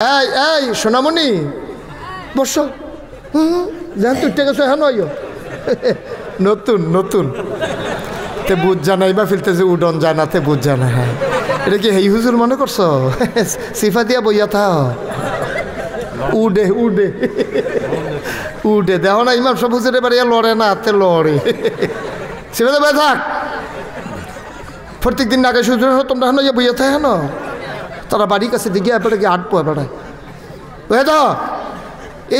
এই এই সোনামণি বসো জান তুই গেছো হ্যাঁ নয় নতুন নতুন তে বুঝ জানাই বা ফিলতে যে উডন জানাতে বুঝ জানা হ্যাঁ এটা কি হেই হুজুর মনে করছো সিফা দিয়া বইয়া থা উডে উডে উডে দেখো না ইমাম সব হুজুরে বাড়িয়া লড়ে না হাতে লড়ে সিফা দে থাক প্রত্যেক দিন আগে সুযোগ তোমরা হ্যাঁ বইয়া থা হ্যাঁ তারা বাড়ির কাছে দিকে এবারে আটপো এবারে বুঝে তো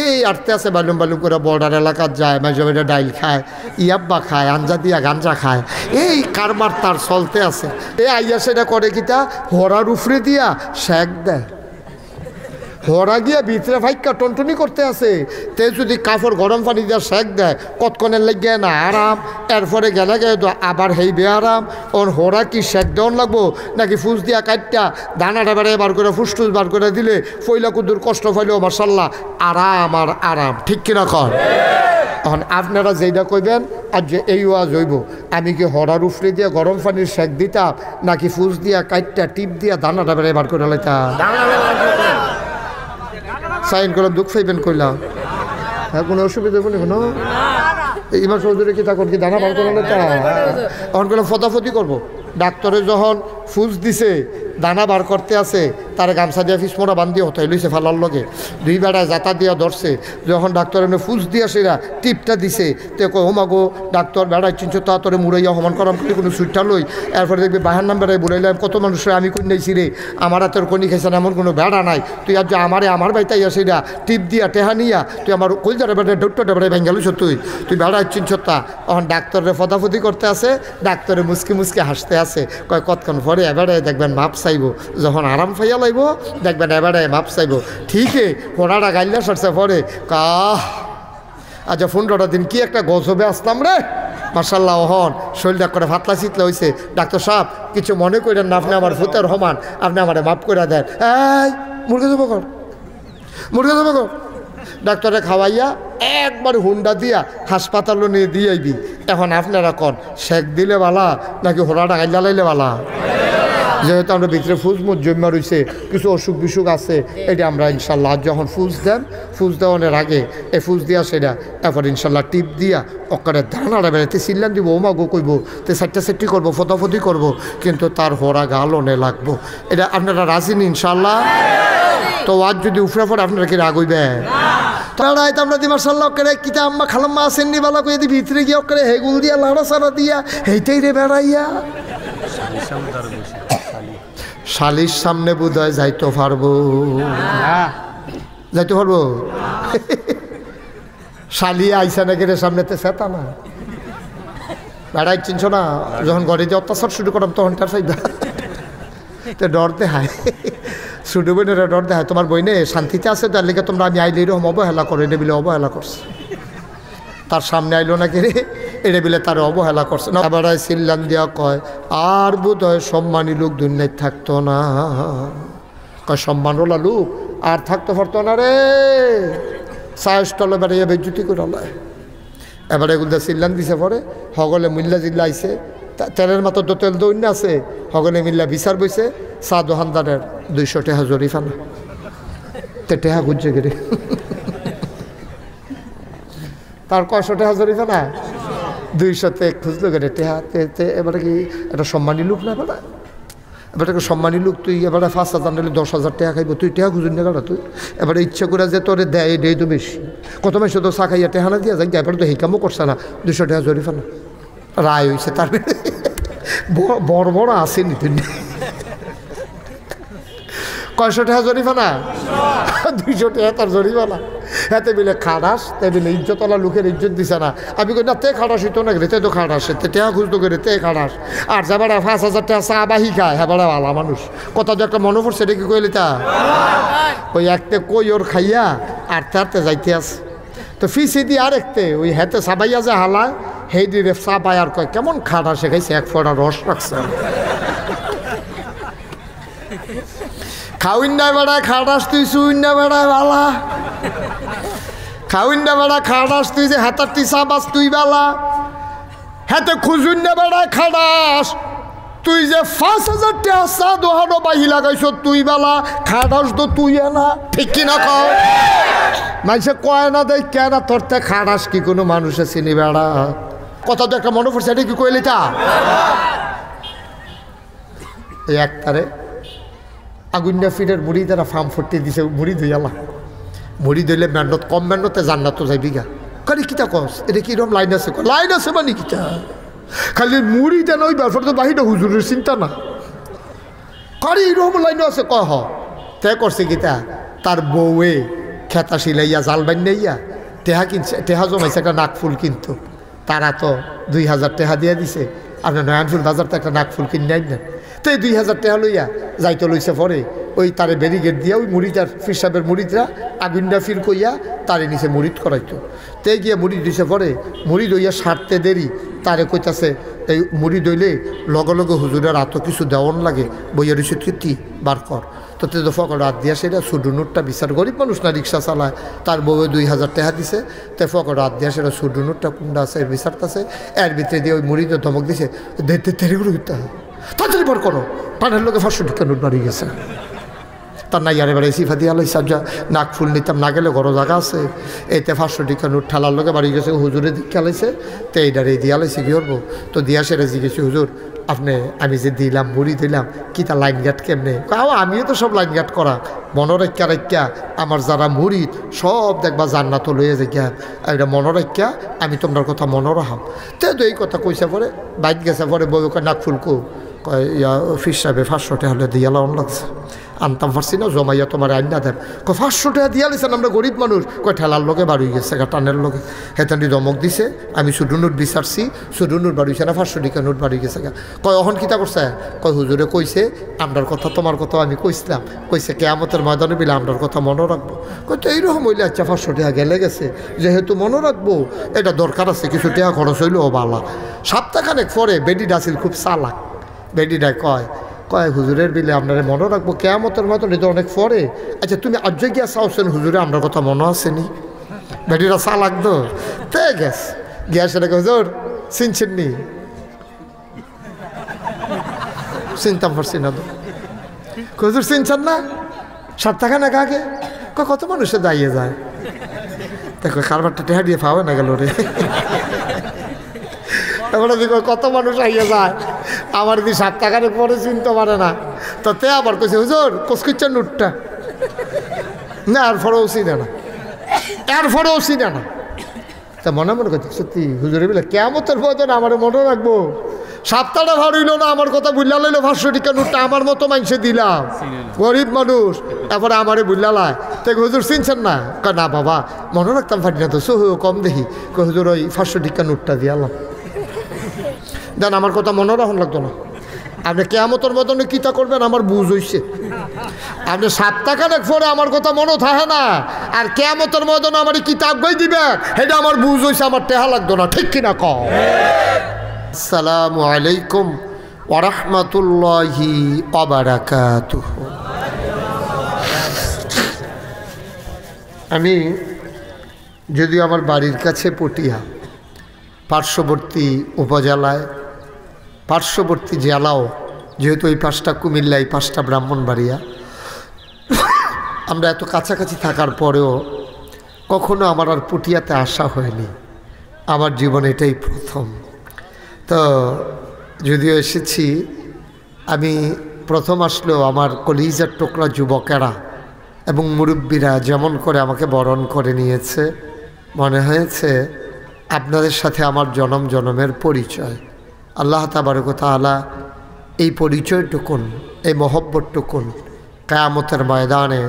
এই আটতে আছে বালুম বালুম করে বর্ডার এলাকার যায় মাঝে মাঝে ডাইল খায় ইয়াব্বা খায় আঞ্জা দিয়া গাঞ্জা খায় এই কারবার তার চলতে আছে এই আইয়া সেটা করে কিতা হরার উফরে দিয়া শেক দেয় হরা গিয়া ভিতরে ফাইকা টনটনি করতে আছে তে যদি কাপড় গরম পানি দিয়া শেক দেয় কতক্ষণের লাগে না আরাম এরপরে গেলে গেলে তো আবার হেইবে আরাম ওর হরা কি শেক দেওয়ান লাগবো নাকি ফুস দিয়া কাটটা দানাটা বেড়ে বার করে ফুসটুস বার করে দিলে ফইলা কুদুর কষ্ট পাইলেও মার্শাল্লাহ আরাম আর আরাম ঠিক কিনা কর এখন আপনারা যেইটা কইবেন আর যে এই ওয়াজ হইব আমি কি হরার উফরে দিয়ে গরম পানির শেক দিতাম নাকি ফুস দিয়া কাটটা টিপ দিয়া দানাটা বেড়ে বার করে লাইতাম সাইন করলাম দুঃখ পাইবেন কইলাম হ্যাঁ কোনো অসুবিধা বলি কোনো ইমাম চৌধুরী কি তখন কি দানা বার করে তখন করলাম ফতাফতি করবো ডাক্তারে যখন ফুস দিছে দানা বার করতে আছে তার গামছা দিয়া ফিসমোড়া বান্ধিয়ে হতাই লইছে ফালার লগে দুই বেড়ায় যাতা দিয়া ধরছে যখন ডাক্তার এমনি ফুস দিয়া সেরা টিপটা দিছে তে কই হোমাগো ডাক্তার বেড়ায় চিনছো তাড়াতাড়ি মুড়াইয়া সমান করাম করে কোনো সুইটটা লই এরপরে দেখবি বাহার নাম বেড়ায় বুড়াইলাম কত মানুষের আমি কই নাইছি রে আমার হাতের কনি খাইছেন এমন কোনো বেড়া নাই তুই আজ আমার বাইতাইয়া সেটা টিপ দিয়া টেহা নিয়া তুই আমার কলজারে বেড়ায় ডক্টরটা বেড়ায় ভেঙ্গালুছ তুই বেড়ায় চিনছো তা তখন ডাক্তারে ফতাফতি করতে আছে ডাক্তারে মুসকি মুসকি হাসতে আছে কয় কতক্ষণ পরে এবারে দেখবেন মাপ চাইব যখন আরাম ফাইয়া লাইব দেখবেন এবারে মাপ চাইব ঠিকই হোনাটা গাইলা সরছে পরে কাহ আচ্ছা 15টা দিন কি একটা গজবে আসলাম রে মার্শাল্লাহ হন শরীরটা করে ফাতলা শীতলা হয়েছে ডাক্তার সাহেব কিছু মনে করেন না আপনি আমার ভূতের সমান আপনি আমার মাপ করে দেন এই মুরগি দেবো কর মুরগি দেবো কর ডাক্তারে খাওয়াইয়া একবার হুন্ডা দিয়া হাসপাতালে নিয়ে দিয়ে আইবি এখন আপনারা কন শেক দিলে বালা নাকি হোড়াটা গাইলা লাইলে বালা যেহেতু আমরা ভিতরে ফুজমুজ জমা রয়েছে কিছু অসুখ বিসুখ আছে এটা আমরা ইনশাল্লাহ যখন ফুজ দেওয়ানোর আগে এই ফুজ দিয়া সেটা এরপর ইনশাল্লাহ টিপ দিয়া অকারে দানাটা বেড়াতে সিল্লান দিব ওমা গো কইব তে সেট্টি করবো ফতাফতি করবো কিন্তু তার হোড়া গালনে লাগবো এটা আপনারা রাজি নি ইনশাল্লাহ তো আজ যদি উফরা পড়ে আপনারা কি রাগ হইবে তারাই তো আমরা মার্শাল্লাহ করে কিতা আম্মা খালাম্মা আসেননি বালা কই দি ভিতরে গিয়ে করে হেগুল দিয়া লাড়া সারা দিয়া হেইটাই রে বেড়াইয়া শালির সামনে বোধহয় যাইতে পারবো শালি আইসা নাকি রে সামনেতে সেতা না বেড়াই চিনছ না যখন ঘরে যে অত্যাচার শুরু করলাম তখন তার সাইডা তো ডরতে হয় ছোটো বোনেরা ডরতে হয় তোমার বইনে শান্তিতে আছে তার লিখে তোমরা আমি আইলে এরকম অবহেলা করে এটা বিলে অবহেলা করছে তার সামনে আইলো নাকি রে এটা বিলে তার অবহেলা করছে না আবার সিল্লান দিয়া কয় আর বোধ হয় সম্মানী লোক দুনিয়ায় থাকতো না কয় সম্মানওয়ালা লোক আর থাকতে পারতো না রে সায়স্টলে বেড়াইয়া বেজ্জুতি করে লয় এবারে এগুলো সিল্লান দিছে পরে হগলে মিল্লা জিল্লা আইসে তেলের মাত্র তো তেল দৈন্য আছে হগলে মিল্লা বিচার বইছে চা দোকানদারের 200 টাকা জরিফানা তে টেহা খুঁজছে গেলে তার 100 টাকা জরিফানা 200 তে খুঁজলো গেলে টেহা তে এবারে কি একটা সম্মানী লোক না এবার এবারে একটা সম্মানী লোক তুই এবারে 5,000 নিলে 10,000 টাকা খাইব তুই টেহা খুঁজুন না গাড়া তুই এবারে ইচ্ছা করে যে তোরে দেয় দেয় তো বেশি কত মাস তো চা খাইয়া টেহানা দিয়া যাই এবারে তো হিকামও করছে না 200 টাকা জরিফানা রায় হয়েছে তার বড় বড় আসেনি তুমি 100 টাকা জরিফানা 200 টাকা তার জরিফানা হাতে বিলে খাটাস তে বিলে ইজ্জতওয়ালা লোকের ইজ্জত দিছে না আমি কই না তে খাটাস হইতো না তে তো খাটাস তে টেহা খুঁজতো করে তে খাটাস আর যা বেড়া 5,000 টাকা চা বাহি খায় হ্যাঁ বেড়া ভালো মানুষ কথা যে একটা মনে পড়ছে এটা কি কইলি তা ওই একটা কই ওর খাইয়া আর তারতে যাইতে আছে তো ফিসি দিয়ে আরেকতে ওই হাতে সাবাইয়া যে হালায় হেই দিয়ে চা পায় আর কয় কেমন খাটা শেখাইছে 1 ফোঁটা রস রাখছে খাউন না বেড়া খাটাস তুই শুন না বেড়া বালা খাউন না বেড়া খাটাস তুই যে হাতারটি চা বাস তুই বেলা হাতে খুঁজুন না বেড়া খাটাস তুই যে 5,000 টাকা চা দোহানো বাহি লাগাইছ তুই বেলা খাটাস তো তুই না ঠিক কিনা কও মানুষে কয় না দেয় কেন তোর তে খাটাস কি কোনো মানুষে চিনি বেড়া কথা তো একটা মনে পড়ছে এটা কি কইলি তা এই একটারে আগুন্যা ফিরের মুড়ি তারা ফার্ম ফুটতে দিছে মুড়ি ধুইয়ালা মুড়ি ধুইলে মেহনত কম মেহনতে জান্নাত তো যাইবি গা কারি কিতা কস এটা কিরকম লাইন আছে লাইন আছে মানে কিতা খালি মুড়ি দেন ওই ব্যাপার তো বাহিরে হুজুরের চিন্তা না কারি এরকম লাইন আছে কহ তে করছে কিতা তার বউয়ে খেতা সিলাইয়া জাল বান্যাইয়া টেহা কিনছে টেহা জমাইছে একটা নাকফুল কিন্তু তারা তো 2,000 টাকা দিয়ে দিছে আপনার নয়নফুল বাজার তো একটা নাকফুল কিনে নেন তো এই 2,000 টাকা লইয়া যাইতে লইছে পরে ওই তারে ব্যারিকেড দিয়া ওই মুড়িটার ফিরসাবের মুড়িটা আগুনটা ফির কইয়া তারে নিচে মুড়িদ করাইতো তে গিয়ে মুড়ি দিছে পরে মুড়ি দইয়া সারতে দেরি তারে কইতাছে এই মুড়ি দইলে লগে লগে হুজুরের এত কিছু দেওয়ান লাগে বইয়া রয়েছে কীর্তি বার কর তো তে তো ফকর রাত দিয়া সেটা সুডু নোটটা বিচার গরিব মানুষ না রিক্সা চালায় তার বউয়ে 2,000 টাকা দিছে তে ফকর রাত দিয়া সেটা সুডু নোটটা কোনটা আছে বিচারতেছে এর ভিতরে দিয়ে ওই মুড়িতে ধমক দিছে দেখতে তেরিগুলো দিতে হয় তাড়াতাড়ি বার করো পানের লোকে 500 টাকা নোট বাড়ি গেছে তার না ইয়ারে বেড়ে সিফা দিয়া লইসাব যা নাক ফুল নিতাম না গেলে ঘর জায়গা আছে এতে 500 টাকা নোট ঠেলার লোকে বাড়ি গেছে হুজুরে দীক্ষা লাইছে তো এইটারে দিয়া লাইছে কি করবো তো দিয়া সেটা জিজ্ঞেসি হুজুর আপনি আমি যে দিলাম মুড়ি দিলাম কি তা লাইন গার্ড কেমনে আমিও তো সব লাইন গার্ড করা মনোরেক্ষা রেক্ষা আমার যারা মুড়ি সব দেখবা জান্নাত লইয়ে যাইয়া এটা মনোরেক্ষা আমি তোমার কথা মনে রাখাম তো এই কথা কইসা পরে বাইক গেছে পরে বউ নাক ফুলকো কয় ইয়া ফিস সাহেবে 500 টাকা হলে দিয়া লাউন লাগছে আনতাম পারছি না জমাইয়া তোমার আইন না দেন কয় 500 টাকা দিয়া লিছেন আমরা গরিব মানুষ কয় ঠেলার লোকে বাড়ি গেছে টানের লোকে হেতানি দমক দিছে আমি শুধু নোট বিচারছি শুধু নোট বাড়িছে না 500 টাকা নোট বাড়ি গেছে কয় অহন কিতা করছে কয় হুজুরে কইছে আমরার কথা তোমার কথা আমি কইছিলাম কইছে কেয়ামতের ময়দানে বিলে আমরার কথা মনে রাখবো কয় তো এইরকম হইলে আচ্ছা 500 টাকা গেলে গেছে যেহেতু মনে রাখবো এটা দরকার আছে কিছু টাকা খরচ হইলেও বালা সপ্তাহখানেক পরে বেডি ডাসিল খুব চালাক বেডিটা কয় হুজুরের বিলে আপনারা মনে রাখবো কেয়ামতের মতো এটা অনেক পরে আচ্ছা তুমি আজ গিয়া চাওছেন হুজুরে আপনার কথা মনে আসেনি বেডিটা চা লাগতো তে গ্যাস গ্যাস এটাকে হুজুর চিনছেন নি চিনতাম পারছি না তো হুজুর চিনছেন না সপ্তাহখানেক আগে কত মানুষে দাঁড়িয়ে যায় দেখো কারবারটা টেহা দিয়ে পাবে না গেল রে এবার দেখো কত মানুষ আইয়া যায় আমার যদি 7 টাকার পরে চিনতে পারে না তো তে আবার কইছে হুজুর কসকিচ্ছেন নোটটা না এরপরেও চিনে না এরপরেও চিনে না তা মনে করছে সত্যি হুজুরে বলে কেমতের বদন আমার মনে রাখবো সপ্তাহটা ভার হইল না আমার কথা বুঝলা লইলো 500 টাকা নোটটা আমার মতো মানুষে দিলাম গরিব মানুষ তারপরে আমারে বুঝলালায় তাই হুজুর চিনছেন না না বাবা মনে রাখতাম পারি না তো সহ কম দেখি হুজুর ওই 500 টাকা নোটটা দিয়ালাম দেন আমার কথা মনে রাখুন লাগতো না আপনি কেয়ামতের মতনে কিতা করবেন আমার বুঝ হইছে আপনি সপ্তাহখানেক পরে আমার কথা মনে থাকে না আর কেয়ামতের মতন আমার কিতাব বই দিবেন এটা আমার বুঝ হইছে আমার টেহা লাগতো না ঠিক কিনা কও আসসালামু আলাইকুম ওয়া রাহমাতুল্লাহি ওয়া বারাকাতুহু আমি যদিও আমার বাড়ির কাছে পটিয়া পার্শ্ববর্তী উপজেলায় পার্শ্ববর্তী জেলাও যেহেতু এই 5টা কুমিল্লা এই 5টা ব্রাহ্মণবাড়িয়া আমরা এত কাছাকাছি থাকার পরেও কখনো আমার আর পুটিয়াতে আসা হয়নি আমার জীবনে এটাই প্রথম তো যদিও এসেছি আমি প্রথম আসলেও আমার কলিজার টুকরা যুবকেরা এবং মুরব্বীরা যেমন করে আমাকে বরণ করে নিয়েছে মনে হয়েছে আপনাদের সাথে আমার জনম জনমের পরিচয় আল্লাহ তাবারক ওয়া তাআলা এই পরিচয়টুকুন এই মহব্বতটুকুন কিয়ামতের ময়দানে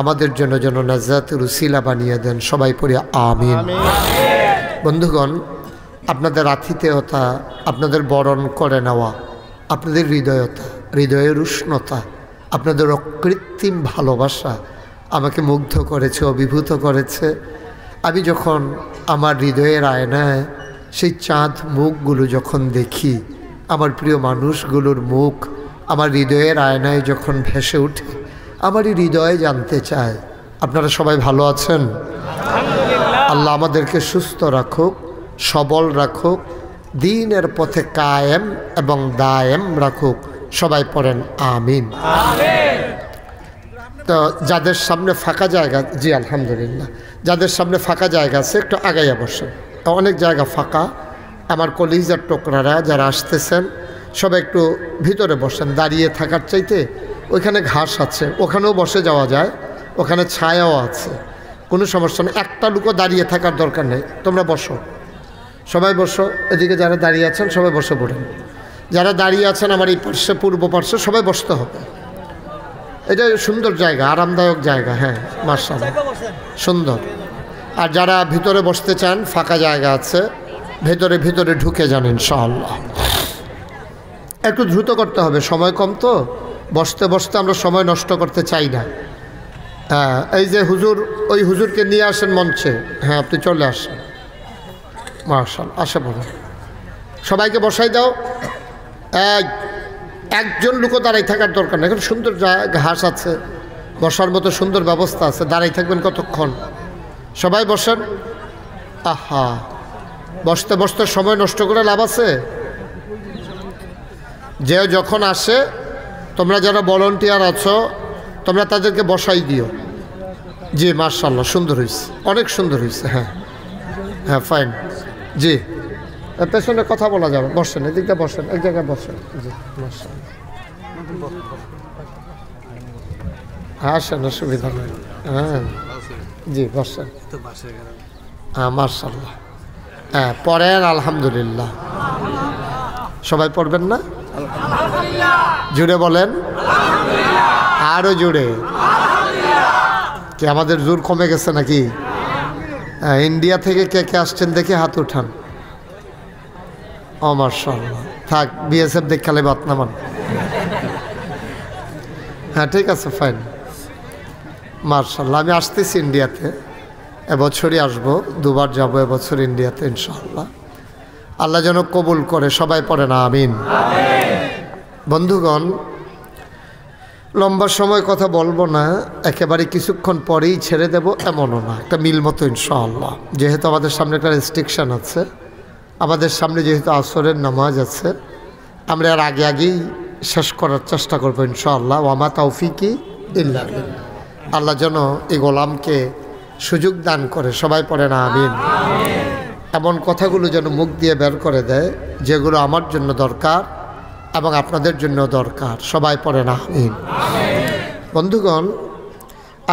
আমাদের জন্য যেন নাজাতের উসিলা বানিয়ে দেন সবাই পড়ি আমিন বন্ধুগণ আপনাদের আতিথেয়তা আপনাদের বরণ করে নেওয়া আপনাদের হৃদয়তা হৃদয়ের উষ্ণতা আপনাদের অকৃত্রিম ভালোবাসা আমাকে মুগ্ধ করেছে অভিভূত করেছে আমি যখন আমার হৃদয়ের আয়নায় সেই চাঁদ মুখগুলো যখন দেখি আমার প্রিয় মানুষগুলোর মুখ আমার হৃদয়ের আয়নায় যখন ভেসে ওঠে আমারই হৃদয়ে জানতে চায় আপনারা সবাই ভালো আছেন আল্লাহ আমাদেরকে সুস্থ রাখুক সবল রাখুক দ্বীনের পথে কায়েম এবং দায়েম রাখুক। সবাই পড়েন আমিন। তো যাদের সামনে ফাঁকা জায়গা, জি আলহামদুলিল্লাহ, যাদের সামনে ফাঁকা জায়গা আছে একটু আগাইয়া বসেন। অনেক জায়গা ফাঁকা। আমার কলিজার টোকরারা যারা আসতেছেন সবাই একটু ভিতরে বসেন। দাঁড়িয়ে থাকার চাইতে ওইখানে ঘাস আছে, ওখানেও বসে যাওয়া যায়, ওখানে ছায়াও আছে, কোনো সমস্যা নেই। একটা লোকও দাঁড়িয়ে থাকার দরকার নেই। তোমরা বসো, সবাই বসো। এদিকে যারা দাঁড়িয়ে আছেন সবাই বসে পড়েন। যারা দাঁড়িয়ে আছেন আমার এই পার্শ্বে পূর্ব পার্শ্বে সবাই বসতে হবে। এটা সুন্দর জায়গা, আরামদায়ক জায়গা। হ্যাঁ মাশাআল্লাহ সুন্দর। আর যারা ভিতরে বসতে চান ফাঁকা জায়গা আছে, ভেতরে ভিতরে ঢুকে যান ইনশাআল্লাহ। একটু দ্রুত করতে হবে, সময় কম তো। বসতে বসতে আমরা সময় নষ্ট করতে চাই না। হ্যাঁ এই যে হুজুর, ওই হুজুরকে নিয়ে আসেন মঞ্চে। হ্যাঁ আপনি চলে আসেন। মাশাআল্লাহ আসে বলো, সবাইকে বসাই দাও। একজন লোকও দাঁড়াই থাকার দরকার নেই। এখন সুন্দর ঘাস আছে, বসার মতো সুন্দর ব্যবস্থা আছে। দাঁড়াই থাকবেন কতক্ষণ? সবাই বসেন। আহা, বসতে বসতে সময় নষ্ট করে লাভ আছে? যে যখন আসে, তোমরা যারা ভলান্টিয়ার আছো তোমরা তাদেরকে বসাই দিও। জি মাশাআল্লাহ সুন্দর হয়েছে, অনেক সুন্দর হয়েছে। হ্যাঁ হ্যাঁ ফাইন। জি পেছনে কথা বলা যাবে, বসেন, এদিকটা বসেন, এক জায়গায় বসেন। জি মাশাআল্লাহ। হ্যাঁ আসেন, অসুবিধা নেই। হ্যাঁ জি বসেন। হ্যাঁ মাশাআল্লাহ। হ্যাঁ পড়েন আলহামদুলিল্লাহ। সবাই পড়বেন না? জুড়ে বলেন আরো জুড়ে। কি আমাদের জোর কমে গেছে নাকি? ইন্ডিয়া থেকে কে কে আসছেন দেখে হাত উঠান। ও মাশাআল্লাহ, থাক বিএসএফ দেখালে বাত নামান। হ্যাঁ ঠিক আছে ফাইন মাশাআল্লাহ। আমি আসতেছি ইন্ডিয়াতে, এবছরই আসবো, দুবার যাবো এবছর ইন্ডিয়াতে ইনশাআল্লাহ। আল্লাহ যেন কবুল করে। সবাই পড়েন আমিন। বন্ধুগণ লম্বা সময় কথা বলবো না, একেবারে কিছুক্ষণ পরেই ছেড়ে দেব এমনও না, একটা মিল মতো ইনশাআল্লাহ। যেহেতু আমাদের সামনে একটা রেস্ট্রিকশান আছে, আমাদের সামনে যেহেতু আসরের নামাজ আছে, আমরা আর আগে আগেই শেষ করার চেষ্টা করবো ইনশাআল্লাহ। ওয়ামা তাওফিকি ইল্লা বিল্লাহ। আল্লাহ যেন এই গোলামকে সুযোগ দান করে। সবাই পড়েন আমিন। এমন কথাগুলো যেন মুখ দিয়ে বের করে দেয় যেগুলো আমার জন্য দরকার এবং আপনাদের জন্য দরকার। সবাই পড়েন আমিন। বন্ধুগণ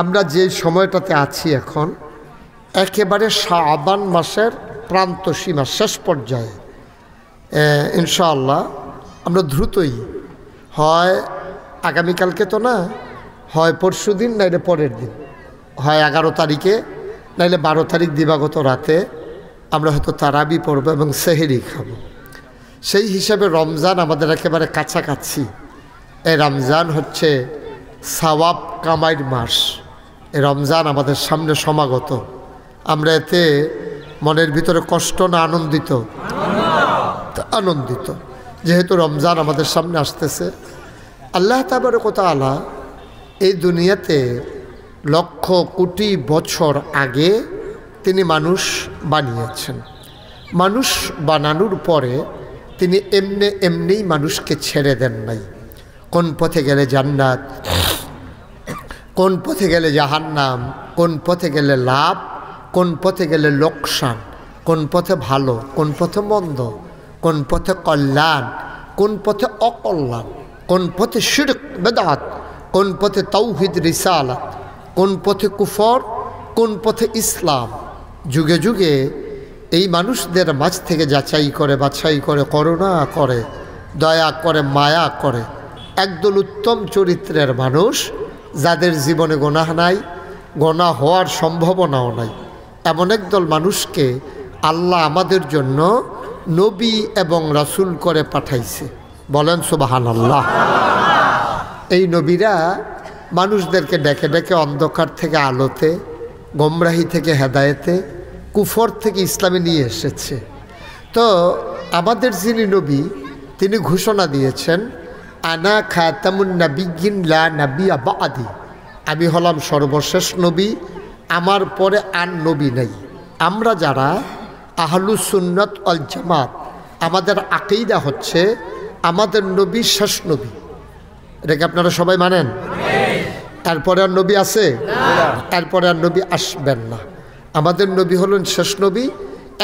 আমরা যে সময়টাতে আছি এখন, একেবারে শাবান মাসের প্রান্ত সীমা, শেষ পর্যায়ে। ইনশাআল্লাহ আমরা দ্রুতই, হয় আগামীকালকে তো না, হয় পরশু দিন, নাইলে পরের দিন, হয় 11 তারিখে নাইলে 12 তারিখ দিবাগত রাতে আমরা হয়তো তারাবি পড়ব এবং সেহরি খাব। সেই হিসাবে রমজান আমাদের একেবারে কাছাকাছি। এই রমজান হচ্ছে সওয়াব কামাইয়ের মাস। এই রমজান আমাদের সামনে সমাগত। আমরা এতে মনের ভিতরে কষ্ট না আনন্দিত? আনন্দিত, যেহেতু রমজান আমাদের সামনে আসতেছে। আল্লাহ তাবারক ওয়া তাআলা এই দুনিয়াতে লক্ষ কোটি বছর আগে তিনি মানুষ বানিয়েছেন। মানুষ বানানোর পরে তিনি এমনিই মানুষকে ছেড়ে দেন নাই। কোন পথে গেলে জান্নাত, কোন পথে গেলে জাহান্নাম, কোন পথে গেলে লাভ, কোন পথে গেলে লোকসান, কোন পথে ভালো, কোন পথে মন্দ, কোন পথে কল্যাণ, কোন পথে অকল্যাণ, কোন পথে শিরক বেদাত, কোন পথে তাওহীদ রিসালাত, কোন পথে কুফর, কোন পথে ইসলাম। যুগে যুগে এই মানুষদের মাঝ থেকে যাচাই করে, বাছাই করে, করুণা করে, দয়া করে, মায়া করে একদল উত্তম চরিত্রের মানুষ, যাদের জীবনে গুনাহ নাই, গুনাহ হওয়ার সম্ভাবনাও নাই, এমন একদল মানুষকে আল্লাহ আমাদের জন্য নবী এবং রাসূল করে পাঠাইছে। বলেন সুবহানাল্লাহ। এই নবীরা মানুষদেরকে ডেকে ডেকে অন্ধকার থেকে আলোতে, গোমরাহি থেকে হেদায়েতে, কুফর থেকে ইসলামে নিয়ে এসেছে। তো আমাদের যিনি নবী, তিনি ঘোষণা দিয়েছেন, আনা খাতামুন নাবিয়্যিন লা নাবিয়্যা বা'দি, আমি হলাম সর্বশেষ নবী, আমার পরে আর নবী নেই। আমরা যারা আহলুস সুন্নাত ওয়াল জামাত, আমাদের আকীদা হচ্ছে আমাদের নবী শেষ নবী। এটাকে আপনারা সবাই মানেন? এরপরে আর নবী আছে? এরপরে আর নবী আসবেন না। আমাদের নবী হলেন শেষ নবী,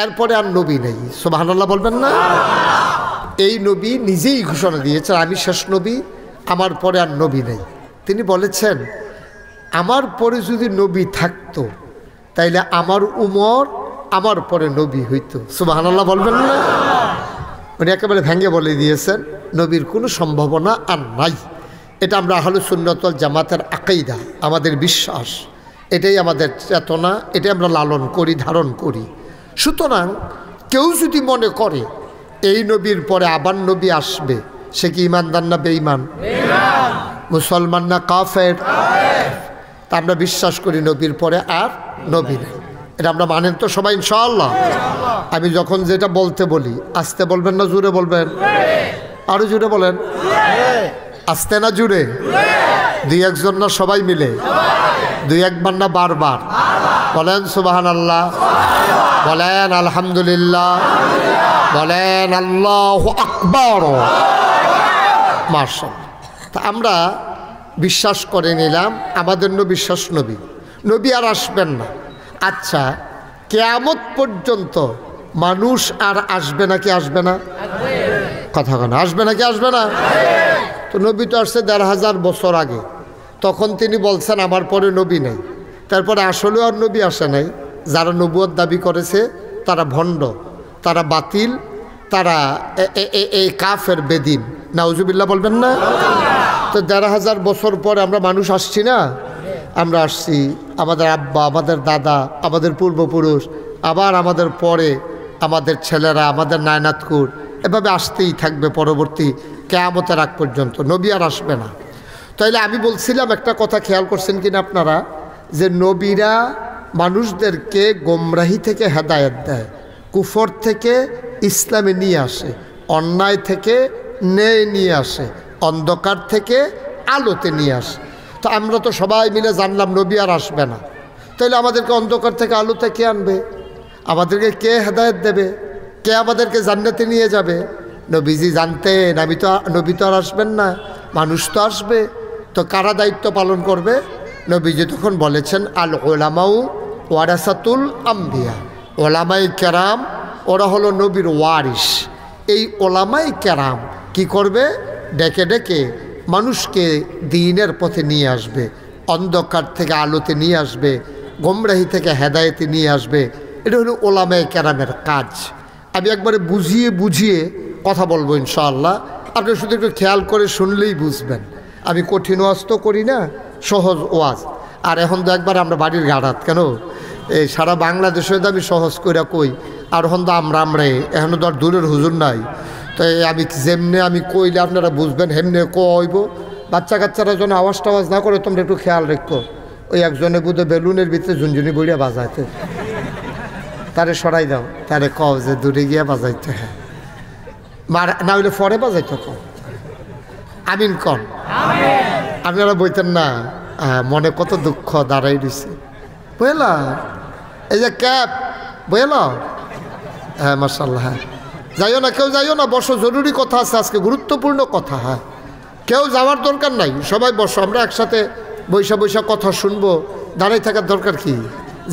এরপরে আর নবী নেই। সুবহানাল্লাহ বলবেন না? এই নবী নিজেই ঘোষণা দিয়েছেন, আমি শেষ নবী, আমার পরে আর নবী নেই। তিনি বলেছেন, আমার পরে যদি নবী থাকতো তাইলে আমার উমর আমার পরে নবী হইতো। সুবহানাল্লাহ বলবেন না? উনি একেবারে ভেঙে বলে দিয়েছেন, নবীর কোনো সম্ভাবনা আর নাই। এটা আমরা আহলুস সুন্নাত ওয়াল জামাতের আকীদা, আমাদের বিশ্বাস, এটাই আমাদের চেতনা, এটাই আমরা লালন করি, ধারণ করি। সুতরাং কেউ যদি মনে করে এই নবীর পরে আবার নবী আসবে, সে কি ইমানদার না বেঈমান? মুসলমান না কাফের? তা আমরা বিশ্বাস করি নবীর পরে আর নবী নেই। এটা আমরা মানেন তো সবাই ইনশাআল্লাহ? আমি যখন যেটা বলতে বলি, আস্তে বলবেন না জোরে বলবেন? আরো জোরে বলেন। আস্তে না জুড়ে? দুই একজন না সবাই মিলে? দুই একবার না বারবার? বলেন সুবহানাল্লাহ, বলেন আলহামদুলিল্লাহ, বলেন আল্লাহু আকবার। মাশাআল্লাহ। তা আমরা বিশ্বাস করে নিলাম আমাদের নবী শেষ নবী, নবী আর আসবেন না। আচ্ছা, কিয়ামত পর্যন্ত মানুষ আর আসবে নাকি আসবে না? কথা কেন, আসবে নাকি আসবে না? তো নবী তো আসছে ১৫০০ বছর আগে, তখন তিনি বলছেন আমার পরে নবী নেই। তারপরে আসলেও আর নবী আসে নাই। যারা নবুয়ত দাবি করেছে তারা ভণ্ড, তারা বাতিল, তারা এই কাফের বেদিন। নাউজুবিল্লাহ বলবেন না? তো ১৫০০ বছর পরে আমরা মানুষ আসছি না? আমরা আসছি, আমাদের আব্বা, আমাদের দাদা, আমাদের পূর্বপুরুষ, আবার আমাদের পরে আমাদের ছেলেরা, আমাদের নায়নাতকুর, এভাবে আসতেই থাকবে পরবর্তী কিয়ামতের আগ পর্যন্ত। নবী আর আসবে না। তাইলে আমি বলছিলাম একটা কথা, খেয়াল করছেন কিনা আপনারা, যে নবীরা মানুষদেরকে গোমরাহি থেকে হেদায়েত দেয়, কুফর থেকে ইসলামে নিয়ে আসে, অন্যায় থেকে ন্যায় নিয়ে আসে, অন্ধকার থেকে আলোতে নিয়ে আসে। তো আমরা তো সবাই মিলে জানলাম নবী আর আসবে না। তাইলে আমাদেরকে অন্ধকার থেকে আলোতে কে আনবে? আমাদেরকে কে হেদায়েত দেবে? কে আমাদেরকে জান্নাতে নিয়ে যাবে? নবীজি জানতেন নবী তো আর আসবেন না, মানুষ তো আসবে। তো কারা দায়িত্ব পালন করবে? নবীজি তখন বলেছেন, আল ওলামাউ ওয়ারাসাতুল আম্বিয়া, ওলামাই কেরাম ওরা হলো নবীর ওয়ারিস। এই ওলামাই কেরাম কি করবে? ডেকে ডেকে মানুষকে দ্বীনের পথে নিয়ে আসবে, অন্ধকার থেকে আলোতে নিয়ে আসবে, গোমরাহি থেকে হেদায়েতে নিয়ে আসবে। এটা হলো ওলামায়ে কেরামের কাজ। আমি একবারে বুঝিয়ে বুঝিয়ে কথা বলবো ইনশাআল্লাহ, আপনি শুধু একটু খেয়াল করে শুনলেই বুঝবেন। আমি কঠিন ওয়াজ তো করি না, সহজ ওয়াজ। আর এখন তো একবার আমরা বাড়ির গাড়াত কেন, এই সারা বাংলাদেশে তো আমি সহজ করে কই, আর এখন তো আমরাই এখন তো আর দূরের হুজুর নাই। তো আমি যেমনে আমি কইলে আপনারা বুঝবেন হেমনে কইব। বাচ্চা কাচ্চারা যেন আওয়াজ টাওয়াজ না করে তোমরা একটু খেয়াল রেখো। ওই একজনে বুধে বেলুনের ভিতরে ঝুনঝুনি বইয়া বাজাইতে, তারে সরাই দাও, তারে কও যে দূরে গিয়া বাজাইতে। হ্যাঁ, মার না হইলে পরে বাজাইতে কও। আমিন কন। আপনারা বইতেন না? মনে কত দুঃখ দাঁড়াই দিছে, বুঝলা? এই যে ক্যাব বুঝলা? হ্যাঁ মাশাআল্লাহ। হ্যাঁ, যাইও না, কেউ যাইও না, বসো, জরুরি কথা আছে আজকে, গুরুত্বপূর্ণ কথা। হ্যাঁ, কেউ যাওয়ার দরকার নাই, সবাই বসো, আমরা একসাথে বৈশা বৈশা কথা শুনবো। দাঁড়াই থাকার দরকার কি?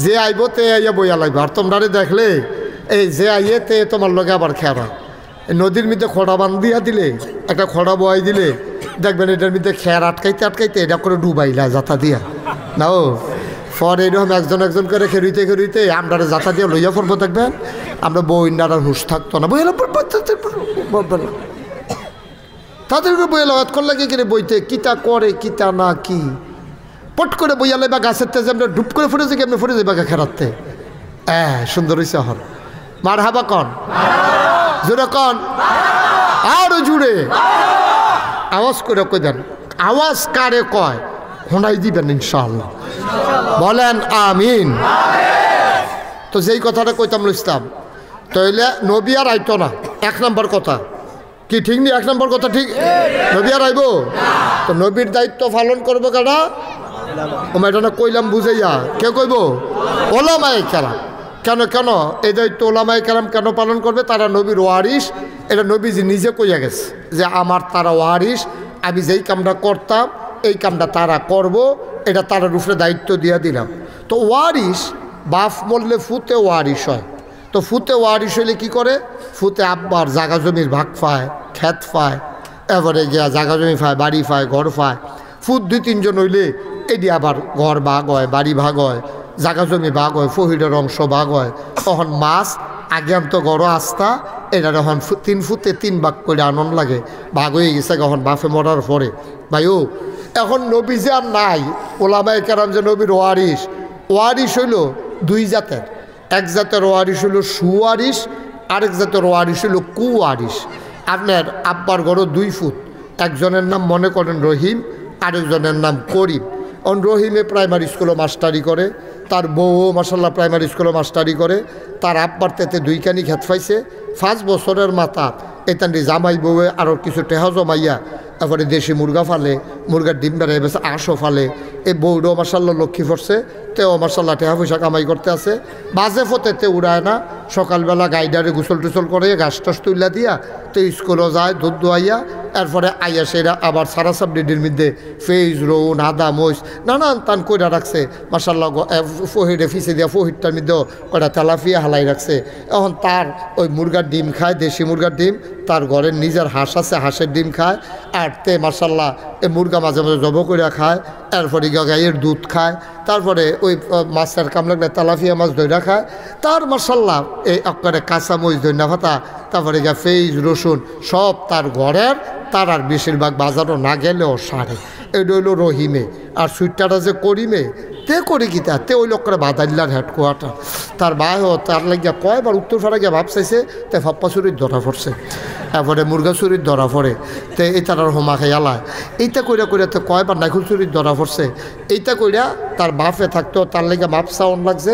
যে আইব তে আইয়া বইয়া লাগবে। আর তোমরা দেখলে এই যে আইয়ে তে তোমার লগে আবার খেয়ারা, নদীর মধ্যে খড়া বান্ধিয়া দিলে, একটা খড়া বয়াই দিলে দেখবেন এটার মধ্যে খেয়ার আটকাইতে আটকাইতে এটা করে ডুবাইলা যাতা দিয়া না। ও পরে এরকম একজন একজন করে খেরুইতে খেরুইতে আমরা যাতা দিয়ে লইয়া পড়বো, দেখবেন আমরা বইনার আর হুশ থাকতো না। বইলা না, তাদেরকে বইয়া লাগাত করলে কি কিনে বইতে কিতা করে কিতা না কি পট করে বইয়া লাইবা গাছের তেজে আমরা ডুব করে ফুটেছে কি আপনি ফুটে যাইবা খেরাতে। হ্যাঁ, সুন্দর হয়েছে। হর মার হাবা কন, জোরে কন, আরো জুড়ে আওয়াজ করে কই দেন। আওয়াজ কারে কয় শোনাই দিবেন ইনশাআল্লাহ, বলেন আমিন। তো যেই কথাটা কইতাম ইসলাম, তাইলে নবী আর আইতো না, ১ নম্বর কথা কি ঠিক নেই? ১ নম্বর কথা ঠিক, নবী আর আইব? তো নবীর দায়িত্ব পালন করবো কারা? এটা না কইলাম বুঝাইয়া, কে কইব? ওলামায়ে কেরাম। কেন কেন এই দায়িত্ব ওলামায়ে কেরাম কেন পালন করবে? তারা নবীর ওয়ারিস। এটা নবীজি নিজে কইয়া গেছে যে আমার তারা ওয়ারিস, আমি যেই কামটা করতাম এই কামটা তারা করব, এটা তারার উপরে দায়িত্ব দিয়া দিলাম। তো ওয়ারিস, বাপ মরলে ফুতে ওয়ারিস হয়। তো ফুতে ওয়ারিস হইলে কী করে? ফুতে আব্বার জাগা জমির ভাগ পায়, ক্ষেত পায়, এবারে গিয়া জাগা জমি পায়, বাড়ি পায়, ঘর পায়। ফুত 2-3 জন হইলে এটি আবার ঘর ভাগ হয়, বাড়ি ভাগ হয়, জাগা জমি ভাগ হয়, ফহিরের অংশ ভাগ হয়। তখন মাছ আগে তো গড় আস্থা, এটা যখন 3 ফুটে 3 ভাগ করে আনন্দ লাগে, ভাগ হয়ে গেছে কখন বাফে মরার পরে। ভাই ও এখন নবী যে আর নাই, ওলামায়ে কেরাম যে নবীর ওয়ারিস, ওয়ারিস হইল 2 জাতের। এক জাতের ওয়ারিস হইল সুওয়ারিস, আরেক জাতের ওয়ারিস হইল কুওয়ারিস। আপনার আব্বার গড় 2 ফুট, একজনের নাম মনে করেন রহিম, আরেকজনের নাম করিম। রহিমে প্রাইমারি স্কুলে মাস্টারি করে, তার বউও মাসাল্লাহ প্রাইমারি স্কুলে মাস্টারি করে। তার আব্বার তেতে 2 কানি খেত পাইছে। 5 বছরের মাথা এতান্ডি জামাই বউয়ে আরও কিছু টেহা জমাইয়া তারপরে দেশি মুরগা ফালে, মুরগার ডিম বেড়াই বেছে, আঁশও ফালে। এই বউটাও মাসাল্লাহ লক্ষ্মী পড়ছে, তেও মাসাল্লাহ টেহা পয়সা কামাই করতে আছে। বাজে ফতেতে উড়ায় না, সকালবেলা গাইডারে গোসল টুসল করে ঘাস টাস তুইলা দিয়া তো স্কুলও যায়, দুধ দোয়াইয়া। এরপরে আইয়া সেরা আবার সারা সাবডিডির মধ্যে ফেজ, রৌন, আদা, মহিষ নানান তান কইরা রাখছে মাসাল্লাহ। ফহিরে ফিসে দিয়া ফহিরটার মধ্যেও কয়টা তেলাপিয়া হালাই রাখছে। এখন তার ওই মুরগার ডিম খায়, দেশি মুরগার ডিম। তার ঘরের নিজের হাঁস আছে, হাঁসের ডিম খায়। আর তে মাসাল্লাহ এই মুরগা মাঝে মাঝে জব করিয়া খায়। এরপরে গাইয়ের দুধ খায়। তারপরে ওই মাছের কাম লাগলে তেলাপিয়া মাছ ধইরা খায়। তার মাসাল্লাহ এই একবারে কাঁচা মরিচ, ধনিয়া পাতা, তারপরে গিয়া পেঁয়াজ, রসুন সব তার ঘরের। তার আর বেশিরভাগ বাজারও না গেলেও সারে। এটা হইল রহিমে। আর সুইটটাটা যে করিমে, তে করি কি তে ওই লোক করে বাদাইল্লার হেডকোয়ার্টার। তার ভাইও তার লাগিয়া কয়বার উত্তরপাড়া গিয়া ভাব চাইছে, তে ফাপ্পা চুরির ধরা পড়ছে, এরপরে মুরগা চুরির ধরা পড়ে। তে এই তার হোমা খাইয়ালায় এইটা কইরা কইরা তো কয়বার নাইকুল চুরির ধরা পড়ছে। এইটা কইরা তার বাপে থাকতো, তার লেগে মাপ চাউন লাগছে।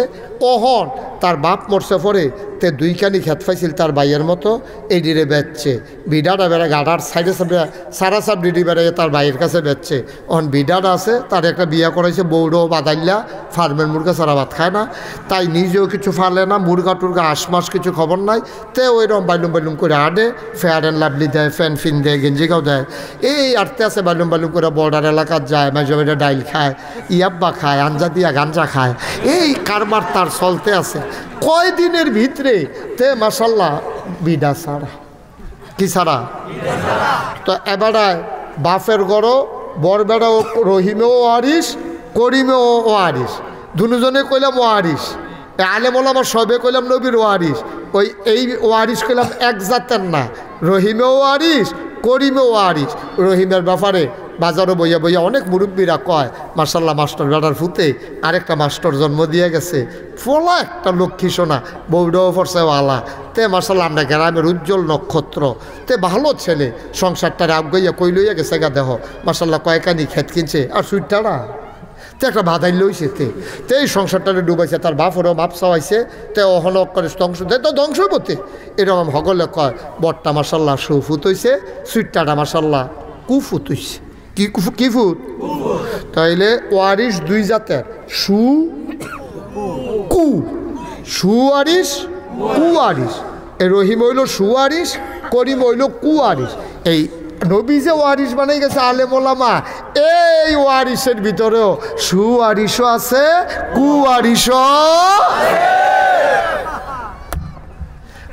ওহন তার বাপ মরছে পরে তে 2 কানি খেত পাইছিল তার ভাইয়ের মতো, এই ডিরে বেচছে। বিডাটা বেড়া গাডার সাইডে সারা সাব ডিডি বেড়াইয়ে তার ভাইয়ের কাছে বেচছে। ওহন বিডাটা আছে, তার একটা বিয়া করাইছে, বউডাও বাদাইল্লা, ফার্মের মুরগা ছাড়া ভাত খায় না, তাই নিজেও কিছু ফালে না, মুরগা টুরগা আশমাস কিছু খবর নাই। তে ওইরকম বাইলুম বাইলুম করে আডে, ফেয়ার অ্যান্ড লাভলি দেয়, ফ্যান ফিন দেয়, গেঞ্জিগাও দেয়। এই আটতে আছে বাইলুম বাইলুম করে, বর্ডার এলাকার যায়, মাঝে মাঝে ডাইল খায়, ইয়াব্বা খায়, আঞ্জা দিয়া গাঞ্জা খায়। এই কারবার তার চলতে আছে। কয়দিনের ভিতরে তে মাসাল্লাহ বিডা ছাড়া, কি ছাড়া? তো এবারায় বাপের গড় বরবেড়াও রহিমেও ওয়ারিস, করিমেও ওয়ারিস, দুজনে কইলাম ওয়ারিস। আলেমল আমার সবে কইলাম নবীর ওয়ারিস। ওই এই ওয়ারিস কইলাম এক জাতের না, রহিমেও ওয়ারিস, করিমেও ওয়ারিস। রহিমের ব্যাপারে বাজারও বইয়া বইয়া অনেক মুরব্বীরা কয় মার্শাল্লাহ মাস্টার বেড়ার ফুতে আরেকটা মাস্টার জন্ম দিয়ে গেছে, ফলা একটা লক্ষ্মী সোনা, বৌডাও পড়ছে ওয়ালা। তে মার্শাল্লাহ আমরা গ্রামের উজ্জ্বল নক্ষত্র, তে ভালো ছেলে, সংসারটারে আগাইয়া কই লইয়া গেছে গা দেহ মার্শাল্লাহ, কয়েকানি খেত কিনছে। আর সুইটারা তে একটা বাধাই লইছে, তে এই সংসারটারে ডুবাইছে। তার বাপরও মাপ চাওয়াইছে, তে অহনক করে ধ্বংস দেয়, তো ধ্বংস পথে এরকম হগলে কয় বটটা মার্শাল্লাহ সুফুত হইছে, সুইটাটা মার্শাল্লাহ কুফুত হইছে। কি ফুট? তাইলে ওয়ারিস 2 জাতের, সু কু, সুয়ারিস কুয়ারিস। এই রহিম হইল সুয়ারিস, করিম হইল কুয়ারিস। এই নবী যে ওয়ারিস বানাই গেছে আলেম ওলামা, এই ওয়ারিসের ভিতরেও সুয়ারিসও আছে, কুয়ারিসও।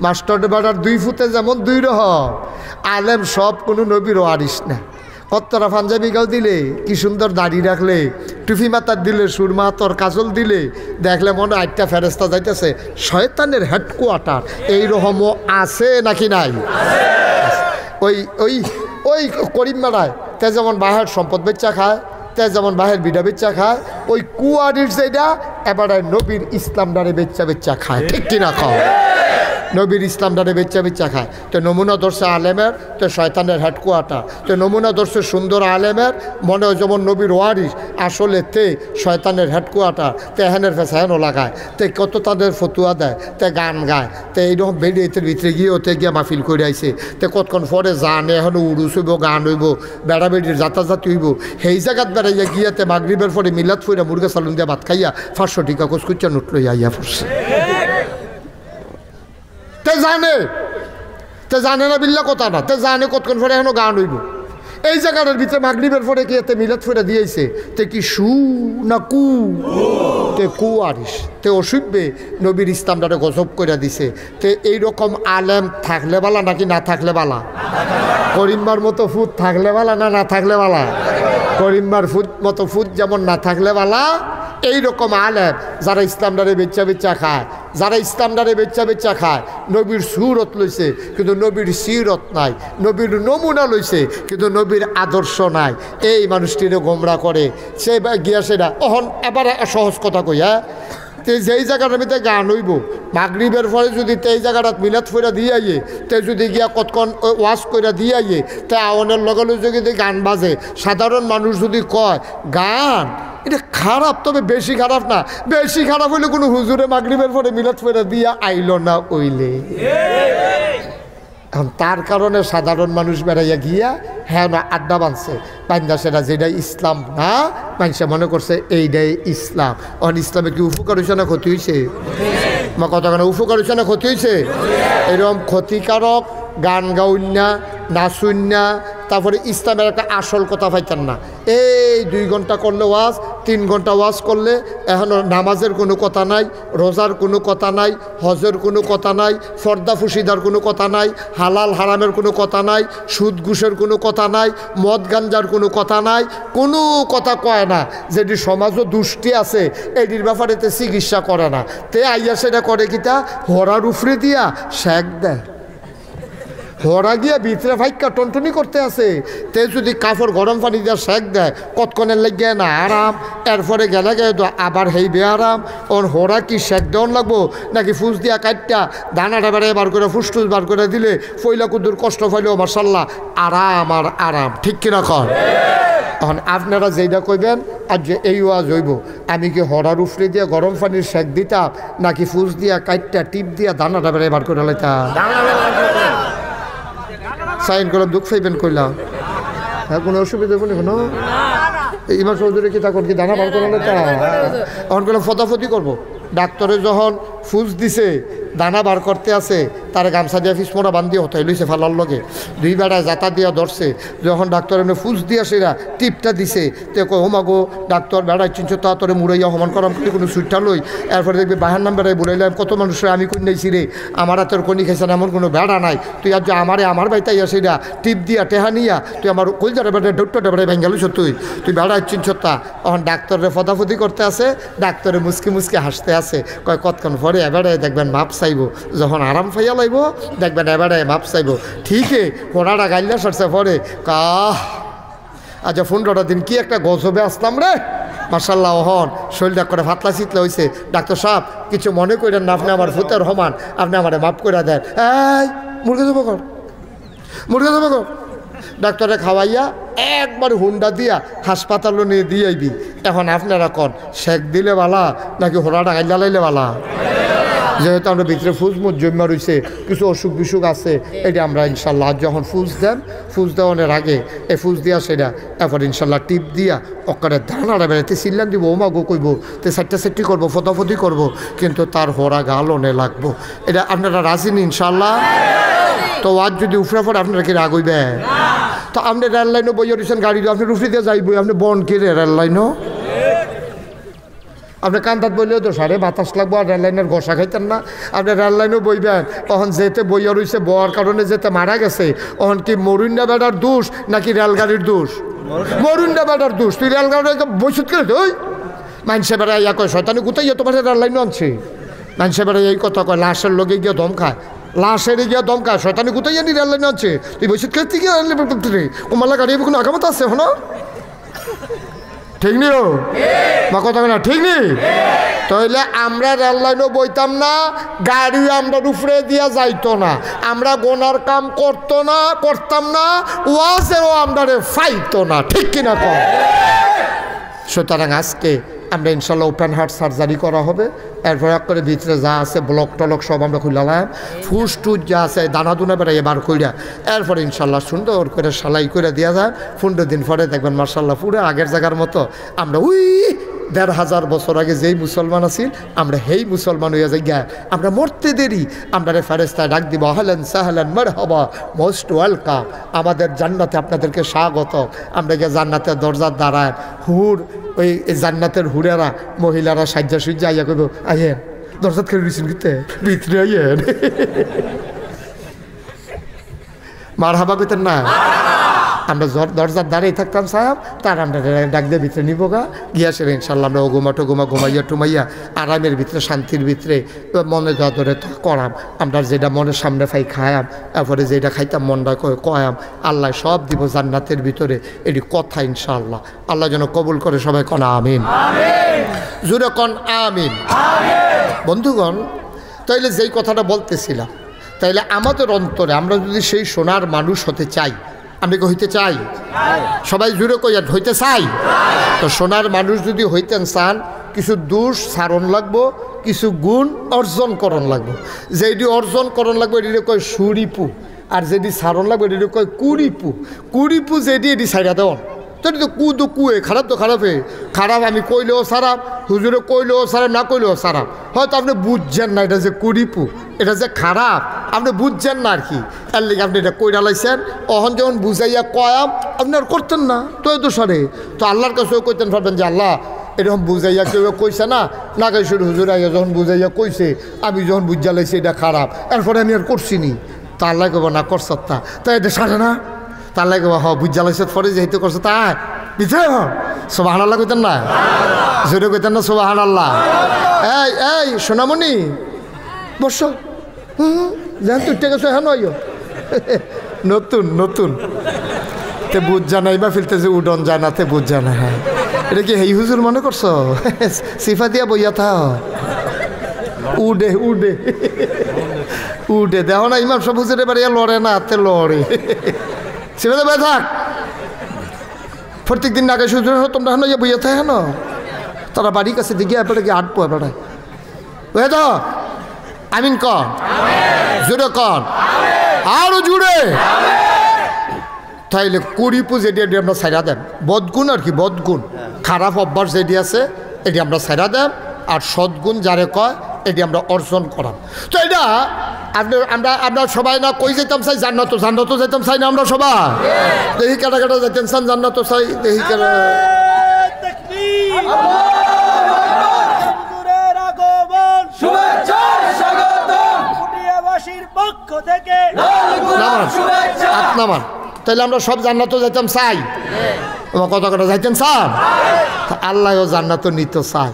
মাস্টার বেড়ার 2 ফুটে যেমন 2 রকম, আলেম সব কোনো নবীর ওয়ারিস না। কত্তরা পাঞ্জাবি গাও দিলে, কি সুন্দর দাড়ি রাখলে, টুফি মাথার দিলে, সুরমা তোর কাজল দিলে, দেখলে মনে 8টা ফেরেস্তা যাইতেছে। শয়তানের হেডকোয়ার্টার এইরকমও আছে নাকি নাই? ওই ওই ওই করিম মারায় তে যেমন বাহের সম্পদ বেচা খায়, তে যেমন বাহের বিডা বেচা খায়, ওই কুয়ারির যেটা এবারে নবীর ইসলাম ডারে বেচা খায়, ঠিক কিনা খাও? নবীর ইসলাম ডারে বেচা খায়। তো নমুনা ধরছে আলেমের, তো শয়তানের হেডকোয়ার্টার। তো নমুনা ধরছে সুন্দর আলেমের, মনে হয় যেমন নবীর ওয়ারিস, আসলে তে শয়তানের হেডকোয়ার্টার। তে হেনের ফেসা হেনও লাগায়, তে কত তাদের ফতুয়া দেয়, তে গান গায়, তে এইরকম বেড়িয়েতের ভিতরে গিয়ে ওতে গিয়ে মাহফিল করে আইছে। তে কতক্ষণ পরে জানে এখন উড়ুস হইব, গান হইব, বেড়া বেড়ির যাতাযাতি হইব। সেই জায়গাত বেড়াইয়া গিয়াতে মাগরিবের পরে মিলাদ ফুইরা মুরগা সালুন দিয়ে ভাত খাইয়া 500 টাকা কচকুচ্চা নোট লইয়া আইয়া পড়ছে। জানে না বিল্লা কথা না, তে জানে কতক্ষণ পরে এখনো গান হইব। এই জায়গাটার ভিতরে মাগরিবের পরে কি এতে মিলাদ ফেরা দিয়েছে, তে কি সু না কু, তে কু আরিস, তে অসুভবে নবীর ইসলামটারে গজব করে দিছে। তে এইরকম আলেম থাকলে বালা নাকি না থাকলে বালা? করিম্বার মতো ফুট থাকলে বালা না না থাকলে বালা? করিম্বার ফুট মতো ফুট যেমন না থাকলে বালা, এইরকম আলেম যারা ইসলামটারে বেচ্চা খায়, যারা ইসলামটারে বেচ্চা খায়, নবীর সুরত লইছে কিন্তু নবীর সিরত নাই, নবীর নমুনা লইছে কিন্তু নবীর আদর্শ নাই, এই মানুষটিরে গোমরা করে। সে গিয়া সেটা অহন এবার সহজ কথা কই, হ্যাঁ, তে যেই জায়গাটার ভিতরে গান হইব মাগরিবের পরে যদি এই জায়গাটা মিলাদ ফেরা দিয়ে আইয়ে, তে যদি গিয়া কতক্ষণ ওয়াশ করে দিয়ে আইয়ে, তে আওয়ানের লগে যদি গান বাজে, সাধারণ মানুষ যদি কয় গান এটা খারাপ, তবে বেশি খারাপ না, বেশি খারাপ হইলে কোনো হুজুরে মাগরিবের পরে মিলাদ ফেরা দিয়া আইল না ওইলে। এখন তার কারণে সাধারণ মানুষ বেড়াইয়া গিয়া হ্যাঁ না আড্ডা বাঁধছে, বান্ধা সেটা যেটাই ইসলাম না, মানুষে মনে করছে এইটাই ইসলাম। অন ইসলামে কি উপকার হয়েছে না ক্ষতি হয়েছে? মা কতখানে উপকার হয়েছে না ক্ষতি হয়েছে? এরকম ক্ষতিকারক গান গাউন্যা নাচুন্যা, তারপরে ইসলামের একটা আসল কথা পাইতেন না। এই 2 ঘন্টা করলে ওয়াজ, 3 ঘন্টা ওয়াজ করলে এখনও নামাজের কোনো কথা নাই, রোজার কোনো কথা নাই, হজের কোনো কথা নাই, ফর্দা ফুসিদার কোনো কথা নাই, হালাল হারামের কোনো কথা নাই, সুদ ঘুষের কোনো কথা নাই, মদ গাঞ্জার কোনো কথা নাই, কোনো কথা কয় না। যেটি সমাজও দুষ্টি আছে এটির ব্যাপারে তে চিকিৎসা করে না, তে আইয়া সেটা করে কিতা হরার উফরে দিয়া শেখ দেয়, হরা গিয়া ভিতরে ফাইকা টনটনি করতে আছে। তে যদি কাপড় গরম পানি দিয়ে শেক দেয় কতক্ষণের লাগিয়ে না আরাম, এরপরে গেলে গেলে তো আবার হেইবে আরাম। ওর হরা কি শেক দেওয়ান লাগবো নাকি ফুস দিয়া কাটটা দানাটা বেড়ে বার করে ফুসটুস বার করে দিলে ফইলা কুদ্দুর কষ্ট পাইলেও মার্শাল্লাহ আরাম আর আরাম, ঠিক কিনা কর? এখন আপনারা যেইটা কইবেন আর যে এই ওয়াজ হইব, আমি কি হরার উফরে দিয়ে গরম পানির শেক দিতাম নাকি ফুস দিয়া কাটটা টিপ দিয়া দানাটা বেড়ে বার করে লাইতাম? সাইন করলাম, দুঃখ পাইবেন কইলাম, হ্যাঁ কোনো অসুবিধা বলি কোনো? ইমাম চৌধুরী কি তখন কি দানা বার করে এখন করলাম ফতাফতি করবো। ডাক্তারে যখন ফুস দিছে দানা বার করতে আছে, তার গামছা দিয়া ফিসমোড়া বান্ধিয়ে হতাই লইছে ফালার লগে, 2 বেড়ায় জাতা দিয়া ধরছে। যখন ডাক্তার এমনি ফুস দিয়া সেরা টিপটা দিছে, তে কই হোমাগো ডাক্তার বেড়ায় চিনছ তা তোরে মুড়াইয়া সমান করাম কিন্তু কোনো সুইটটা লই। এরপরে দেখবি বাহার নাম বেড়াই বলাইলাম, কত মানুষের আমি কই নাইছি রে, আমার হাতের কনি খাইছেন এমন কোনো বেড়া নাই, তুই আজ আমার বাইতাইয়া সেরা টিপ দিয়া টেহা নিয়া তুই আমার কলজারে বেড়ায় ডক্টরটা বেড়াই ভেঙে গেলছ, তুই বেড়ায় চিনছ তা। তখন ডাক্তারে ফতাফতি করতে আছে, ডাক্তারে মুসকি মুসকি হাসতে আছে, কয় কতক্ষণ পরে এবারে দেখবেন মাপ চাইব, যখন আরাম ফাইয়া লাইব দেখবেন এবারে মাপ চাইব। ঠিকই ফোনাটা গাইলে সরছে পরে কাহ আচ্ছা 15টা দিন কি একটা গজবে আসলাম রে মার্শাল্লাহ। হন শরীরটা করে ফাতলা চিতলা হয়েছে, ডাক্তার সাহেব কিছু মনে করেন না, আপনি আমার ফুতের রহমান, আপনি আমার মাফ করে দেন। এই মুরগি দেবো কর, মুরগি দেবো কর। ডাক্তারে খাওয়াইয়া একবার হুন্ডা দিয়া হাসপাতালে নিয়ে দিয়ে আইবি। এখন আপনারা কন শেক দিলে বালা নাকি হোরাটা গাইলা লাইলে বালা? যেহেতু আমরা ভিতরে ফুজমুজ জমা রয়েছে, কিছু অসুখ বিসুখ আছে, এটা আমরা ইনশাল্লাহ যখন ফুজ দেন, ফুজ দেওয়ানোর আগে এই ফুজ দিয়া সেটা এরপর ইনশাল্লাহ টিপ দিয়া অকারে ধানাটা বেড়াতে সিল্লান দিব, ওমা গো কইব, তে সাইটটা সেটটি করবো, ফতাফতি করবো, কিন্তু তার হরা গালনে লাগবো। এটা আপনারা রাজি নি ইনশাল্লাহ? তো আজ যদি উফরা পড়ে আপনারা কি রাগ হইবে? তো আপনি রেল লাইনও বইয়া দিয়েছেন, গাড়ি আপনি উফরি দিয়ে যাইব, আপনি বন কিরে রেল লাইনও আপনি কান্দাত বললেও তো সারে বাতাস লাগবো, আর রেল লাইনের ঘষা খাইতেন না। আপনি রেল লাইনও বইবেন, তখন যেতে বইয়া রয়েছে, বওয়ার কারণে যেতে মারা গেছে, তখন কি মরুন্ডা বেড়ার দোষ নাকি রেলগাড়ির দোষ? মরুন্ডা বেড়ার দোষ। তুই রেলগাড়ি বৈশুত করে তুই মানুষে বেড়া ইয়া কয় শয়তানি কোথায় গিয়ে তোমার রেল লাইনও আনছে, মানুষে বেড়া এই কথা কয়, লাশের লগে গিয়ে দম খায়, লাশের গিয়া দম খায়, শয়তানি কোথায় জানি রেল লাইনে আনছে, তুই বৈশুত খেতে গিয়ে ওমালা গাড়ি কোনো আগামত আছে হনো, ঠিক নিও বা কথা না, ঠিক নেই? তাহলে আমরা রেল লাইনও বইতাম না, গাড়ি আমরা উপরে দিয়া যাইতো না, আমরা গোনার কাম করতাম না, ওয়াজেও আমরা ফাইতো না, ঠিক কিনা কম? সুতরাং আজকে আমরা ইনশাল্লাহ ওপেন হার্ট সার্জারি করা হবে, এরপর করে ভিতরে যা আছে ব্লক টলক সব আমরা খুললাম, ফুস টুস যা আছে দানা দুনা বেড়াই এবার কইরা এরপরে ইনশাল্লাহ সুন্দর করে সেলাই করে দেওয়া যায়। 15 দিন পরে দেখবেন মার্শাল্লাহ পুরো আগের জায়গার মতো আমরা ১৫০০ বছর আগে যেই মুসলমান আছি আমরা হেই মুসলমান হইয়া যাই গা। আমরা মরতে দেরি আমরা ফেরেশতায় ডাক দিব, আহলান সাহলান মারহাবা মোস্ট ওয়েলকাম, আমাদের জান্নাতে আপনাদেরকে স্বাগত। আমরা গিয়ে জান্নাতের দরজার দাঁড়ায়, হুর ওই জান্নাতের হুরেরা মহিলারা সাজ্জা সুজ্জা আইয়া করবো, আইয়েন দরজাত খেয়ে দিয়েছেন কিন্তু ভিতরে আইয়েন। মারহাবা কইতেন না? আমরা দরজার দাঁড়িয়ে থাকতাম সাহেব, তার আমরা ডাক দিয়ে ভিতরে নিব গা, গিয়া সে ইনশাল্লাহ আমরা ওগুমা টগুমা ঘুমাইয়া টুমাইয়া আরামের ভিতরে শান্তির ভিতরে মনে যা ধরে করাম, আমরা যেটা মনের সামনে পাই খায়াম, এরপরে যেটা খাইতাম মনটা কয়াম, আল্লাহ সব দিব জান্নাতের ভিতরে। এটি কথা ইনশাআল্লাহ আল্লাহ যেন কবুল করে। সবাই কন আমিন, জুড়ে কন আমিন। বন্ধুগণ, তাইলে যেই কথাটা বলতেছিলাম, তাইলে আমাদের অন্তরে আমরা যদি সেই সোনার মানুষ হতে চাই, আমরা কি হইতে চাই? সবাই জুড়ে কইয়া হইতে চাই। তো সোনার মানুষ যদি হইতেন চান, কিছু দোষ সারণ লাগবো, কিছু গুণ অর্জন করণ লাগবো। যেটি অর্জন করণ লাগবে এটি কয় সুরিপু, আর যেটি সারণ লাগবে এটি কয় কুড়িপু। কুড়িপু যেটি এটি সাইডা দেওয়ান, তো এটি তো কুয়ে খারাপ, তো খারাপে খারাপ আমি কইলেও সারাপ, হুজুরে কইলেও সারাপ, না কইলেও সারাপ। হয়তো আপনি বুঝছেন না এটা যে কুড়িপু, এটা যে খারাপ আপনি বুঝছেন না আর কি, এর লিগে আপনি এটা কইরা লাইছেন। অহন যখন বুঝাইয়া কয়াম আপনি আর করতেন না, তো এত সারে তো আল্লাহর কাছেও কইতেন পারবেন যে আল্লাহ এরকম বুঝাইয়া কেউ কইছে না, না গাইছে হুজুর আইয়া যখন বুঝাইয়া কইছে, আমি যখন বুঝা লাইছি এটা খারাপ, এরপরে আমি আর করছি নি, তা আল্লাহ কব না করছত তা, তাই এটা সারে না, তা আল্লাহ কব হ বুঝা লাইছত পরে যেহেতু করছো তাই বুঝে সুবহানাল্লাহ কইতেন না, জোরে কইতেন না সুবহানাল্লাহ। এই এই সোনামণি বসো, যেন তুই গেছো হ্যাঁ নয় নতুন নতুন তে বুঝ জানাই বা ফিলতে যে উডন জানাতে বুঝ জানা। হ্যাঁ এটা কি হেই হুজুর মনে করছো? সিফা দিয়া বইয়া থা উডে উডে উডে দেখো না, ইমাম সব হুজুরে বাড়িয়া লড়ে না, হাতে লড়ে সিফাতে বই থাক। প্রত্যেক দিন নাগে হুজুর তোমরা হ্যাঁ বইয়া থা হেন, তারা বাড়ির কাছে দিকে এবারে কি আটপো এবারে বুঝে তো আমিন কন, জুড়ে কন, আরো জুড়ে। তাইলে কুড়িপু যেটি এটি আমরা সাইরা দেন, বদগুণ আর কি, বদগুণ খারাপ অভ্যাস যেটি আছে এটি আমরা সাইরা দেন, আর সদ্গুণ যারে কয় এটি আমরা অর্জন করাম। তো এটা আমরা সবাই না কই যেতাম চাই জান্নাত, জান্নাত যেতাম চাই না আমরা সবাই, দেখি কাটা কাটা যেতেন চান জান্নাত চাই, দেখি কাটা নামান। তাহলে আমরা সব জান্নাত যাইতাম চাই, কত কটা যাইতেন চান, আল্লাহও জান্নাত নিত চাই,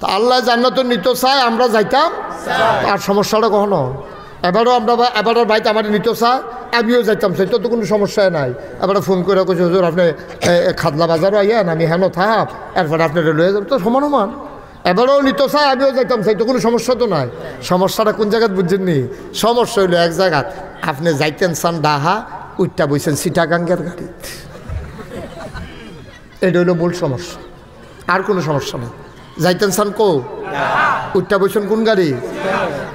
তা আল্লাহ জান্নাত নিত চাই, আমরা যাইতাম। আর সমস্যাটা কখনো এবারও আমরা এবারের ভাইতে আমার নিত চাই, আমিও যাইতাম চাই, তো কোনো সমস্যাই নাই। এবার ফোন করে কইছে হুজুর আপনি খাদলা বাজারও আইয়েন, আমি হেন থাক, এরপরে আপনি লয়ে যাবেন, তো সমান সমান। এবারেও নিত চাই, আমিও যাইতাম চাই, তো কোনো সমস্যা তো নাই। সমস্যাটা কোন জায়গায় বুঝছেন নি? সমস্যা হইলো এক জায়গাত আপনি যাইতেন চান ডাহা, উইটটা বইছেন চিটাগাঙ্গের গাড়ি, এটা হইলো মূল সমস্যা, আর কোনো সমস্যা নেই। যাইতেন চান কো উইটটা বইছেন কোন গাড়ি?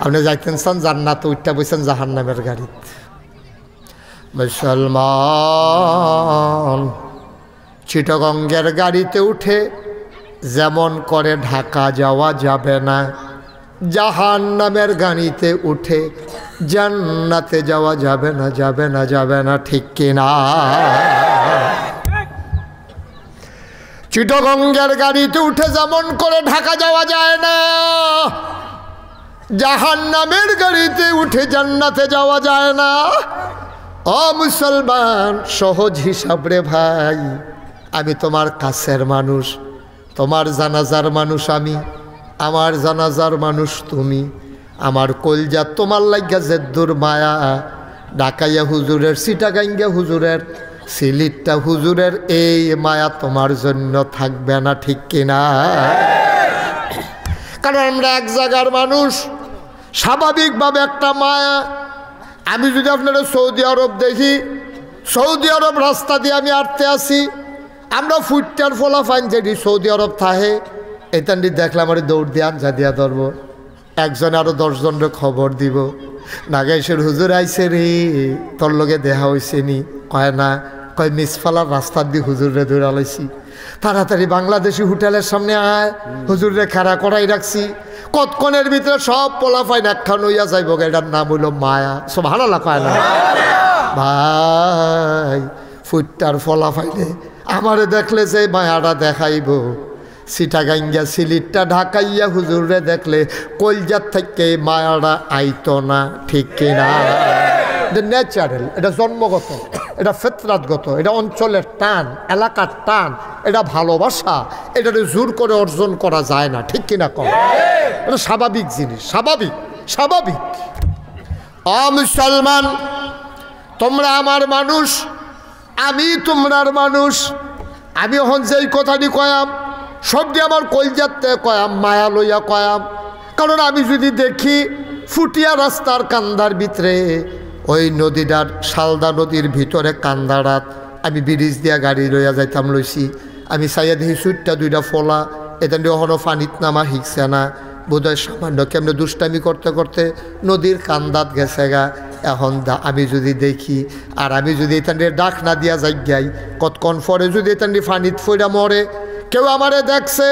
আপনি যাইতেন চান জান্নাত, উইটটা বইছেন জাহান্নামের গাড়ি। মুসলমান চিটাগঙ্গের গাড়িতে উঠে যেমন করে ঢাকা যাওয়া যাবে না, জাহান্নামের গাড়িতে উঠে জান্নাতে যাওয়া যাবে না, যাবে না, যাবে না, ঠিক কিনা? চিটাগঙ্গের গাড়িতে উঠে যেমন করে ঢাকা যাওয়া যায় না, জাহান্নামের গাড়িতে উঠে জান্নাতে যাওয়া যায় না। ও মুসলমান, সহজ হিসাব রে ভাই, আমি তোমার কাছের মানুষ, তোমার জানাজার মানুষ আমি, আমার জানাজার মানুষ তুমি, আমার কলজা তোমার লাগিয়া জেদ্দুর মায়া, ডাকাইয়া হুজুরের, চিটাগাঙ্গা হুজুরের, সিলিটটা হুজুরের, এই মায়া তোমার জন্য থাকবে না, ঠিক কিনা? কারণ আমরা এক জায়গার মানুষ, স্বাভাবিকভাবে একটা মায়া। আমি যদি আপনারা সৌদি আরব দেখি, সৌদি আরব রাস্তা দিয়ে আমি আটতে আসি, আমরা ফুটটার ফলা ফাইন যেটি সৌদি আরব থাহে, এতান্ডি দেখলাম আর দৌড় দিয়ে আনজা দিয়া ধরবো, একজন আরও 10 জনের খবর দিব, নাগেশ্বর হুজুর আইসে রে, তোর লগে দেখা হয়েছে নি? কয় না, কয় মিসফালার রাস্তার দিয়ে হুজুরে ধরে লাইছি। তাড়াতাড়ি বাংলাদেশি হোটেলের সামনে আয়, হুজুরে খাড়া করাই রাখছি। কতক্ষণের ভিতরে সব পোলাফাই নাক্ষান হইয়া যাইব। এটার নাম হইল মায়া। সব ভালো লাগায় না ভাই। ফুটটার ফলাফাইলে আমারে দেখলে যে মায়াটা দেখাইব। সিটাগাঙ্গা সিলিটটা ঢাকাইয়া হুজুরে দেখলে কলজার থেকে মায়াটা আইতো না, ঠিক কিনা? এটা ন্যাচারাল, এটা জন্মগত, এটা ফিতরাতগত, এটা অঞ্চলের টান, এলাকার টান, এটা ভালোবাসা। এটাকে জোর করে অর্জন করা যায় না, ঠিক কিনা কম? এটা স্বাভাবিক জিনিস, স্বাভাবিক স্বাভাবিক। মুসলমান, তোমরা আমার মানুষ, আমি তোমরার মানুষ। আমি এখন যেই কথাটি কয়াম সবটি আমার কলজাতে কয়াম, মায়া লইয়া কয়াম। কারণ আমি যদি দেখি ফুটিয়া রাস্তার কান্দার ভিতরে ওই নদীটার, শালদা নদীর ভিতরে কান্দারাত, আমি ব্রিজ দিয়া গাড়ি লইয়া যাইতাম লইছি। আমি চাইয়া দেখি সুইটটা দুইটা ফলা, এটা এখনও পানিত নামা শিখছে না বোধহয়, সামান্য কেমনে দুষ্টামি করতে করতে নদীর কান্দাত গেছে গা। এখন আমি যদি দেখি আর আমি যদি এখানে ডাক না দিয়া যাই গাই, কতক্ষণ পরে যদি এখানে পানিত ফইরা মরে, কেউ আমারে দেখছে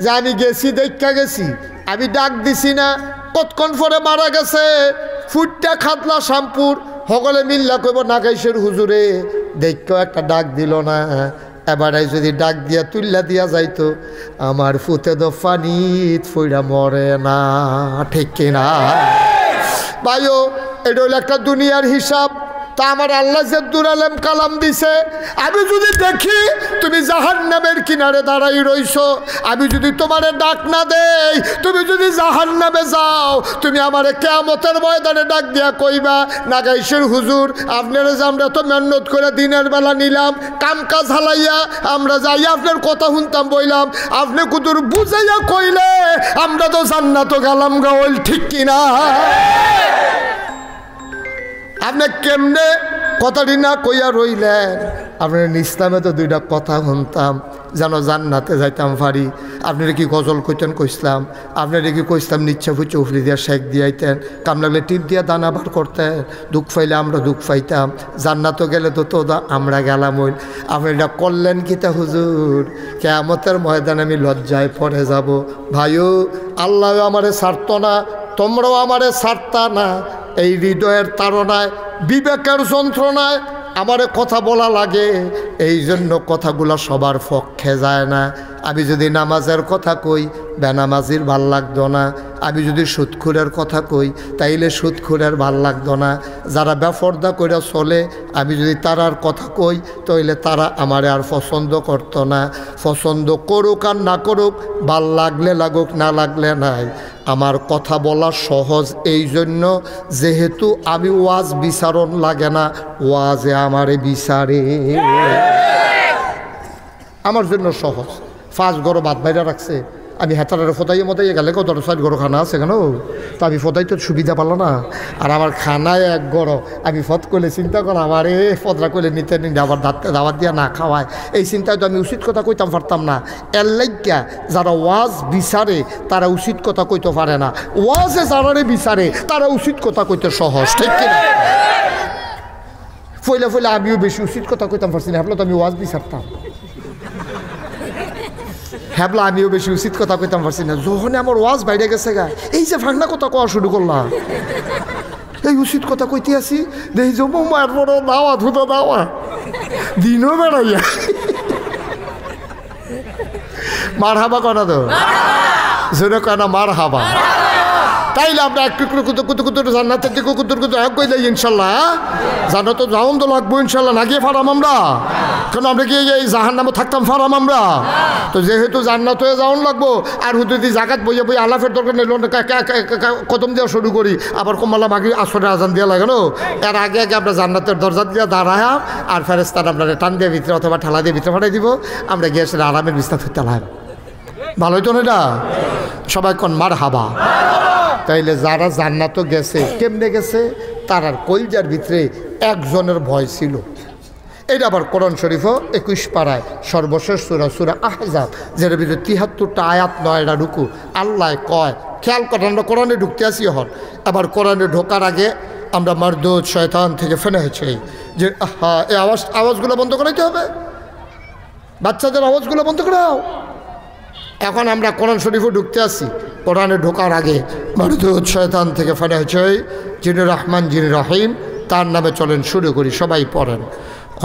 যে আমি গেছি, দেখা গেছি, আমি ডাক দিছি না, কতক্ষণ পরে মারা গেছে। ফুটটা খাতলা শ্যামপুর সকলে মিল্লা কইব নাগাইশের হুজুরে দেখেও একটা ডাক দিল না। এবারে যদি ডাক দিয়া তুল্লা দিয়া যাইতো, আমার ফুতে তো পানিত ফইরা মরে না, ঠিক কিনা ভাইও? এটা হলো একটা দুনিয়ার হিসাব। তা আমার আল্লাহ যে দুরালেম কালাম দিছে, আমি যদি দেখি তুমি জাহান্নামের কিনারে দাঁড়াই রইছো, আমি যদি তোমারে ডাক না দেই, তুমি যদি জাহান্নামে যাও, তুমি আমারে কিয়ামতের ময়দানে ডাক দিয়া কইবা, নাগাইশের হুজুর আপনারা যে আমরা তো মেহনত করে দিনের বেলা নিলাম, কাম কাজ হালাইয়া আমরা যাই আপনার কথা শুনতাম বইলাম, আপনি কুতুর বুঝাইয়া কইলে আমরা তো জান্নাত গেলাম গাওল, ঠিক কিনা? আপনি কেমনে কথাটি না কইয়া রইলেন? আপনার ইসলামে তো দুইটা কথা শুনতাম, যেন জান্নাতে যাইতাম পারি। আপনারা কি গজল কইতেন কইসলাম, আপনারা কি কইসলাম নিচ্ছা ফুচে উফরি দিয়া শেখ দিয়াইতেন, কাম লাগলে টিপ দিয়া দানা বার করতেন, দুঃখ পাইলে আমরা দুঃখ পাইতাম, জান্নাতও গেলে তো আমরা গেলাম। ওই আপনি এটা করলেন কিতা হুজুর? কিয়ামতের ময়দানে আমি লজ্জায় পড়ে যাব। ভাইও, আল্লাহ আমারে ছাড়ত না, তোমরাও আমারে ছাড়তা না। এই হৃদয়ের তাড়নায়, বিবেকের যন্ত্রণায় আমারে কথা বলা লাগে, এই জন্য কথাগুলো সবার পক্ষে যায় না। আমি যদি নামাজের কথা কই, বেনামাজির ভাল লাগতো না। আমি যদি সুদখোরের কথা কই, তাইলে সুদখোরের ভাল লাগতো না। যারা বেপরদা করে চলে, আমি যদি তারার কথা কই, তাইলে তারা আমারে আর পছন্দ করতো না। পছন্দ করুক আর না করুক, ভাল লাগলে লাগুক, না লাগলে নাই। আমার কথা বলা সহজ এই জন্য, যেহেতু আমি ওয়াজ বিচারণ লাগে না, ওয়াজে আমারে বিচারে, আমার জন্য সহজ। 5 গরো ভাত বাইরে রাখছে, আমি হেতারের ফোটাইয়ে মতাইয়ে গেলে কত 4 গরো খানা আছে কেন? তো আমি ফোটাইতে সুবিধা পারলো না। আর আমার খানায় 1 গরো, আমি ফত করলে চিন্তা করো, আমার ফতরা করলে নিতে নিতে আবার দাওয়াত দিয়া না খাওয়ায়, এই চিন্তায় তো আমি উচিত কথা কইতাম পারতাম না। এর লাইগা যারা ওয়াজ বিচারে তারা উচিত কথা কইতে পারে না, ওয়াজে যারারে বিচারে তারা উচিত কথা কইতে সহজ, ঠিক কিনা? ফইলে ফইলে আমিও বেশি উচিত কথা কইতাম পারছি না, ভাবলো তো আমি ওয়াজ বিচারতাম। হ্যাবলা আমিও বেশি উচিত কথা কইতাম পারছি না। যখন আমার ওয়াজ বাইরে গেছে গা, এই যে ফাঁকনা কথা কওয়া শুরু করলাম, এই উচিত কথা কইতে আসি, দেখি যে মার বড় দাওয়া ধুতো দাওয়া দিনও বেড়াইয়া মার হাবা কনা তো জোরে কনা মার হাবা। তাইলে আমরা একটু কুতু কুতু কুতুর জান্নাতের দিকে কুতুর কুতু এক কই যাই ইনশাল্লাহ। জান্নাত তো যাওন তো লাগবো ইনশাল্লাহ, না গিয়ে ফারাম আমরা? কেন আমরা কি এই জাহান্নামে থাকতাম ফারাম আমরা? তো যেহেতু জান্নাত হয়ে যাওন লাগবো, আর হুদুদি জাকাত বইয়া বই আলাফের দরকার নেই, কদম দেওয়া শুরু করি, আবার কমালা মাগি আসরে আজান দেওয়া লাগে না। এর আগে আগে আমরা জান্নাতের দরজা দিয়ে দাঁড়ায়, আর ফেরেস্তার আপনারা টান দিয়ে ভিতরে অথবা ঠেলা দিয়ে ভিতরে ফাটাই দিব, আমরা গিয়ে সেটা আরামের বিস্তার হইতে লাগ। ভালো হইতো না এটা? সবাই কোন মার হাবা। তাইলে যারা জান্নাত গেছে, কেমনে গেছে? তারার কলজার ভিতরে একজনের ভয় ছিল। এটা আবার কোরআন শরীফও 21 পারায় সর্বশেষ সূরা, সূরা আহজাব, যেটার ভিতরে 73টা আয়াত, 9টা রুকু। আল্লাহ কয়, খেয়াল করেন, আমরা কোরআনে ঢুকতে আসি হন। আবার কোরআনে ঢোকার আগে আমরা মারদুদ শয়তান থেকে ফেনে হয়েছে যে এই আওয়াজগুলো বন্ধ করাইতে হবে। বাচ্চাদের আওয়াজগুলো বন্ধ করাও। এখন আমরা কোরআন শরীফও ঢুকতে আসি। কোরআনে ঢোকার আগে মারুদ শয়তান থেকে ফানা হয়েছে, যিনি রহমান যিনি রহিম, তার নামে চলেন শুরু করি। সবাই পড়েন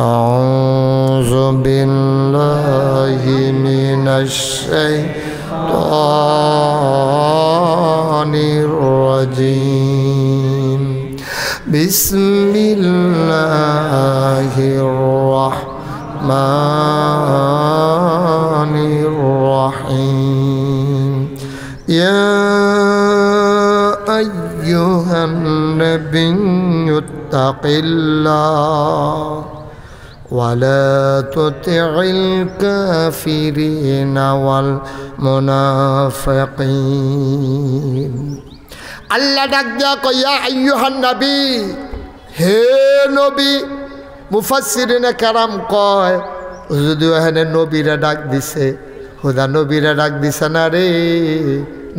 আউযু বিল্লাহি মিনাশ শাইতানির রাজিম। বিসমিল্লাহির রাহমানির রাহিম। ইয়া আইয়ুহান নাবিয়্যু ইত্তাকিল্লাহ ওয়ালা তুতি'ল কাফিরিনা ওয়াল মুনাফিকিন। আল্লাহ ডাক দিয়া কয় ইয়া আইয়ুহান নবী, হে নবী। মুফাসসিরিনে কেরাম কয় যদিও এখানে নবীরা ডাক দিছে, হুদা নবীরা ডাক দিছে না রে,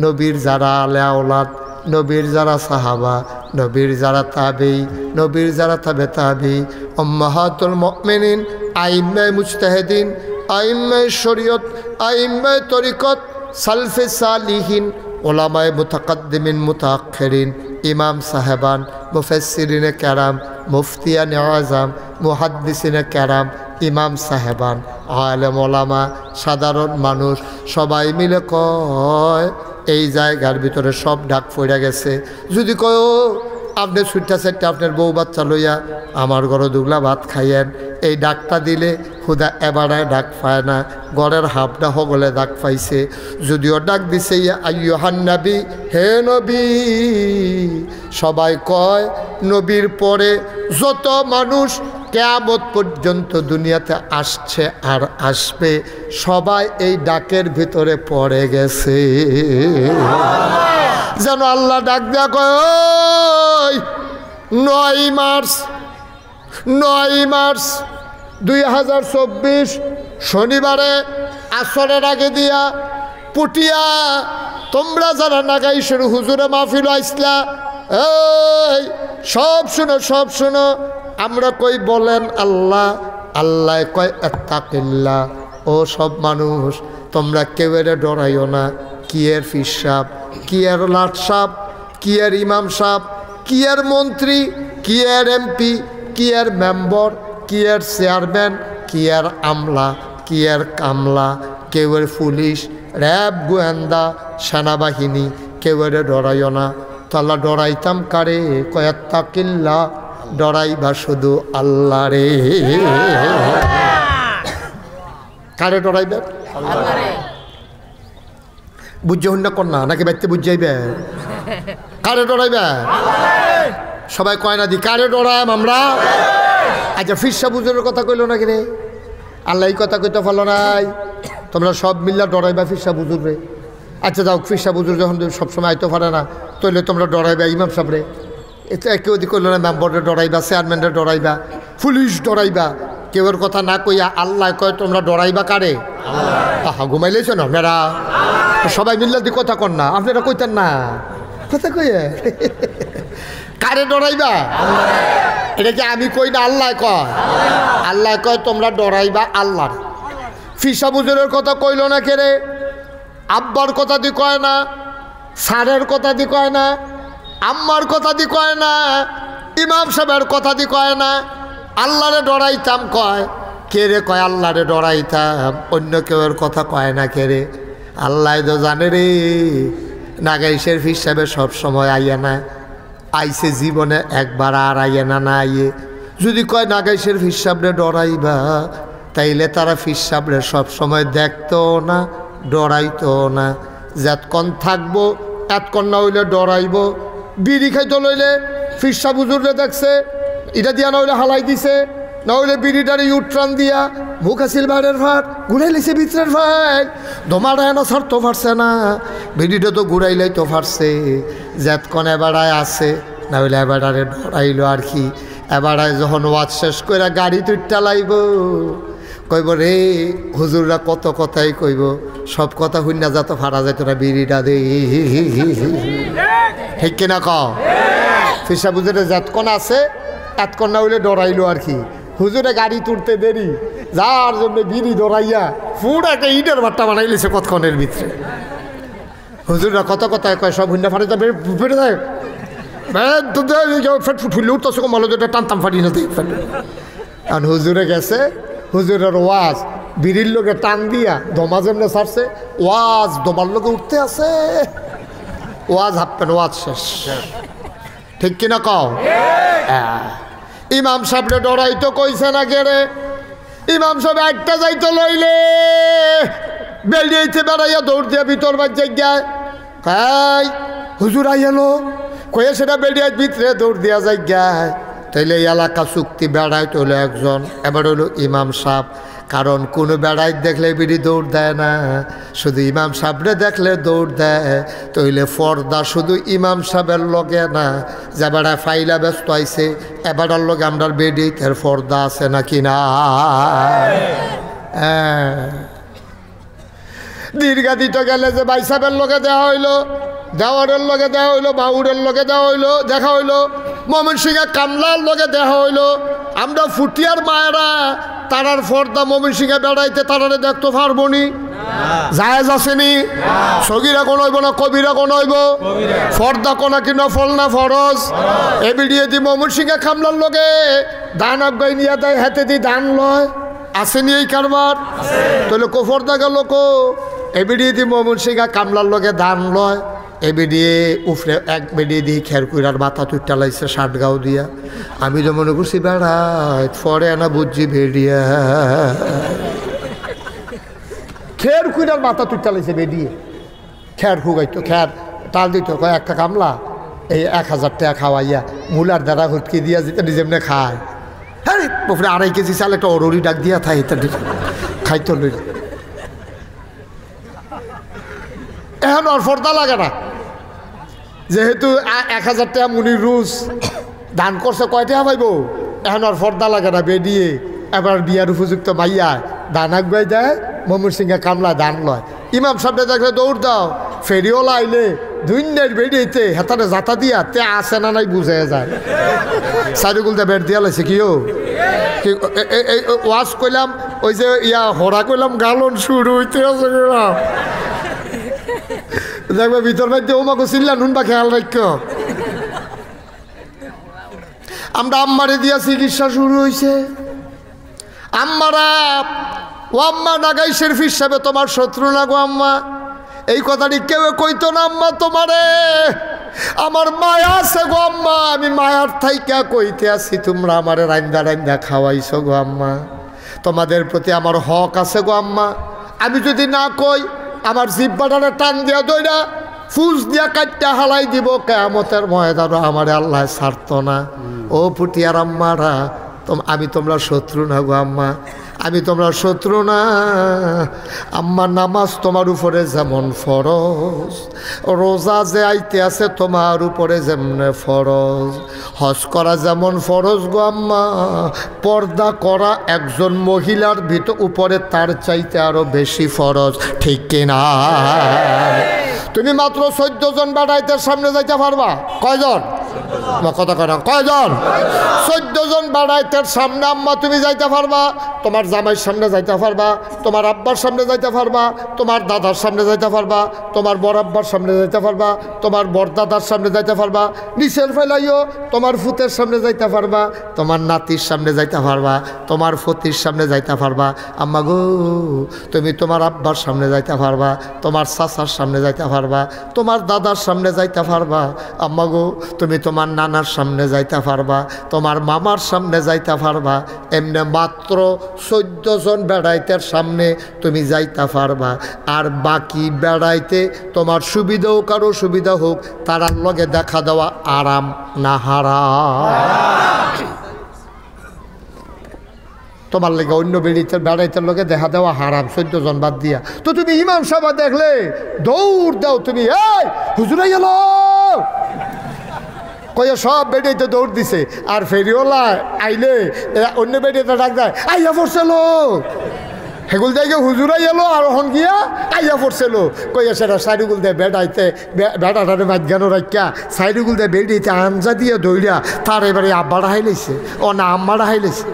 নবীর যারা আলে আওলাদ, নবীর যারা সাহাবা, নবীর যারা তাবেঈ, নবীর যারা তাবে তাবেঈ, উম্মাহাতুল মুমিনিন, আইম্মায়ে মুজতাহিদিন, আইম্মায়ে শরীয়ত, আইম্মায়ে তরিকত, সালফে সালিহিন, ওলামায়ে মুতাকাদ্দিমিন মুতাআখিরিন, ইমাম সাহেবান, মুফাসসিরিনে কেরাম, মুফতিয়ানে আযম, মুহাদ্দিসিনে কেরাম, ইমাম সাহেবান, আলেম ওলামা, সাধারণ মানুষ সবাই মিলে কয় এই জায়গার ভিতরে সব ডাক পড়ে গেছে। যদি কয় আপনি ছুটটা সেটটা আপনার বউ বাচ্চা লইয়া আমার ঘরে দুগলা ভাত খাইয়েন, এই ডাকটা দিলে হুদা এবারে ডাক পায় না, ঘরের হাফটা হগলে ডাক পাইছে। যদিও ডাক দিছে ইয়া আইয়ুহান নবী, হে নবী। সবাই কয় নবীর পরে যত মানুষ কিয়ামত পর্যন্ত দুনিয়াতে আসছে আর আসবে সবাই এই ডাকের ভিতরে পড়ে গেছে। যেন আল্লাহ ডাক দেয়া কয় 9 মার্চ 2024 শনিবারে আসরের আগে দিয়া পুটিয়া তোমরা যারা নাগাইশের হুজুরে মাহফিল আইসলা, এই সব শুনো। আমরা কই বলেন আল্লাহ, আল্লাহ কয় আত্তাকিল্লাহ। ও সব মানুষ তোমরা কেউ এর ডরাইও না। কি এর ফির সাহেব, কি এর লাট সাহেব, কি এর ইমাম সাহেব, কি এর মন্ত্রী, কি এর এমপি, কি এর মেম্বার, কি এর চেয়ারম্যান, কি এর আমলা, কি এর কামলা, কেউ এর পুলিশ, র্যাব, গোয়েন্দা, সেনাবাহিনী, কেউ এর ডরাইও না। তাহলে ডরাইতাম কারে? কয় আত্তাকিল্লাহ, ডরাইবা শুধু আল্লাহ রে। কারে ডরাইবে? বুঝে হন্যা কন্যা নাকি বাইতে বুঝাইবে? কারে ডরাইবে? সবাই কয় না দি কারে ডরাম আমরা? আচ্ছা ফিরসা বুজুরের কথা কইল না কিনে? আল্লাহ এই কথা কইতে পারলো নাই, তোমরা সব মিল্লা ডরাইবা ফিরসা বুজুর রে। আচ্ছা যাও, ফিরসা বুজুর যখন সবসময় আইতে পারে না, তাহলে তোমরা ডরাইবা ইমাম সাহেবরে। এটা কেউ দি কইল না মেম্বারে ডরাইবা, চেয়ারম্যানরে ডরাইবা, পুলিশ ডরাইবা। কেউর কথা না কইয়া আল্লাহ কয় তোমরা ডরাইবা কারে? আহা ঘুমাইলেছ না আপনারা? সবাই মিল্লা দি কথা কন না, আপনারা কইতেন না কথা কইয়া কারে ডরাইবা? এটা কি আমি কই না আল্লাহ কয়? আল্লাহ কয় তোমরা ডরাইবা আল্লাহ। ফিরসা বুজুরের কথা কইল না কেরে? আব্বার কথা দি কয় না, স্যারের কথা দি কয় না, আম্মার কথা দি কয় না, ইমাম সাহেবের কথা দি কয় না। আল্লাহরে ডরাইতাম কয়। কে রে কয় আল্লাহরে ডরাইতাম? অন্য কেউর কথা কয় না কে রে? আল্লাহ তো জানে রে। নাগাইশের ফির সাহেবের সব সময় আইয়া না, আইসে জীবনে একবার আর আইয়া না না আইয়ে। যদি কয় নাগাইশের ফির সাহেবরে ডরাইবা, তাইলে তারা ফির সাহেবরে সব সময় দেখতো না, ডরাইতো না। যতক্ষণ থাকবো এতক্ষণ না হইলে ডরাইব। বিড়ি খাইতে লইলে ফিরসা বুজুর্গে দেখছে, এটা দিয়া না হইলে হালাই দিছে, না হইলে বিড়িটারে ইউট্রান দিয়া মুখ আসিল বাইরের ভাত ঘুরাই লিছে ভিতরের ভাই। দমাটা এনে ছাড়তো পারছে না, বিড়িটা তো ঘুরাইলেই তো পারছে। যতক্ষণ এবারায় আছে, না হইলে এবারে ডরাইলো আর কি। এবারায় যখন ওয়াজ শেষ করে গাড়ি তুইটা লাইব, কইব রে হুজুররা কত কথাই কইব, সব কথা শুনিয়া যত ফারা যায় তোরা বিড়িটা দে। ঠিক কিনা ক? ফিরসা বুজুরে যতক্ষণ আছে এতক্ষণ না হইলে ডরাইলো আর কি। হুজুরে গাড়ি তুলতে দেরি, যার জন্য বিড়ি দৌড়াইয়া ফুড একটা ইটের ভাট্টা বানাই লিছে কতক্ষণের ভিতরে। হুজুররা কত কথায় কয় সব হুন্ডা ফাটে যাবে ফেটে যায় ফেট ফুটলে উঠতেছে কম যেটা টানতাম ফাটি না কারণ হুজুরে গেছে হুজুরের ওয়াজ বিড়ির লোকে টান দিয়া দমা যেমনে ছাড়ছে ওয়াজ দমার লোকে উঠতে আছে ওয়াজ হাঁপবেন ওয়াজ শেষ ঠিক কিনা কও ইমাম সাহেবরে ডরাইতো কইছে না গেরে ইমাম সাহেব একটা যাইতো লইলে বেরিয়েছে বেড়াইয়া দৌড় দিয়া ভিতর বাজ্যায় গায় কাই হুজুর আইলো কয়ে সেটা বেরিয়ে ভিতরে দৌড় দিয়া যায় গায় তাইলে এলাকা চুক্তি বেড়াইতে হলো একজন এবার হলো ইমাম সাহেব কারণ কোনো বেড়াই দেখলে বিড়ি দৌড় দেয় না শুধু ইমাম সাহেবরে দেখলে দৌড় দেয় তইলে ফর্দা শুধু ইমাম সাহেবের লগে না যে বেড়ায় ফাইলা ব্যস্ত আইছে এবারের লগে আমরা বেডি তার ফর্দা আছে নাকি না দীর্ঘাদিত গেলে যে ভাই সাহেবের লগে দেওয়া হইলো দেওয়ারের লগে দেওয়া হইলো বাউরের লগে দেওয়া হইলো দেখা হইলো ময়মনসিংহে কামলার লগে দেখা হইলো আমরা ফুটিয়ার মায়েরা তারার ফর্দা ময়মনসিংহে বেড়াইতে তারারে দেখতে পারবো নি জায়েজ আসেনি সগীরা কোন হইব না কবিরা কোন হইব ফর্দা কোনা কি নফল না ফরজ এবিডিয়ে দি ময়মনসিংহে কামলার লগে ধান আগাই নিয়ে দেয় হাতে দি ধান লয় আসেনি এই কারবার তাহলে কোফর্দা গেল কো এবিডিয়ে দি ময়মনসিংহে কামলার লগে ধান লয় এবিডিয়ে উফরে এক বেডিয়ে দিয়ে খের কুইরার মাথা তুইটা লাইছে ষাটগাঁও দিয়া আমি তো মনে করছি বেড়াই পরে না বুঝছি বেরিয়া খের কুইরার মাথা তুইটা লাইছে বেডিয়ে খের খুগাইতো খের টাল দিত কয় একটা কামলা এই 1000 টাকা খাওয়াইয়া মূলার দ্বারা হুটকি দিয়া যেতে যেমনে খায় হ্যাঁ উফরে 2.5 কেজি চাল একটা অরুরি ডাক দিয়া থাই খাইতো লই এখন আর ফর্দা লাগে না যেহেতু 1000 টাকা মুনির রুজ দান করছে কয় টাকা পাইব এখন আর ফর্দা লাগে না বেডিয়ে এবার বিয়ার উপযুক্ত মাইয়া দান আগুয়াই দেয় ময়মনসিংহে কামলা দান লয় ইমাম সাহেব দেখলে দৌড় দাও ফেরিওলা আইলে দুইনের বেডিয়েতে হেতারে জাতা দিয়া তে আসে না নাই বুঝে যায় সাইডুগুলতে বেড দিয়া লাইছে কিও ওয়াশ কইলাম ওই যে ইয়া হরা কইলাম গালন শুরু হইতে আছে দেখবে ভিতর মধ্যে ওমাকে চিল্লা নুন বা খেয়াল রাখ আমরা আম্মারে দিয়া চিকিৎসা শুরু হয়েছে আম্মারা ও আম্মা নাগাই শেরফ হিসাবে তোমার শত্রু না গো আম্মা এই কথাটি কেউ কইতো না আম্মা তোমারে আমার মায়া আছে গো আম্মা আমি মায়ার থাইকা কইতে আছি তোমরা আমারে রান্দা রান্দা খাওয়াইছো গো আম্মা তোমাদের প্রতি আমার হক আছে গো আম্মা আমি যদি না কই আমার জিব্বাটারে টান দিয়া দইরা ফুস দিয়া কাটটা হালাই দিব কিয়ামতের ময়দানে আমারে আল্লাহ ছাড়তো না ও পুটিয়ার আম্মারা আমি তোমরা শত্রু না গো আম্মা আমি তোমরা শত্রু না আম্মা নামাজ তোমার উপরে যেমন ফরজ রোজা যে আইতে আছে তোমার উপরে যেমনে ফরজ হজ করা যেমন ফরজ গো আম্মা পর্দা করা একজন মহিলার উপরে তার চাইতে আরো বেশি ফরজ ঠিক কিনা তুমি মাত্র 14 জন বেড়াইতের সামনে যাইতে পারবা কয়জন কথা কয় না কয়জন 14 জন বেড়াইতের সামনে আম্মা তুমি যাইতে পারবা তোমার জামাইয়ের সামনে যাইতে পারবা তোমার আব্বার সামনে যাইতে পারবা তোমার দাদার সামনে যাইতে পারবা তোমার বড় আব্বার সামনে যাইতে পারবা তোমার বড় দাদার সামনে যাইতে পারবা নিচের ফেলাইও তোমার ফুতের সামনে যাইতে পারবা তোমার নাতির সামনে যাইতে পারবা তোমার ফতির সামনে যাইতে পারবা আম্মা গো তুমি তোমার আব্বার সামনে যাইতে পারবা তোমার চাচার সামনে যাইতে পারবা তোমার দাদার সামনে যাইতে পারবা আম্মা গো তুমি তোমার নানার সামনে যাইতে পারবা তোমার মামার সামনে যাইতে পারবা এমনি মাত্র 14 জন বেড়াইতের সামনে তুমি যাইতে পারবা আর বাকি বেড়াইতে তোমার সুবিধা হোক আর অসুবিধা হোক তারার লগে দেখা দেওয়া আরাম না হারাম তোমার লেগে অন্য বেড়াইতে লোকে দেখা দেওয়া হারাম 14 জন বাদ দিয়া তো তুমি ইমাম সাহেব দেখলে দৌড় দাও তুমি এই হুজুর গেল কয়ে সব বেড়াইতে দৌড় দিছে আর ফেরিওলা আইলে অন্য বেড়াইতে ডাক দেয় আইয়া পড়ছে লোক হেগুল যাই হুজুরাই এলো আর হন গিয়া আইয়া পড়ছিল কইয়া সেটা সাইডুগুল দিয়ে বেড়াইতে বেড়াটারে মাঝখানো রাখা সাইডুগুল দিয়ে বেড়াইতে আঞ্জা দিয়ে দৌড়া তার এবারে আব্বারা হাইলেছে ও না আম্মারা হাইলেছে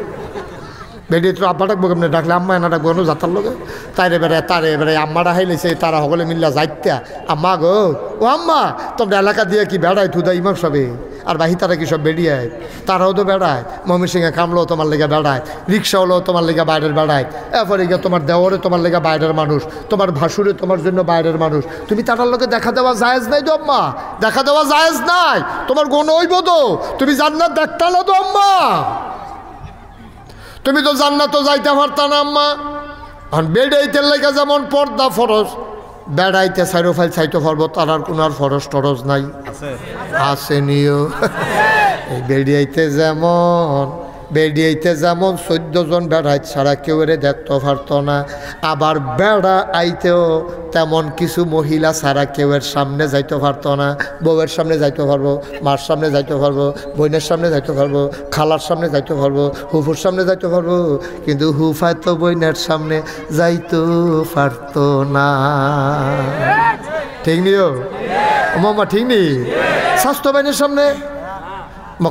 বেডি তো আব্বা ডাকবো কেমনি, ডাকলে আম্মা এনা ডাকবো কেন যাতার লোকে তারে বেড়ায় আম্মারা হাইলেছে তারা সকলে মিল্লা যাইত্যা আম্মা গো ও আম্মা তোমরা এলাকা দিয়ে কি বেড়ায় থুদা ইমাম সবে আর বাহি তারা কি সব বেরিয়ায়, তারাও তো বেড়ায়। ময়মনসিংহে কামলেও তোমার লেগে বেড়ায়, রিক্সা হলেও তোমার লেগে বাইরের বেড়ায়, এরপরে গিয়ে তোমার দেওয়ারে তোমার লেগে বাইরের মানুষ, তোমার ভাসুরে তোমার জন্য বাইরের মানুষ। তুমি তারার লোকে দেখা দেওয়া জায়েজ নাই তো আম্মা, দেখা দেওয়া জায়েজ নাই, তোমার গুণ হইব তো, তুমি জান্নাত দেখতা না তো আম্মা, তুমি তো জান্নাতও যাইতে পারতা না আম্মা। এখন বেড়াইতে লেগে যেমন পর্দা ফরজ, বেড়াইতে সাইরো ফাইল চাইতে পারবো, তার আর কোনো আর ফরজ টরজ নাই আছে নিও। এই বেড়িয়াইতে যেমন 14 জন বেড়াই ছাড়া কেউ এরে দেখতে পারতো না, আবার বেড়া আইতেও তেমন কিছু মহিলা ছাড়া কেউ এর সামনে যাইতে পারতো না। বউয়ের সামনে যাইতে পারবো, মার সামনে যাইতে পারবো, বোনের সামনে যাইতে পারবো, খালার সামনে যাইতে পারবো, হুফুর সামনে যাইতে পারবো, কিন্তু হুফায় তো বোনের সামনে যাইতে পারতো না। ঠিক নিও মামা, ঠিক নি? স্বাস্থ্য বোনের সামনে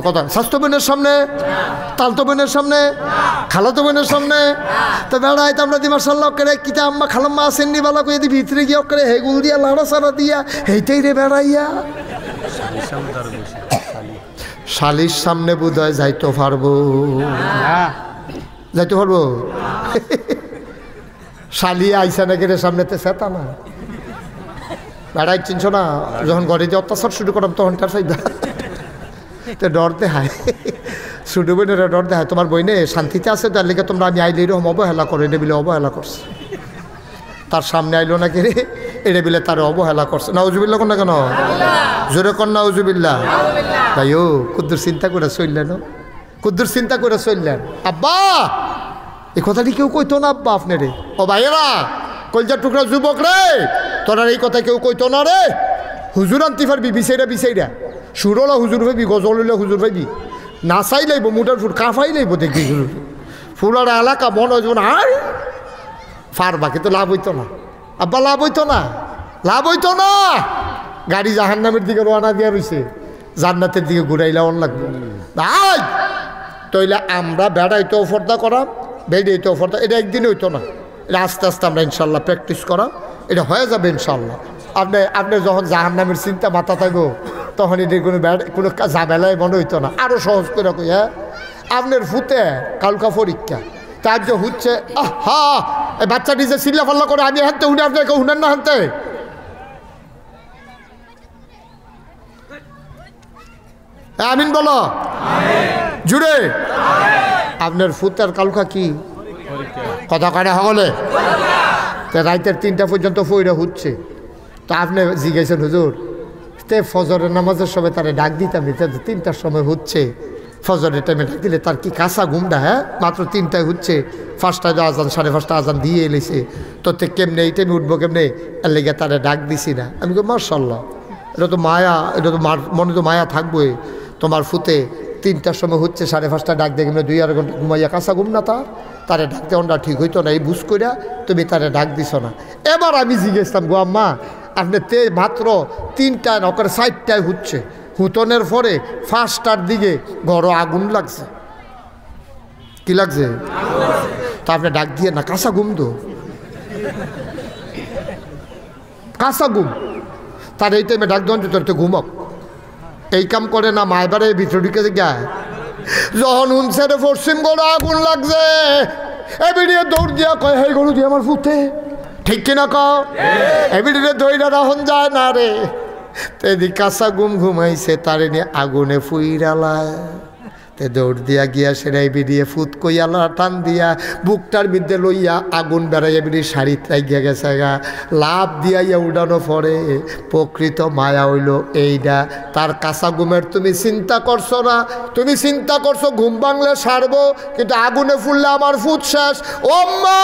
কথা, স্বাস্থ্য বোনের সামনে, তালতো বোনের সামনে, খালাতো বোনের সামনে তো বেড়াইতে আমরা দি মার্শাল্লাহ করে কিতা আম্মা খালাম্মা আসেননি বালা করে দি ভিতরে গিয়ে করে হেগুল দিয়া লাড়া সারা দিয়া হেইটাই রে বেড়াইয়া। শালির সামনে বোধ হয় যাইতে পারবো, যাইতে পারবো। শালি আইসা নাকি রে সামনেতে সেতা না বেড়াই, চিনছ না? যখন ঘরে যে অত্যাচার শুরু করলাম তখন তার ফাইদা তো ডরতে হয়, ছোটো বোনেরা ডরতে হয়। তোমার বইনে শান্তিতে আছে, তার লেগে তোমরা আমি আইলে এরকম অবহেলা করো, এটা বিলে অবহেলা করছে, তার সামনে আইলো না কেড়ে এটা বিলে তার অবহেলা করছে। নাউজুবিল্লাহ কোন না কেন, জোরে কর নাউজুবিল্লাহ। ভাই ও কুদ্দুর চিন্তা করে চললেন, কুদ্দুর চিন্তা করে চললেন। আব্বা এই কথাটি কেউ কইতো না আব্বা আপনারে, ও ভাইয়েরা কলজার টুকরা যুবক রে, তোরা এই কথা কেউ কইতো না রে। হুজুর আনতে পারবি বিচাইরা সুরলা হুজুর ভাইবি, গজল হইলে হুজুর ভাইবি, নাচাই লাইব মুটার ফুট কাফাই লাইব দেখবি হুজুর ফুলার এলাকা মন হইব না আর ফারবা, কিন্তু লাভ হইতো না আব্বা, লাভ হইতো না, লাভ হইতো না। গাড়ি জাহান্নামের দিকে রওনা দিয়া রইছে, জান্নাতের দিকে ঘুরাইলে অন লাগবে ভাই। তইলে আমরা বেড়াইতেও ফর্দা করা, বেড়াইতেও ফর্দা, এটা একদিন হইতো না, এটা আস্তে আস্তে আমরা ইনশাল্লাহ প্র্যাকটিস করা, এটা হয়ে যাবে ইনশাল্লাহ। আপনি যখন জাহান্নামের চিন্তা মাথা থাকবো তখন এটির কোনো ঝামেলায় মনে হইতো না। আরও সহজ করে কই, হ্যাঁ আপনার ফুতে কালকা পরীক্ষা, তার যে হচ্ছে আহা এই বাচ্চাটি যে চিল্লা ফাল্লা করে আমি হাঁটতে উঠে আপনাকে উঠেন না হাঁটতে, আমিন বলো জুড়ে। আপনার ফুতের কালকা কি কথা কানে হলে রাইতের 3টা পর্যন্ত ফইরা হচ্ছে, তো আপনি জিজ্ঞাসেন হুজুর তে ফজরের নামাজের সময় তারা ডাক দিতাম, 3টার সময় হচ্ছে, ফজরের টাইমে ডাক দিলে তার কি কাঁচা ঘুমটা, হ্যাঁ মাত্র 3টায় হচ্ছে, 5টায় আজান 5:30 আজান দিয়ে এলেছে, তো তে কেমনে এই টাইমে উঠবো কেমনে, এর লেগে তারা ডাক দিছি না। আমি কই মাশাআল্লাহ, এটা তো মায়া, এটা তো মনে তো মায়া থাকবোই। তোমার ফুতে 3টার সময় হচ্ছে, 5:30 ডাক দিয়ে কেমনে 2-2.5 ঘন্টা ঘুমাইয়া কাঁচা ঘুম না তারে ডাকতে অনটা ঠিক হইতো না, এই বুঝ কইরা তুমি তারে ডাক দিছ না। এবার আমি জিজ্ঞেসলাম গো আম্মা আপনি মাত্র 3টা নকরে 4টায় হচ্ছে, হুতনের পরে 5টার দিকে ঘরও আগুন লাগছে, কি লাগছে? তা আপনি ডাক দিয়ে না, কাঁচা ঘুম তো, কাঁচা ঘুম, তার এই টাইমে ডাক দেন তোর তো ঘুমক, এই কাম করে না। মায়েবারে ভিতরে ঢুকে যায়, যখন উনছে রে পশ্চিম গড়ে আগুন লাগছে, এবিডিয়ে দৌড় দিয়া কয় হে গরু দিয়ে আমার ফুটে, ঠিক কিনা কও? এবিডিয়ে দইরা রাহন যায় না রে, তেদি কাঁচা ঘুমাইছে, তারে নিয়ে আগুনে ফুইরালায়, তে দৌড় দিয়া গিয়া সেরাই বেরিয়ে ফুট কইয়ালা টান দিয়া বুকটার মধ্যে লইয়া আগুন বেড়াইয়া বেরিয়ে শাড়ি তাই গিয়া গেছে গা, লাভ দিয়াইয়া উড়ানো পরে প্রকৃত মায়া হইল এইটা। তার কাঁচা ঘুমের তুমি চিন্তা করছো না, তুমি চিন্তা করছো ঘুম ভাঙলে সারবো, কিন্তু আগুনে ফুললে আমার ফুট শেষ। ও মা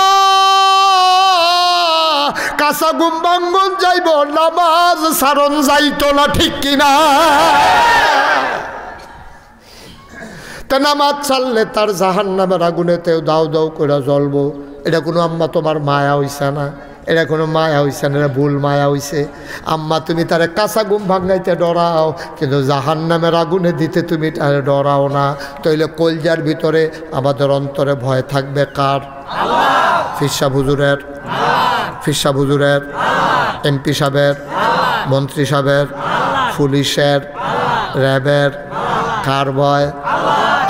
কাঁচা ঘুম ভাঙ্গন যাইব, নামাজ সারণ যাইতো না, ঠিক কিনা? তা নামাজ ছাড়লে তার জাহান্নামের আগুনেতেও দাও দাও করে জ্বলবো, এটা কোনো আম্মা তোমার মায়া হইছে না? এটা কোনো মায়া হইছে না, এটা ভুল মায়া হইছে। আম্মা তুমি তারে কাঁচা ঘুম ভাঙাইতে ডরাও, কিন্তু জাহান্নামের আগুনে দিতে তুমি তারে ডরাও না। তাইলে কলজার ভিতরে আমাদের অন্তরে ভয় থাকবে কার? ফিরসা হুজুরের, ফিরসা হুজুরের, এমপি সাহেবের, মন্ত্রী সাহেবের, পুলিশের, র্যাবের। কার ভয়?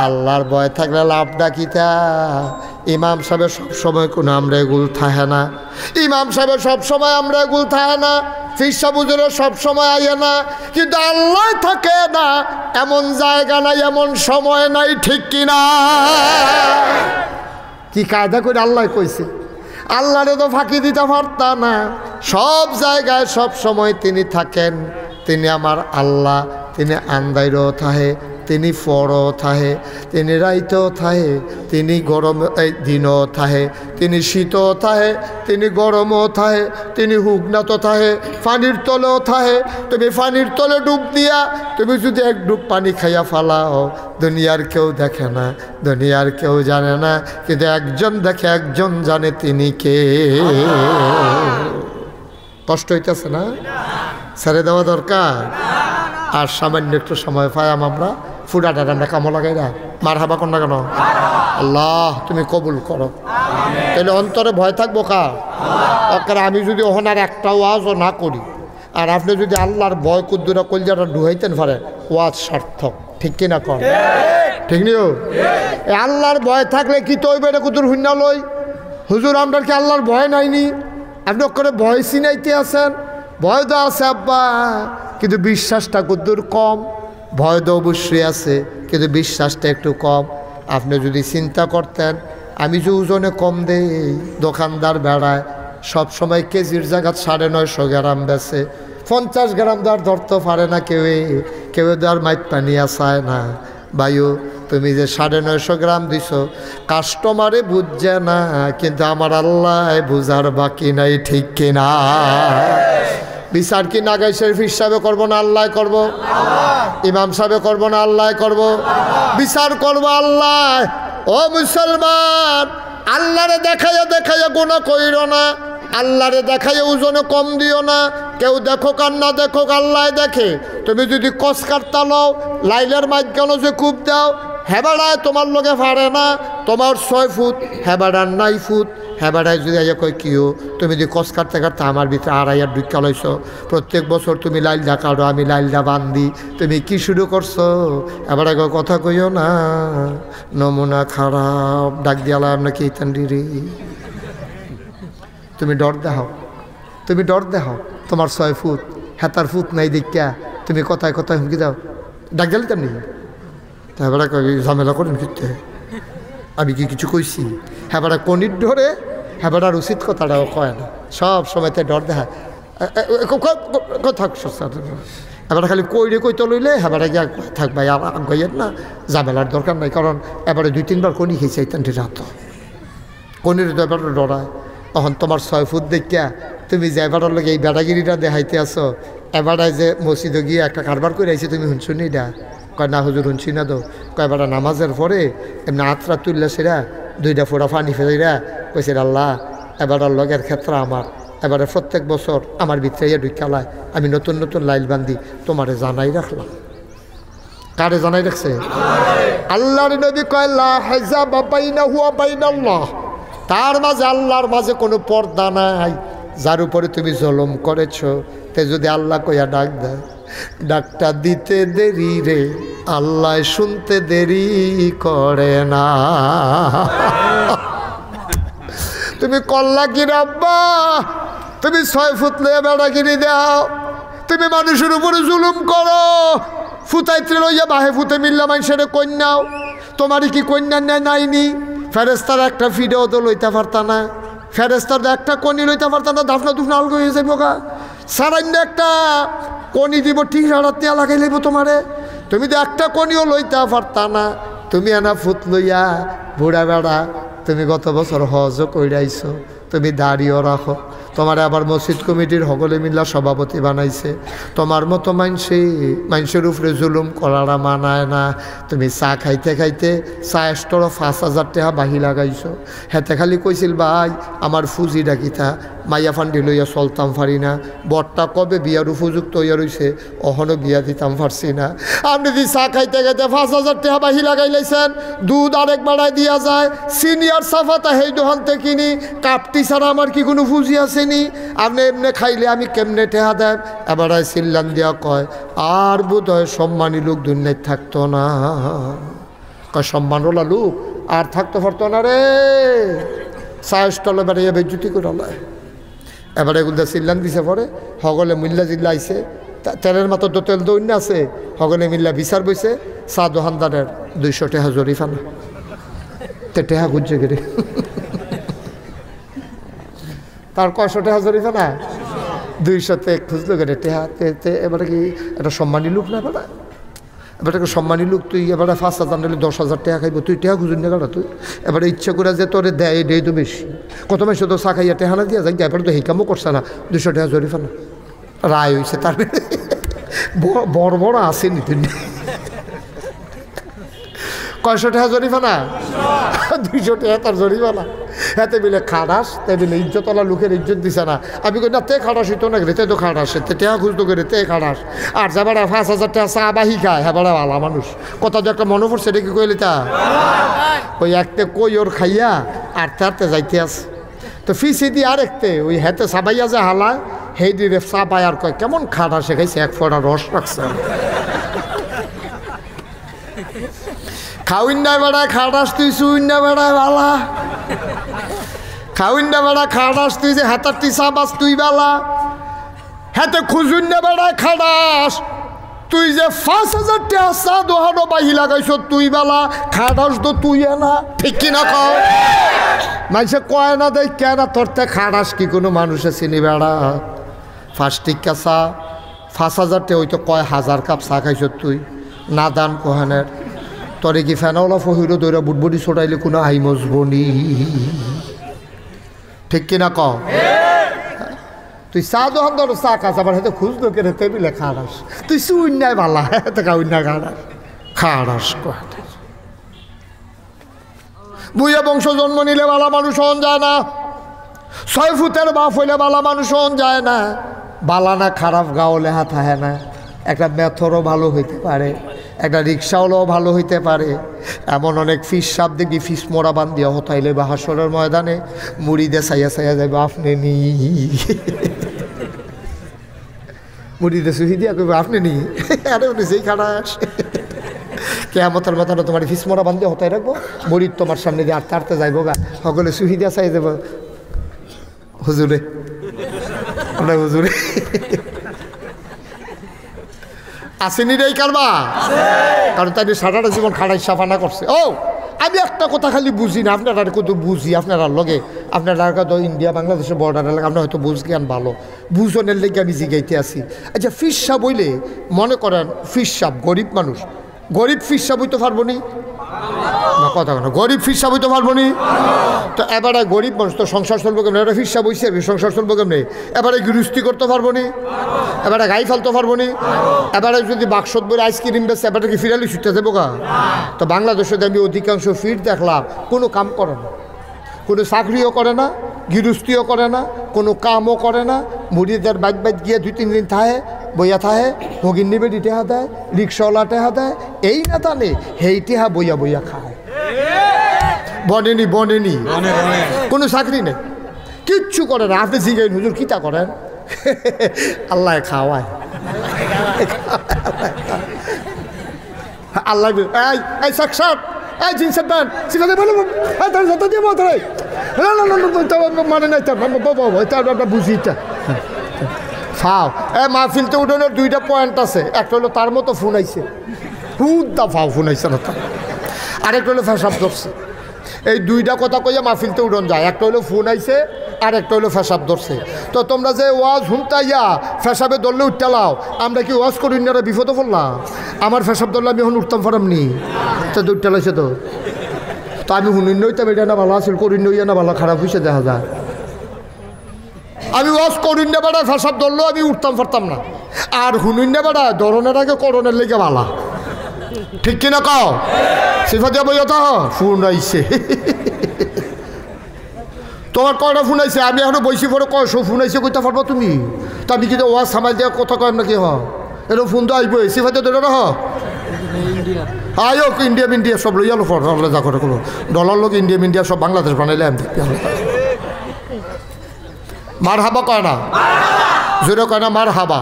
আল্লাহর ভয় থাকলে লাভটা কিতা? ইমাম সাহেবের সবসময় কোনো আমরা এগুল থাকে না, ইমাম সাহেবের সবসময় আমরা এগুল থাকে না, ফিরসা হুজুরের সবসময় আইয়ে না, কিন্তু আল্লাহ থাকে না এমন জায়গা নাই, এমন সময় নাই, ঠিক কিনা? কি কায়দা করে আল্লাহ কইছে, আল্লাহরে তো ফাঁকি দিতে পারতা না। সব জায়গায় সব সময় তিনি থাকেন। তিনি আমার আল্লাহ, তিনি আন্দাইরও থাহে, তিনি ফরও থাহে, তিনি রাইতেও থাহে, তিনি গরম দিনও থাহে, তিনি শীতও থাহে, তিনি গরমও থাহে, তিনি হুগনাতো থাহে, পানির তলেও থাহে। তুমি পানির তলে ডুব দিয়া তুমি যদি এক ডুব পানি খাইয়া ফালাও, দুনিয়ার কেউ দেখে না, দুনিয়ার কেউ জানে না, কিন্তু একজন দেখে, একজন জানে, তিনি কে। কষ্ট হইতেছে না? ছেড়ে দেওয়া দরকার। আর সামান্য একটু সময় পাইয়াম আমরা ফুটাটা আমরা কামো লাগাই না, মার হাবা কর না কেন? আল্লাহ তুমি কবুল করো। তাহলে অন্তরে ভয় থাকবো কার? আমি যদি ওখানে আর একটা ওয়াজও না করি, আর আপনি যদি আল্লাহর ভয় কুদ্দুরা কলজাটা ঢুকাইতেন পারে, ওয়াজ সার্থক, ঠিক কিনা কর? ঠিক নিও। আল্লাহর ভয় থাকলে কি তৈবে এটা কুদ্দুর শূন্য লই? হুজুর আমরা কি আল্লাহর ভয় নাইনি? আপনি করে ভয় চিনাইতে আছেন, ভয় তো আছে আব্বা, কিন্তু বিশ্বাসটা কুদ্দুর কম। ভয় তো অবশ্যই আছে, কিন্তু বিশ্বাসটা একটু কম। আপনি যদি চিন্তা করতেন, আমি যে ওজনে কম দেই, দোকানদার বেড়ায় সবসময় কেজির জায়গা 950 গ্রাম বেছে, 50 গ্রাম দেওয়ার ধরতে পারে না কেউ, কেউ দেওয়ার মাইট পানি আসায় না। বায়ু তুমি যে 950 গ্রাম দিছ, কাস্টমারে বুঝছে না, কিন্তু আমার আল্লাহ বুঝার বাকি নাই, ঠিক কিনা? বিচার কি নাগাই শরীফ সাহেবে করবো না আল্লাহ করব? ইমাম সাহেবে করবো না আল্লাহ করব? বিচার করবো আল্লাহ। ও মুসলমান, আল্লাহরে দেখাইয়া দেখাইয়া গুনাহ কইরো না, আল্লাহরে দেখাইয়া ওজনে কম দিও না। কেউ দেখো আর না দেখো, আল্লাহ দেখে। তুমি যদি কস কাটতা লও, লাইলের মাঝখানে যে কূপ দাও, হেবাড়ায় তোমার লোকে পারে না, তোমার 6 ফুট, হেবাড়ার 9 ফুট। হেবাড়ায় যদি আইয়া কয় কিও, তুমি যদি কস কাটতে কাটতে আমার ভিতরে 2.5 ঢুকা লইছ, প্রত্যেক বছর তুমি লাইলটা কাটো, আমি লাইলটা বান্ধি, তুমি কি শুরু করছো? এবারে কথা কইও না, নমুনা খারাপ, ডাক দিয়ালাম নাকি ইতান্ডি রে। তুমি ডর দেখাও, তুমি ডর দেখাও, তোমার 6 ফুট, হেতার ফুট নাই দেখা তুমি কথায় কথায় হুমকি দাও, ডাক দিলে তেমনি। হ্যাঁ ঝামেলা করেন ফিরতে, আমি কি কিছু কইছি? হ্যাঁ কনির ডরে, হ্যাঁ উচিত কথাটাও কয় না, সব সময় তাই ডর দেখা থাক। এবারে খালি কইরে কইতে লইলে হেবারে গিয়া থাক ভাই, আর গইয়ের না, ঝামেলার দরকার নাই। কারণ এবারে 2-3 বার কনি খেয়েছে এইটানটি রাত, কনির তো এবার ডরায়। তখন তোমার 6 ফুট দেখিয়া তুমি যে এবারের লোক এই বেড়াগিরিটা দেখাইতে আসো, এবারায় যে মসজিদে গিয়ে একটা কারবার করে আইছে, তুমি শুনছো নি? এটা কয় না হুজুর শুনছি না তো। কয় এবার নামাজের পরে এমনি আত্রা তুললে সেরা 2টা ফোঁটা পানি ফেলেরা কইছে, আল্লাহ এবারের লগের ক্ষেত্রে আমার এবারে প্রত্যেক বছর আমার ভিতরে ঢুকালায়, আমি নতুন নতুন লাইল বান্ধি, তোমারে জানাই রাখলাম। কারে জানাই রাখছে? আল্লাহর নবী কয় লা হিজাবা বাইনাহু ওয়া বাইনাল্লাহ, তার মাঝে আল্লাহর মাঝে কোনো পর্দা নাই। যার উপরে তুমি জুলুম করেছো, তে যদি আল্লাহ কইয়া ডাক দেয়, ডাকটা দিতে দেরি রে, আল্লাহ শুনতে দেরি করে না। তুমি কল্লা কি রাব্বা, তুমি 6 ফুট লইয়া বেড়াগিরি দাও, তুমি মানুষের উপরে জুলুম করো, ফুতাইতে লইয়া বাহে ফুতে মিললা মানুষের কন্যাও, তোমারই কি কন্যা নাইনি? ফেরেস্তার একটা ফিডেও তো লইতে পারতা না, ফেরেস্তার একটা কনি লইতে পারতা না, দাফনা দুফনা আলগো হয়ে যাইব গা। সারান্য একটা কনি দিব, ঠিক রাতে লাগাই লইব তোমারে, তুমি তো একটা কনিও লইতে পারতা না। তুমি এনা ফুট লইয়া বুড়া বেড়া, তুমি গত বছর হজও কইরাইছো, তুমি দাঁড়িয়েও রাখো, তোমার আবার মসজিদ কমিটির সকলে মিল্লা সভাপতি বানাইছে, তোমার মতো মানুষের উপরে জুলুম করারা মানায় না। তুমি চা খাইতে খাইতে চা স্টোর 5,000 টাকা বাহি লাগাইছো, হেতে খালি কইছিল ভাই আমার ফুজি ডাকিতা, মাইয়া ফান্ডি লইয়া চলতাম পারি না, বরটা কবে বিয়ার উপযুক্ত হইয়া রইছে অহনো বিয়া দিতাম পারছি না। আপনি যদি চা খাইতে খাইতে 5,000 টাকা বাহি লাগাই লাইছেন, দুধ আরেক বাড়ায় দিয়া যায়, সিনিয়র সাফাতা সেই দোকানতে কিনি, কাপটি ছাড়া আমার কি কোনো পুঁজি আসেনি? আপনি এমনি খাইলে আমি কেমনে টেহা দেব? এবার চিল্লান দিয়া কয় আর বোধ হয় সম্মানী লোক দুনিয়ায় থাকতো না। কয় সম্মানওয়ালা লোক আর থাকতে পারতো না রে, চায়ের স্টলে বেড়াইয়া বেজ্জুতি করে লয়। এবারে এগুলো চিল্লান দিছে পরে সকলে মিল্লা জিল্লা আইছে, তেলের মাত্র তো তেল দৈন্য আছে, সকলে মিল্লা বিচার বইছে, চা দোকানদারের 200 টাকা জরিফানা। তে টেহা খুঁজছে গেলে তার 100 টাকা জরিফানা, 200 খুঁজলো গেলে টেহা। এবারে কি একটা সম্মানী লোক না বেড়া? এবার একটা সম্মানী লোক, তুই এবারে 5,000 নিলে 10,000 টাকা খাইব, তুই টেহা খুঁজুন না বেড়া? তুই এবারে ইচ্ছা করে যে তোরে দেয় এটাই তো বেশি। কত মাসে তো চা খাইয়া টেহানা দিয়া যাই, এবার তো হিকামও করছে না, 200 টাকা জরিফানা রায় হয়েছে। তার বড় বড় আসেনি তুমি 100 টাকা জরিফানা, 200 টাকা তার জরিফানা। হ্যাঁ মিলে খাটাস, তাই মিলে ইজ্জতওয়ালা লোকের ইজ্জত দিছে না। আমি কই না তে খাটাস হইতো না গেলে, তে তো খাটাস, তে টেহা খুঁজতো করে তে খাটাস। আর যা বেড়া 5,000 টাকা চা বাহি খায়, হ্যাঁ বেড়া ভালো মানুষ। কথা তো একটা মনে পড়ছে, এটা কি কইলি তা ওই একটা কই ওর খাইয়া আর তারতে যাইতে আছে, তো ফিসি দিয়ে আরেকতে ওই হেতে সাবাইয়া যে হালায় সেই দিয়ে চা পায় আর কয় কেমন খাটা শেখাইছে, 1 ফোঁটা রস রাখছে। খাউন না বেড়া খাটাস তুই, শুন না বেড়া বালা খাউন না বেড়া খাটাস তুই, যে হাতার তুই চা বাস তুই বালা, হাতে খুঁজুন না বেড়া খাটাস তুই, যে 5,000 টাকা চা দোহানো বাহি লাগাইছ তুই বালা, খাটাস তো তুই না, ঠিক কিনা কও? মানুষে কয় না দেয় কেন তোরতে খাটাস কি কোনো মানুষে চিনি বেড়া? 5 টিকা চা 5,000 টাকা, ওই তো কয় 1000 কাপ চা খাইছ তুই, না দান কোহানের। তরে কি ফেনাওয়ালা ফহিরো দৈরা বুটবুটি ছোটাইলে কোনো আই মজবনি, ঠিক কিনা কও? তুই চা দোকান ধরো চা খাস, আবার হাতে খুঁজলো কেন টেবিলে খাড়াস, তুই শুন নাই ভালা হাতে খাউন না খাড়াস খাড়াস। বুইয়া বংশ জন্ম নিলে বালা মানুষ হন যায় না, 6 ফুটের বাপ হইলে বালা মানুষ হন যায় না। বালা না খারাপ গাও লেহা থাকে না, একটা মেথরও ভালো হইতে পারে, একটা রিক্সাওয়ালাও ভালো হইতে পারে। এমন অনেক ফিস সাপ দেখি ফিস মোড়া বান দিয়া হতাইলে বা হাসরের ময়দানে মুড়ি দিয়ে চাইয়া চাইয়া যাইবে আপনি নি, মুড়ি দিয়ে সুহি দিয়া কইবে আপনি নি, আরে উনি যেই খাটাস কেয়ামতের মাথানো তোমার ফিস মোড়া বান দিয়ে হতাই রাখবো, মুড়ির তোমার সামনে দিয়ে আটতে আটতে যাইবো গা, সকলে সুহি দিয়া চাই যাবো হুজুরে, আমরা হুজুরে আসেনি রে কারবা, কারণ তাই সারাটা জীবন খাড়াই সাফানা করছে। ও আমি একটা কথা খালি বুঝি না, আপনারা কত বুঝি আপনারা লগে, আপনারা তো ইন্ডিয়া বাংলাদেশের বর্ডার এলাকা, আপনার হয়তো বুঝ জ্ঞান ভালো, বুঝনের লেগে আমি জিগাইতে আসি। আচ্ছা ফিস সাপ হইলে মনে করেন ফিস সাপ গরিব মানুষ, গরিব ফিস সাপ হইতে পারবো নি না? কথা কেন গরিব ফিস সাপ হইতে পারবো নি? তো এবারে গরিব মানুষ তো সংসার চলবো কেমন? এটা ফিস সাপ হইছে সংসার চলবো কেমনি? এবারে গৃহস্থী করতে পারবো নি? এবারে গাই ফেলতে পারবো নি? এবারে যদি বাক্সত বলে আইসক্রিম বেছে এবারে কি ফিরালি ছুটতে যাবো গা? তো বাংলাদেশে আমি অধিকাংশ ফিট দেখলাম কোনো কাম করে না, কোনো চাকরিও করে না, গৃহস্থীও করে না, কোনো কামও করে না, মুড়িদের বাইক বাইক গিয়ে 2-3 দিন থাহে বইয়া থাহে, ভগিন নিবে টেহা দেয়, রিক্সাওয়ালা টেহা দেয়, এই না জানে হেই টেহা বইয়া বইয়া খায়, বনেনি বনেনি, কোনো চাকরি নেই, কিচ্ছু করে না। আপনি জিগাই হুজুর কিতা করেন? আল্লাহ খাওয়ায়, আল্লাহ এই সাক্ষাৎ এই জিন্সের প্যান্ট সেখানে বলে দিয়ে মত মানে নাই তার বুঝি ফাও। মাহফিলতে উঠোনের 2টা পয়েন্ট আছে, একটা হলো তার মতো ফোন আইছে, হুদা ফাও ফোন আইছে না তার, আরেকটা হলো ফেসাব ধরছে। এই 2টা কথা কইয়া মাহফিলতে উঠোন যায়, একটা হলো ফোন আইছে আর একটা হলো ফেসাব ধরছে। তো তোমরা যে ওয়াজ হুমতাইয়া ফেসাবে ধরলে উঠতেলাও, আমরা কি ওয়াজ করি না বিপদে পড়লাম? আমার ফেসাব ধরলে আমি এখন উঠতাম পারামনি, তো উঠতে লাইছে তো আমি হুনুন নইতাম, এটা না ভালো আসল করি নইয়া না ভালো খারাপ হয়েছে দেখা যায়। আমি ওয়াজ করি না বেড়া ফেসাব ধরলেও আমি উঠতাম পারতাম না, আর হুনুন না বেড়া ধরনের আগে করণের লেগে ভালা, ঠিক কিনা কও? সিফা দিয়া বইয়া তা ফোন আইছে তোমার কয়টা ফোন আইছে? আমি এখনো বইছি পরে কয়শো ফোন আইছে কইতে পারবো তুমি? তো আমি কিন্তু ওয়াজ সামাল দেওয়া কথা কয় নাকি? এরকম ফোন তো আইবই, সিফাতে ধরে রাখ। আয়োক ইন্ডিয়া সব লইয়া লো যা করে করবো। ডলার লোক ইন্ডিয়া সব বাংলাদেশ বানাইলে আমি দেখতে মার হাবা কয় না, জোরে কয় না মার হাবা,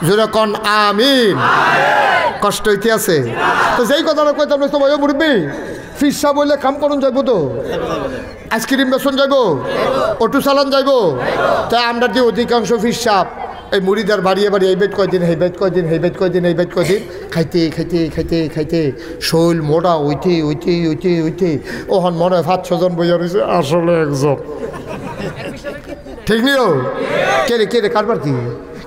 জোরে কন আমিন। কষ্ট হইতে আছে তো যেই কথাটা কইতাম তো ভাই মুরব্বি ফিসা বললে কাম করুন যাইব তো, আইসক্রিম বেসন যাইব, অটো চালান যাইব। তাই আমরা যে অধিকাংশ ফিসাব এই মুড়িদার বাড়িয়ে বাড়িয়ে এই বেদ কয়দিন, এই বেদ কয়দিন, এই বেদ কয়দিন, এই বেদ কয়দিন খাইতে খাইতে খাইতে খাইতে শৈল মোড়া উইতে ওহন মনে হয় 5-6 জন বইয়া রয়েছে, আসলে একজন ঠিক নিও। কে রে কারবার কি?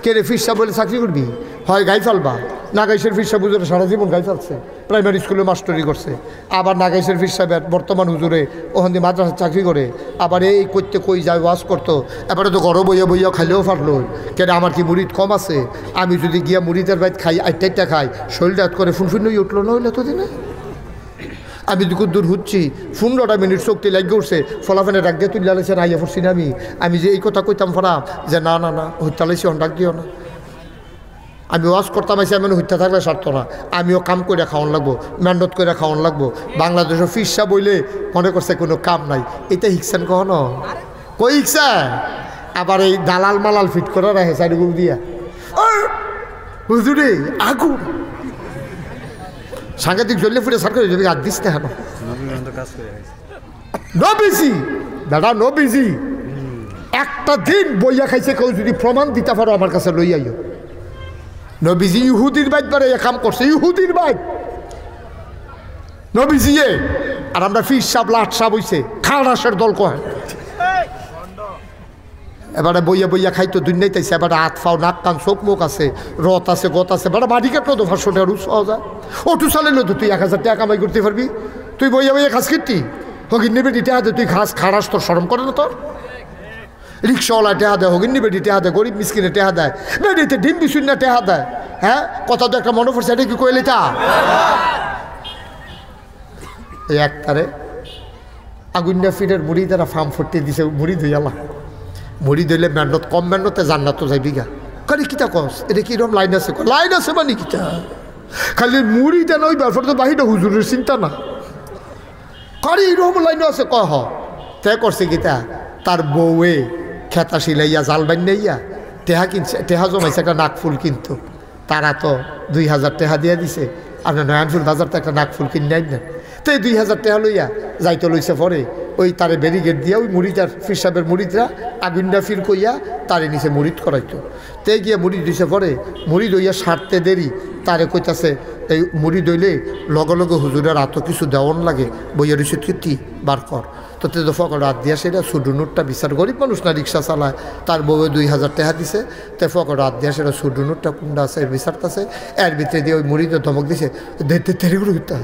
কে রে ফিসা বলে চাকরি করবি? হয় গাই ফালবা, নাগাইশের ফিসা বুঝরে সারা জীবন গাই ফালছে, প্রাইমারি স্কুলে মাস্টারি করছে। আবার নাগাইশের ফিসা বর্তমান হুজুরে ওখান দিয়ে মাদ্রাসা চাকরি করে, আবার এই করতে কই যায় ওয়াজ করতো। এবারে তো ঘরে বইয়া খাইলেও ফাটলো। কেন আমার কি মুড়িদ কম আছে? আমি যদি গিয়া মুড়িদের বাইত খাই, 8টা খাই, শরীরটা করে ফুনফুন হয়ে উঠলো না হইলে তো দিনে। আমি দুকুর দূর হচ্ছি, 15টা মিনিট শক্তি লাগিয়ে উঠছে, ফলাফেনে ডাক দিয়ে তুলে আলেছেন আইয়া পড়ছি না আমি যে এই কথা কইতাম ফরা যে না হইতালাইছি হন ডাক দিও না। আমি ওয়াজ করতাম আইসি, আমি হইতে থাকলে সারত না। আমিও কাম করে খাওয়ান লাগবো, মেহনত করে খাওয়ান লাগবো। বাংলাদেশের ফিসা বইলে মনে করছে কোনো কাম নাই। এটা হিকছেন কখনো? কই হিকছে? আবার এই দালাল মালাল ফিট করে রাখে চারিগুলো দিয়া হুজুরে আগুন সাংঘাতিক জ্বললে ফুটে সার করে যদি হাত দিস না কেন? নবীজি দাদা, নবীজি একটা দিন বইয়া খাইছে, কেউ যদি প্রমাণ দিতে পারো আমার কাছে লই আইও। নবীজি ইহুদির বাইত বারে কাম করছে, ইহুদির বাইত নবীজি। আর আমরা ফিস সাপ লাট সাপ হইছে খালাসের দল কয়। এবারে বইয়া খাইতো দুনিয়াই তাইছে। এবারে হাত ফাও নাক কান চোখ মুখ আছে, রথ আছে, গত আছে। বেড়া মাটি কাটলো তো 500 টাকা রুচ পাওয়া যায়। অটো চালাইলো তো তুই 1000 টাকা কামাই করতে পারবি? তুই বইয়া খাস কিটি হগিন নিবে টেহা দে, তুই খারাস, তোর শরম করে না? তোর রিক্সাওয়ালা টেহা দেয়, হগিন নিবে টেহা দেয়, গরিব মিসকিনে টেহা দেয়, বেডিতে ডিম বিশুন না টেহা দেয়। হ্যাঁ, কথা তো একটা মনে পড়ছে, এটা কি কইলি তা? এই একটারে আগুন্যা ফিরের মুড়ি দ্বারা ফার্ম ফুটতে দিছে, মুড়ি ধুইয়ালা। মুড়ি ধইলে মেহনত কম মেহনতে জান্নাত তো যাইবি গা। খালি কিতা কস? এটা কিরকম লাইন আছে? লাইন আছে মানে কিতা? খালি মুড়ি দেন ওই ব্যাপার তো বাহিরে হুজুরের চিন্তা না। খালি এরকম লাইন আছে কহ তে করছে কিতা? তার বউয়ে খেতা সিলাইয়া জাল বান্যাইয়া টেহা কিনছে, টেহা জমাইছে একটা নাকফুল কিনতো। তারা তো 2000 টাকা দিয়ে দিছে। আপনার নয়নফুল বাজার তো একটা নাকফুল কিনে আইন না। তো এই 2000 টাকা লইয়া যাইতে লইছে পরে ওই তারে ব্যারিগেড দিয়া ওই মুড়িটার ফির সাহেবের মুড়িদরা আগুনটা ফির কইয়া তারে নিচে মুড়িদ করাইতো। তে গিয়ে মুড়ি দিছে পরে মুড়ি দইয়া সারতে দেরি তারে কইতাছে এই মুড়ি দইলে লগে লগে হুজুরের এত কিছু দেওয়ান লাগে, বইয়া দিছে তুই বার কর। তো তে তো ফকর হাত দিয়া সেটা সুডু নোটটা বিচার, গরিব মানুষ না, রিক্সা চালায়, তার বউয়ে 2000 টাকা দিছে। তে ফকর হাত দিয়া সেটা সুডু নোটটা কোনটা আছে বিচারতাছে। এর ভিতরে দিয়ে ওই মুড়িতে ধমক দিছে, তেরে করে দিতে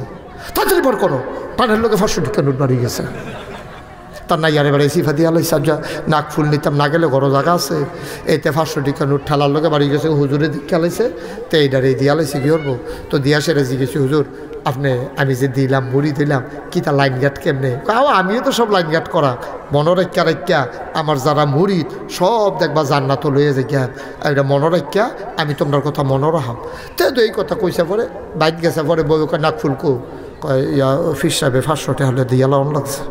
তাড়াতাড়ি বার করো, পানের লোকে 500 টাকা নোট বাড়ি গেছে। তার না ইয়ারে বেড়ে সিফা দিয়া লাইছে, যা নাক ফুল নিতাম না গেলে ঘর জায়গা আছে, এতে 500 টাকা নোট ঠেলার লোকে বাড়ি গেছে। হুজুরে দীক্ষা লাইছে, তো এইটারে দিয়া লাইছে কি করবো? তো দিয়া সেরে জিজ্ঞেস, হুজুর আপনি আমি যে দিলাম মুড়ি দিলাম কি তা লাইন গাট কেমনে? আমিও তো সব লাইন গাট করা, মনোরক্ষা আমার যারা মুড়িদ সব দেখবা জান্নাত লইয়া যে গিয়া এটা মনোরক্ষা, আমি তোমার কথা মনে রাখাম। তো এই কথা কইসা পরে বাইক গেছে পরে বউ নাক ফুলকো কয় ইয়া ফিস সাহেবে 500 টাকা হলে দিয়া লাউন লাগছে,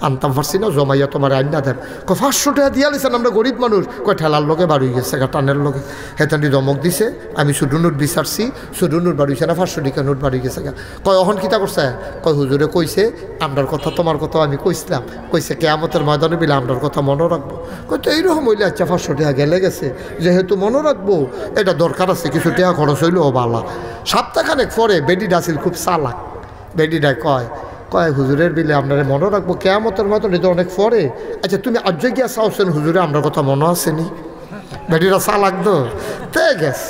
আনতাম পারছি না, জমাইয়া তোমার আইন না দেন। 500 টাকা দিয়া লিছেন, আমরা গরিব মানুষ। কয় ঠেলার লোকে বাড়ি গেছে, টানের লোকে হেতানি দমক দিছে। আমি শুধু নোট বিচারছি, শুধু নোট বাড়িছে না, 500 টাকা নোট বাড়ি গেছে। কয় অহন কিতা করছে? কয় হুজুরে কইছে আমরার কথা তোমার কথা আমি কইছিলাম, কইছে কেয়ামতের ময়দানে বিলে আমরার কথা মনে রাখবো। কয় তো এইরকম হইলে আচ্ছা 500 টাকা গেলে গেছে, যেহেতু মনে রাখবো এটা দরকার আছে, কিছু টাকা খরচ হইলো ও বালা। সপ্তাহখানেক পরে বেডি ডাসিল খুব চালাক, বেডিটা কয় হুজুরের বিলে আপনারা মনে রাখবো কেয়ামতের মতন, এটা অনেক পরে। আচ্ছা তুমি আজ গিয়া চাওছেন হুজুরে আমরা কথা মনে আসেনি? বেডিটা চালাক তো তে গেছ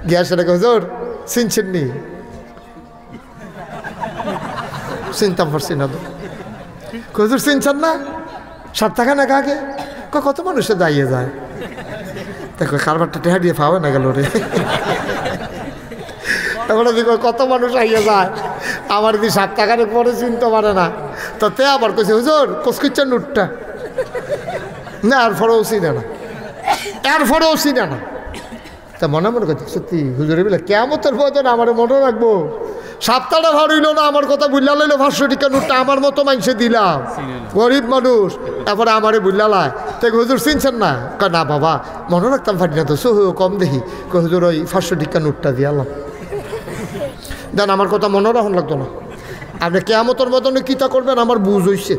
গিয়া সেটাকে হুজুর চিনছেন নি? চিনতাম পারছি না তো। হুজুর চিনছেন না? সপ্তাহখানেক আগে কত মানুষে দাঁড়িয়ে যায়, দেখো কারবারটা টেহা দিয়ে পাওয়া না গেল রে। এবারে দেখো কত মানুষ আইয়া যায়, আমার যদি 7 টাকার পরে চিনতে পারে না। তো তে আবার কইছে হুজুর কসকিচ্ছেন নোটটা, না এরপরেও চিনে না, এরপরেও চিনে না। তা মনে মনে করছে সত্যি হুজুরে বলে কেমতের মতন আমার মনে রাখবো, সপ্তাহটা ভার হইল না আমার কথা বুঝলা লইলো 500 টাকা নোটটা আমার মতো মানুষে দিলাম, গরিব মানুষ, তারপরে আমারে বুঝলালায়। তাই হুজুর চিনছেন না? না বাবা মনে রাখতাম পারি না তো, সহ কম দেখি। হুজুর ওই 500 টাকা নোটটা দিয়ালাম, দেন আমার কথা মনে রাখুন লাগতো না। আপনি কেয়ামতের মতনে কিতা করবেন আমার বুঝ হইছে।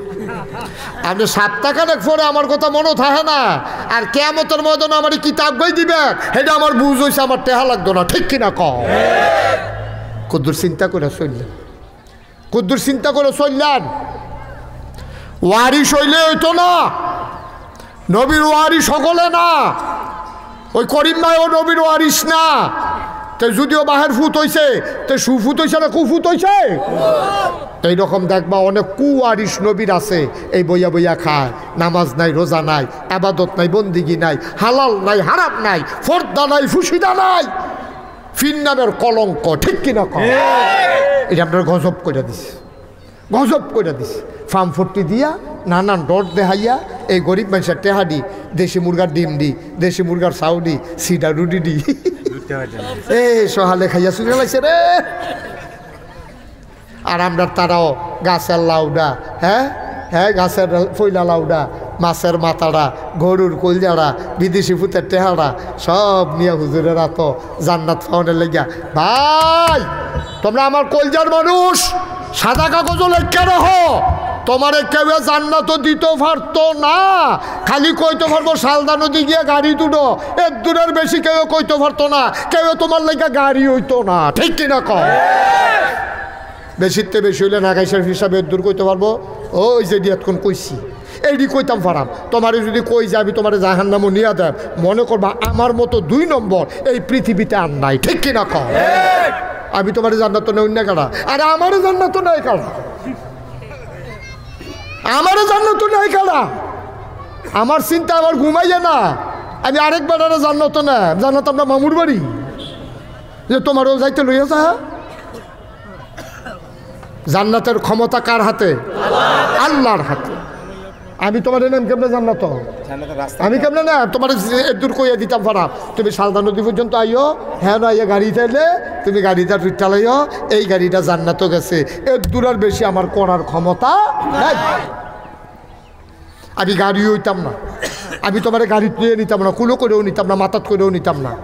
আপনি সপ্তাহখানেক পরে আমার কথা মনে থাকে না, আর কেয়ামতের মতন আমার কিতাব বই দিবেন, এটা আমার বুঝ হইছে, আমার টেহা লাগতো না। ঠিক কিনা কও? কদ্দুর চিন্তা করে চললেন, কদ্দুর চিন্তা করে চললেন। ওয়ারিশ হইলে হইতো না, নবীর ওয়ারিশ সকলে না। ওই করিম ভাইও নবীর ওয়ারিশ না। তো যদিও বাহের ফুট হইছে, তো সুফুত হইছে না কুফুত হইছে? এইরকম দেখবা অনেক কুয়ারিশ নবীর আছে, এই বইয়া বইয়া খায়, নামাজ নাই, রোজা নাই, আবাদত নাই, বন্দিগি নাই, হালাল নাই, হারাম নাই, ফর্দা নাই, ফুসিদা নাই, ফিন নামের কলঙ্ক। ঠিক কিনা কম? এটা আপনার গজব করে দিছে, গজব করে দিছে। ফার্ম ফট্টি দিয়া নানান ডট দেখাইয়া এই গরিব মানুষের টেহাডি, দেশি মুরগার ডিম দি, দেশি মুরগার চাউডি, সিডা রুটি দি, এ সহালে খাইয়া চুলে লাগছে রে। আর আমরা তারাও গাছের লাউডা, হ্যাঁ হ্যাঁ গাছের ফইলা লাউডা, মাছের মাথাড়া, গরুর কলজাড়া, বিদেশি ফুতের টেহাড়া সব নিয়ে হুজুরের তো জান্নাত পাওয়ানোর লেগিয়া। ভাই তোমরা আমার কলজার মানুষ, সাদা কাগজও লেখা রাখো, তোমারে কেউ জান্নাতও দিতে পারতো না, খালি কইতে পারবো সালদা নদী গিয়ে গাড়ি দুটো, এর দূরের বেশি কেউ কইতে পারতো না, কেউ তোমার লেগে গাড়ি হইতো না। ঠিক কিনা কম? বেশিতে বেশি হইলে নাগাইশের হিসাবে দূর করতে পারবো। ওই যে এখন কইছি এইটি কইতাম পারাম, তোমারে যদি কই যাবি তোমার জাহান্নামও নিয়ে দেব, মনে করবা আমার মতো 2 নম্বর এই পৃথিবীতে আর নাই। ঠিক কিনা কম? আমি তোমার জান্নাত নেই অন্য কারা, আরে আমারও জান্নাত নাই কারা, আমারও জান্নাত নাই কারা। আমার চিন্তা আবার ঘুমাইয়া না, আমি আরেকবার আরে জান্নাত না, জান্নাত আমরা মামুর বাড়ি, যে তোমারও যাইতে লইয়া যা। জান্নাতের ক্ষমতা কার হাতে? আল্লাহর হাতে। আমি তোমার নাম কেমনে জান্নাত, আমি কেমনে না তোমার দূর কইয়া দিতাম পারা, তুমি সালদা নদী পর্যন্ত আইও, হ্যাঁ না গাড়ি চাইলে তুমি গাড়িটা চালাইও, এই গাড়িটা জান্নাতও গেছে, এর দূরের বেশি আমার করার ক্ষমতা নাই। আমি গাড়ি হইতাম না, আমি তোমার গাড়ি নিয়ে নিতাম না, কুলো করেও নিতাম না, মাথাত করেও নিতাম না।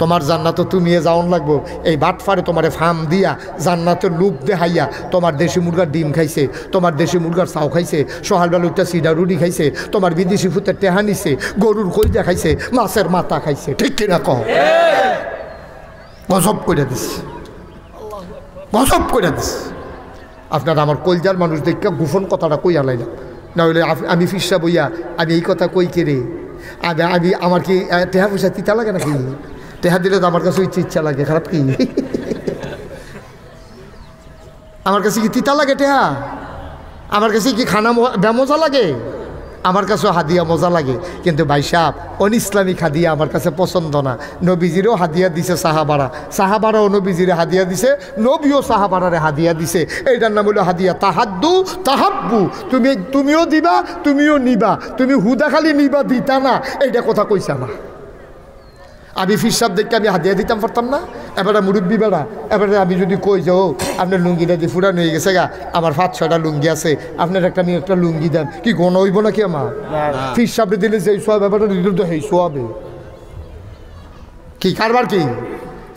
তোমার জান্নাতও তুমি যাওন লাগবো। এই বাটফারে তোমার ফার্ম দিয়া জান্নাতের লুপ দেখাইয়া তোমার দেশি মুরগার ডিম খাইছে, তোমার দেশি মুরগার চাও খাইছে, সকালবেলা সিডা রুটি খাইছে, তোমার বিদেশি ফুতের টেহা নিছে, গরুর কলজা খাইছে, মাছের মাথা খাইছে। ঠিক কিনা কহ? গজব করে দিস, গজব করে দিস। আপনার আমার কলজার মানুষ দেখে গোপন কথাটা কইয়া লাইলাম, না হইলে আমি ফিসা বইয়া আমি এই কথা কই কে রে, আমি আমার কি টেহা পয়সা তিতা লাগে নাকি? টেহা দিলে তো আমার কাছে ইচ্ছা লাগে, খারাপ কি? আমার কাছে কি তিতা লাগে টেহা? আমার কাছে কি খানা বেমজা লাগে? আমার কাছেও হাদিয়া মজা লাগে, কিন্তু ভাই সাহেব অন ইসলামিক হাদিয়া আমার কাছে পছন্দ না। নবীজিরও হাদিয়া দিছে সাহাবারা, সাহাবারাও নবীজিরে হাদিয়া দিছে, নবীও সাহাবারারে হাদিয়া দিছে। এইটার নাম হলো হাদিয়া তাহাদ্দু তাহাব্বু। তুমিও দিবা, তুমিও নিবা, তুমি হুদা খালি নিবা দিতা না, এইটা কথা কইছা না। আমি ফিরসাব দেখে আমি হাদিয়া দিতাম পারতাম না? এবারে মুরব্বী বেড়া, এবারে আমি যদি কই যাও আপনার লুঙ্গিটা দিয়ে ফুরানো হয়ে গেছে গা, আমার 5-6টা লুঙ্গি আছে, আপনার একটা লুঙ্গি দেন, কি গণ হইব নাকি? আমার ফিরসাবরে দিলে যে সব ব্যাপারটা দিল তো সেই সোয়াবে কি কারবার কি?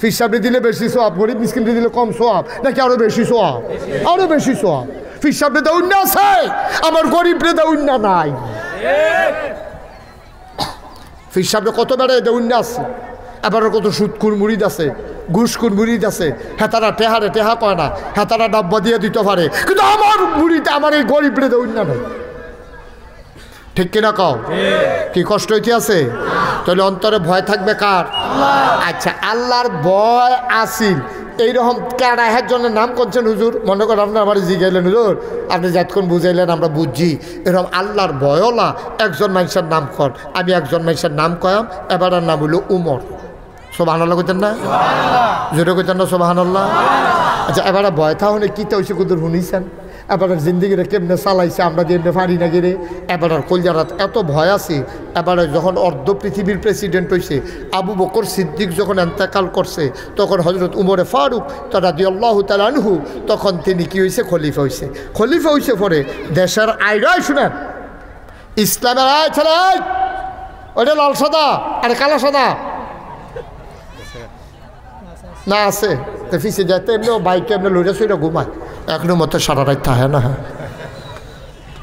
ফিরসাবরে দিলে বেশি সোয়াব, গরিব মিসকিনরে দিলে কম সোয়াব, নাকি আরো বেশি সোয়াব? আরো বেশি সোয়াব। ফিরসাবরে দেউন্য আছে, আমার গরিবরে দেউন্য নাই। ফিরসাবরে কত বেড়ে দেউন্য আছে, এবার কত সুদকুর মুড়িদ আছে, ঘুষকুর মুড়িদ আছে, হেতারা টেহারে টেহা কয় না, হেতারা ডাব্বা দিয়ে দিতে পারে, কিন্তু আমার মুড়িতে আমার এই গরিবরে দেউন্য নাই। ঠিক কিনা কও? কি কষ্ট হইতে আছে? তাহলে অন্তরে ভয় থাকবে কার? আচ্ছা, আল্লাহর ভয় আসিল এইরকম কেডাহের জন্য নাম করছেন হুজুর? মনে করেন আপনার আমার জিগাইলেন হুজুর, আপনি যতক্ষণ বুঝাইলেন আমরা বুঝছি, এরকম আল্লাহর ভয়লা একজন মানুষের নাম কর। আমি একজন মানুষের নাম কয়াম, এবার নাম হইল উমর। সুবহানাল্লাহ কইতেন না? জোরে কইতেন না সুবহানাল্লাহ? আচ্ছা, এবারে ভয় থাহলে কী হয়েছে কুদুর শুনিছেন? এবার জিন্দিগিরে কেমনে চালাইছে আমরা যেমনি পারি না গিরে। এবার কলজারাত এত ভয় আছে। এবারে যখন অর্ধ পৃথিবীর প্রেসিডেন্ট হয়েছে, আবু বকর সিদ্দিক যখন এন্তেকাল করছে, তখন হজরত উমরে ফারুক রাদিয়াল্লাহু তাআলা আনহু তখন তিনি কি হয়েছে, খলিফা হয়েছে। খলিফা হয়েছে পরে দেশের আইরাই শুনেন, ইসলামের আয় ছেলে, ওইটা লাল সাদা আর কালো সাদা না আছে তো ফিসে যাইতে এমনিও বাইকে এমনি লইরা সইরা ঘুমায়, এখনো মতো সারা রাত থাকে না। হ্যাঁ,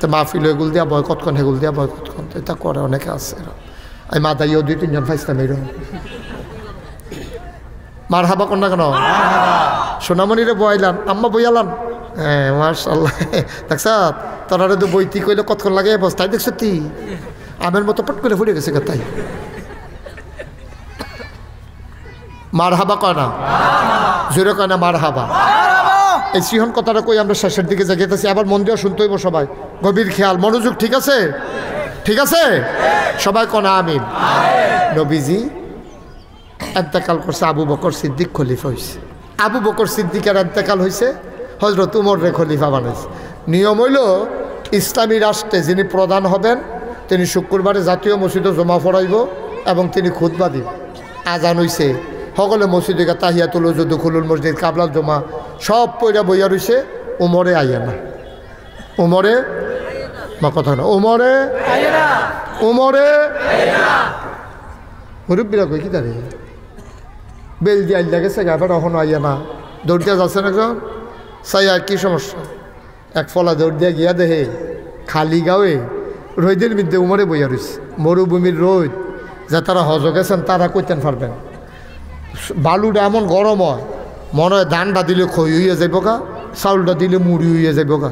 তো মাহফিল এগুল দিয়া বয়কটক্ষণ হেগুল দিয়া বয়কটক্ষণ এটা করে অনেকে আছে। আমি মাদাইও 2-3 জন ফাইসলাম এইরকম। মার হাবা কর না কেন, সোনামণিরে বইলাম, আম্মা বইয়ালাম। হ্যাঁ মাশাআল্লাহ, দেখছ তোরা তো বইতি কইলে কতক্ষণ লাগে বস্তায়, দেখছ তুই আমের মতো পট করে ফুটে গেছে তাই। মার হাবা কয় না, জোরে কয় না মার হাবা। এই সিহন কথাটা কই আমরা শেষের দিকে জাগিয়েছি, আবার মন দিয়ে শুনতে হইব সবাই, গভীর খেয়াল মনোযোগ। ঠিক আছে, ঠিক আছে, সবাই কনা আমিন। নবীজি এন্তেকাল করছে, আবু বকর সিদ্দিক খলিফা হয়েছে। আবু বকর সিদ্দিকের এন্তেকাল হয়েছে, হজরত উমরে খলিফা বানাইছে। নিয়ম হইল ইসলামী রাষ্ট্রে যিনি প্রধান হবেন তিনি শুক্রবারে জাতীয় মসজিদে জমা পড়াইব এবং তিনি খুতবা দিব। আজান হইছে, সকলে মসজিদে তাহিয়াতুল ওযু, দুখুলুল মসজিদ, কাবলাল জমা সব পয়রা বইয়া রইছে। উমরে আইয়া না, উমরে মা কথা না, উমরে উমরে মুরব্বীরা কই কি দাঁড়িয়ে বেল দিয়ে আইলা গেছে, এবার এখনো আইয়া না। দৌড় দিয়া যাচ্ছেন একজন, চাই আর কি সমস্যা, এক ফলা দৌড় দিয়া গিয়া দেহে খালি গাঁয়ে রোদের মধ্যে উমরে বইয়া রয়েছে। মরুভূমির রোদ, যা তারা হজ গেছেন তারা কইতেন পারবেন। বালুটা এমন গরম হয়, মনে হয় ধানটা দিলে খই হইয়া যাইব গা, চাউলটা দিলে মুড়ি হইয়া যাইব গা।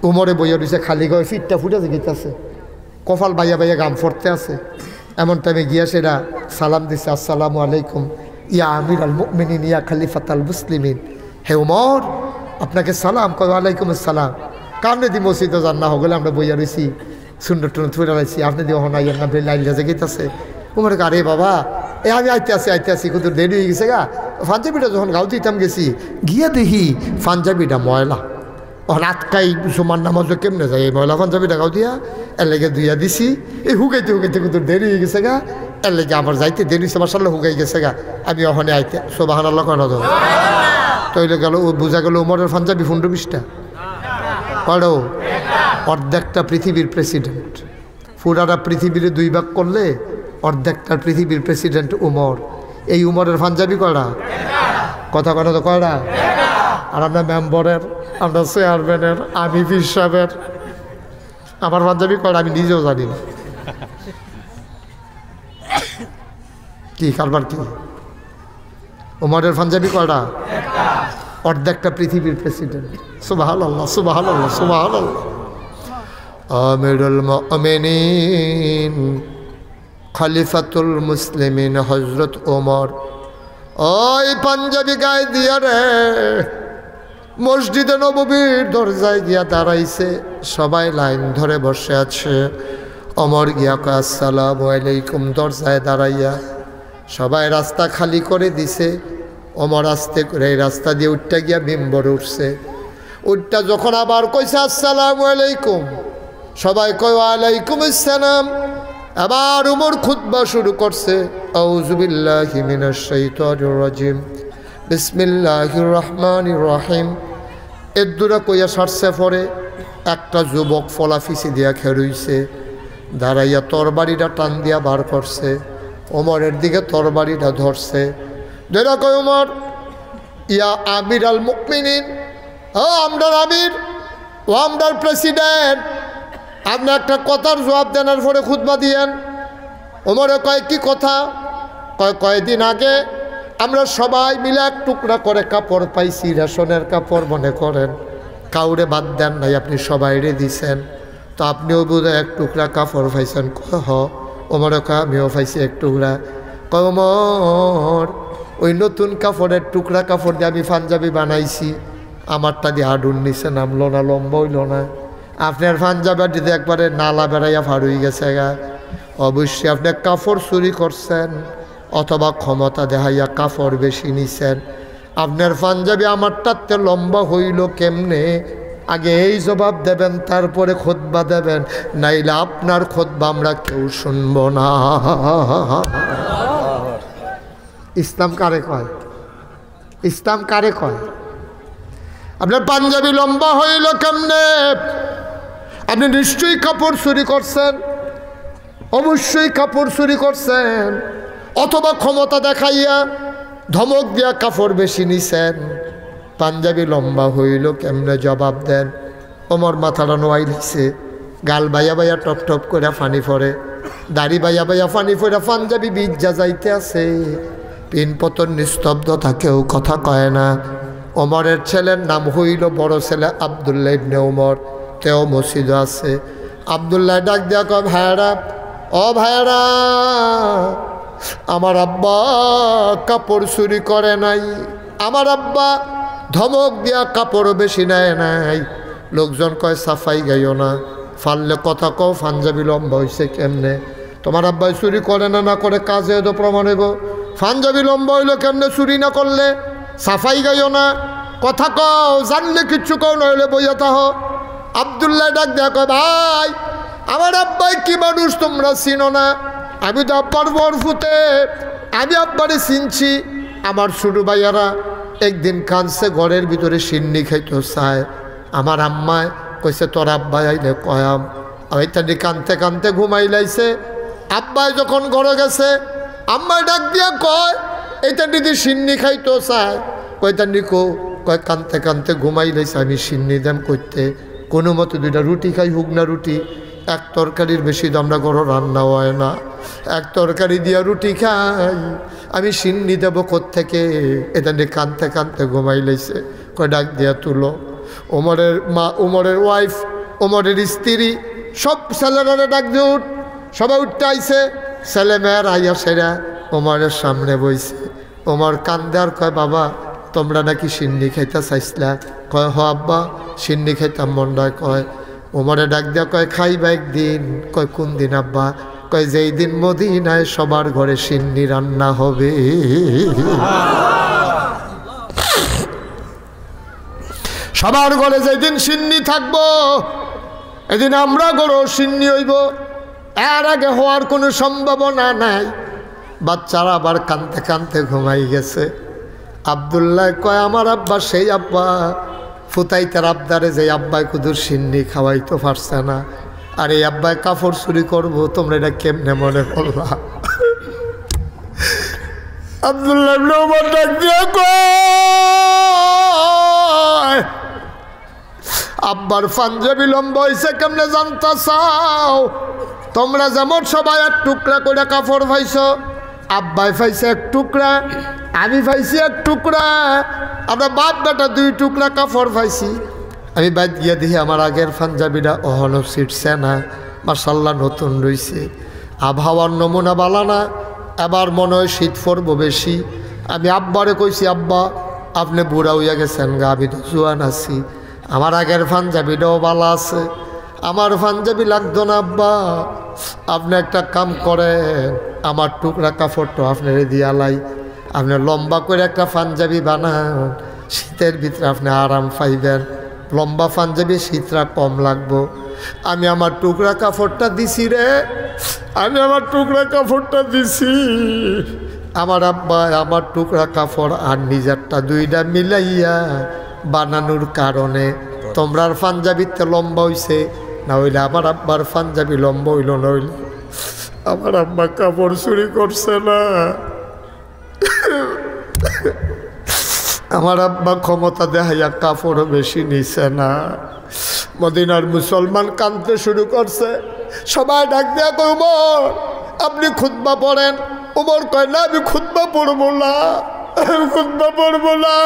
উমরে বইয়া রয়েছে খালি গাঁয়ে, ফিটটা ফুটে গেছে, কপাল বাইয়া বাইয়া গাম ফরতে আছে। এমন টাইমে গিয়া সেটা সালাম দিছে, আসসালামু আলাইকুম ইয়া আমির আল মুমিনিন ইয়া খলিফাত আল মুসলিমিন। হে উমর, আপনাকে সালাম। কয় ওয়ালাইকুম আসসালাম। কামনে দি মসজিদে যান না হগলে আমরা বইয়া রয়েছি, সুন্দর টুন থুয়ে রাখছি, আপনি দিয়ে হনাইয়ের না লাইন লাজে গেতেছে। উমর আরে বাবা, আমি আইতে আসি কত দেরি হয়ে গেছে গা। পাঞ্জাবিটা যখন গাও দিতাম গেছি, গিয়া দেখি পাঞ্জাবিটা ময়লা। রাতকাই সমান নামাজ কেমনে যায়, এই ময়লা পাঞ্জাবিটা গাও দিয়া এর লেগে ধুইয়া দিছি। এই হুগাইতে হুগাইতে কত দেরি হয়ে গেছে গা, এর লেগে আমার যাইতে দেরি হয়েছে, মাসাল্লাহ হুগাই গেছে গা। আমি ওখানে আইতে সুবহানাল্লাহ কেন ধর তৈলে গেল, বোঝা গেল উমরের পাঞ্জাবি 15-20টা পড়ো। অর্ধেকটা পৃথিবীর প্রেসিডেন্ট, পুরাটা পৃথিবীর 2 ভাগ করলে অর্ধেকটা পৃথিবীর প্রেসিডেন্ট উমর। এই উমরের পাঞ্জাবি কয়টা, কথা কথা তো কয়টা। আর আমরা মেম্বরের, আমরা চেয়ারম্যানের, আমি পীর সাহেবের, আমার পাঞ্জাবি কয়টা আমি নিজেও জানি না। কি কারবার কি, উমরের পাঞ্জাবি কয়টা, অর্ধেকটা পৃথিবীর প্রেসিডেন্ট। সুবহানাল্লাহ সুবহানাল্লাহ সুবহানাল্লাহ। আমিরুল মুমিনিন খলিফাতুল মুসলিমিন হযরত ওমর। ওই পাঞ্জাবি গায়ে দিয়া রে মসজিদে নববীর দরজায় গিয়া দাঁড়াইছে, সবাই লাইন ধরে বসে আছে। ওমর গিয়া কয় আসসালামু আলাইকুম, দরজায় দাঁড়াইয়া সবাই রাস্তা খালি করে দিছে। ওমর আস্তে করে এই রাস্তা দিয়ে উঠটা গিয়া মিম্বরে উঠছে। উঠটা যখন আবার কইছে আসসালামু আলাইকুম, সবাই কয় ওয়ালাইকুম আসসালাম। আবার উমর খুতবা শুরু করছে, আউযু বিল্লাহি মিনাশ শাইতানির রাজিম, বিসমিল্লাহির রহমানির রহিম। এর দূরে কইয়া সারছে পরে একটা যুবক ফলা ফিসি দিয়া খেরুইছে, দাঁড়াইয়া তরবারিটা টান দিয়া বার করছে, ওমরের দিকে তরবারিটা ধরছে। ধরে কয় উমর, ইয়া আমির আল মুমিনিন, ও আমরার আমির, ও আমরার প্রেসিডেন্ট, আপনি একটা কথার জবাব দেনার পরে খুতবা দিয়েন। ওমরে কয় কি কথা? কয়েকদিন আগে আমরা সবাই মিলে এক টুকরা করে কাপড় পাইছি, রেশনের কাপড় মনে করেন, কাউরে বাদ দেন নাই, আপনি সবাইরে দিছেন, তো আপনিও বোধহয় এক টুকরা কাপড় পাইছেন। হ। ওমরে কয় আমিও পাইছি এক টুকরা। কয় ওমর, ওই নতুন কাপড়ের টুকরা কাপড় দিয়ে আমি পাঞ্জাবি বানাইছি, আমারটা দিয়ে হাডুর নিচে নামলো না, লম্বা হইল না। আপনার পাঞ্জাবির দিতে একবারে নালা বেড়াইয়া ফার হয়ে গেছে গা। অবশ্যই আপনি কাপড় চুরি করছেন অথবা ক্ষমতা দেখাইয়া কাপড় বেশি নিছেন। আপনার পাঞ্জাবি আমারটাতে লম্বা হইল কেমনে? আগে এই জবাব দেবেন, তারপরে খুতবা দেবেন, নাইলে আপনার খুতবা আমরা কেউ শুনবো না। ইসলাম কারে কয়? ইসলাম কারে কয়? আপনার পাঞ্জাবি লম্বা হইল কেমনে? আপনি নিশ্চয়ই কাপড় চুরি করছেন, অবশ্যই কাপড় চুরি করছেন, অথবা ক্ষমতা দেখাইয়া ধমক দিয়া কাপড় বেশি নিছেন। পাঞ্জাবি লম্বা হইল কেমনে জবাব দেন। ওমর মাথাটা নোয়াই লিখছে, গাল বাইয়া বাইয়া টপ টপ করে ফানি পড়ে, দাড়ি বাইয়া বাইয়া ফানি পড়ে, পাঞ্জাবি বিজ্জা যাইতে আছে, পিন পতন নিস্তব্ধতা, কেউ কথা কয় না। ওমরের ছেলের নাম হইল বড় ছেলে আব্দুল্লাহ ইবনে ওমর, তেও মসজিদ আছে। আব্দুল্লাহ ডাক দিয়া কয়, ভাইরা, ও ভাইরা, আমার আব্বা কাপড় চুরি করে নাই, আমার আব্বা ধমক দিয়া কাপড় বেশি নেয় নাই। লোকজন কয় সাফাই গাইও না, ফাললে কথা কও, পাঞ্জাবি লম্বা হয়েছে কেমনে? তোমার আব্বাই চুরি করে না, না করে কাজে তো প্রমাণ হইব। পাঞ্জাবি লম্বা হইল কেমনে চুরি না করলে? সাফাই গাইও না, কথা কও, জানলে কিচ্ছু কও, নইলে বইয়া তাহ। আব্দুল্লাহ ডাক দেয়া কয়, ভাই, আমার আব্বাই কি মানুষ তোমরা চিনো না? আমি তো আব্বার বরফুতে, আমি আব্বারে চিনছি। আমার ছোট ভাইয়ারা একদিন কাঁদছে, ঘরের ভিতরে সিন্নি খাইতে চায়। আমার আম্মায় কইছে, তোর আব্বাই আইলে কয়াম। ওইটানি কানতে কানতে ঘুমাই লাইছে। আব্বাই যখন ঘরে গেছে, আম্মায় ডাক দিয়া কয়, এইটা দিদি সিন্নি খাইতে চায়। কয়টানি কয় কানতে কানতে ঘুমাই লাইছে, আমি সিন্নি দাম করতে কোনো মতো দুইটা রুটি খাই, হুগনা রুটি, এক তরকারির বেশি তো আমরা ঘরে রান্না হয় না, এক তরকারি দিয়া রুটি খাই, আমি সিন্নি দেবো কোত্থেকে? এটা নিয়ে কানতে কানতে ঘুমাই লাইছে। কয় ডাক দিয়া তুলো। ওমরের মা, ওমরের ওয়াইফ, ওমরের স্ত্রী, সব ছেলেরা ডাক দিয়ে উঠ, সবাই উঠতে আইছে। ছেলে মেয়ের আইয়া সেরা ওমরের সামনে বইছে। ওমর কান্দে আর কয়, বাবা, তোমরা নাকি সিন্নি খাইতে চাইছিলা? কয়, হ আব্বা, সিন্নি খাইতাম মন্ডায়। কয়, ওমরে ডাক দিয়া কয়, খাইবা একদিন? কয়, কোন দিন আব্বা? কয়, যেই দিন মদিনায় সবার ঘরে সিন্নি রান্না হবে। সবার ঘরে যেদিন সিন্নি থাকবো, এদিন আমরা ঘরেও সিন্নি হইব। এর আগে হওয়ার কোনো সম্ভাবনা নাই। বাচ্চারা আবার কানতে কানতে ঘুমাই গেছে। আব্দুল্লাহ কয়, আমার আব্বা সেই আব্বা, ফুতাইতার আবদারে যে আব্বাই কুদুর সিন্নি খাওয়াইতে পারছে না, আর এই আব্বাই কাপড় চুরি করবো, তোমরা এটা কেমনে মনে করলা? আব্দুল্লাহ ইবনে ওমর ডাক দিয়া কয়, আব্বার পাঞ্জাবি লম্বা হয়েছে কেমনে জানতে চাও? তোমরা যেমন সবাই এক টুকরা করে কাপড় পাইছ, আব্বাই পাইছে এক টুকরা, আমি পাইছি এক টুকরা, আমরা বাপ বেটা দুই টুকরা কাপড় পাইছি। আমি বাদ গিয়ে দেখি আমার আগের পাঞ্জাবিটা অহনো ছিটছে না, মাশাল্লাহ নতুন রয়েছে। আবহাওয়ার নমুনা বালা না, এবার মনে হয় শীত পড়বো বেশি। আমি আব্বারে কইছি, আব্বা, আপনি বুড়া হইয়া গেছেন গা, আমি তো জোয়ান আছি, আমার আগের পাঞ্জাবিটাও বালা আছে, আমার পাঞ্জাবি লাগতো না আব্বা, আপনি একটা কাম করেন, আমার টুকরা কাপড়টা আপনার দিয়ালাই, আপনি লম্বা করে একটা পাঞ্জাবি বানান, শীতের ভিতরে আপনি আরাম পাইবেন, লম্বা পাঞ্জাবি শীতটা কম লাগবো। আমি আমার টুকরা কাপড়টা দিছি রে, আমি আমার টুকরা কাপড়টা দিছি। আমার আব্বা আমার টুকরা কাপড় আর নিজেরটা দুইটা মিলাইয়া বানানোর কারণে তোমরার পাঞ্জাবিতে লম্বা হইছে, না হইলে আমার আব্বার পাঞ্জাবি লম্বা হইল, নইলে আমার আব্বা কাপড় চুরি করছে না। আমার আব্বা ক্ষমতা দেখাইয়া কাপড়ও বেশি নিছে না। মদিনার মুসলমান কাঁদতে শুরু করছে, সবাই ডাক দেয়া কয়, উমর আপনি খুতবা পড়েন। উমর কয়, না আমি খুতবা পড়বো না, খুতবা পড়বো না।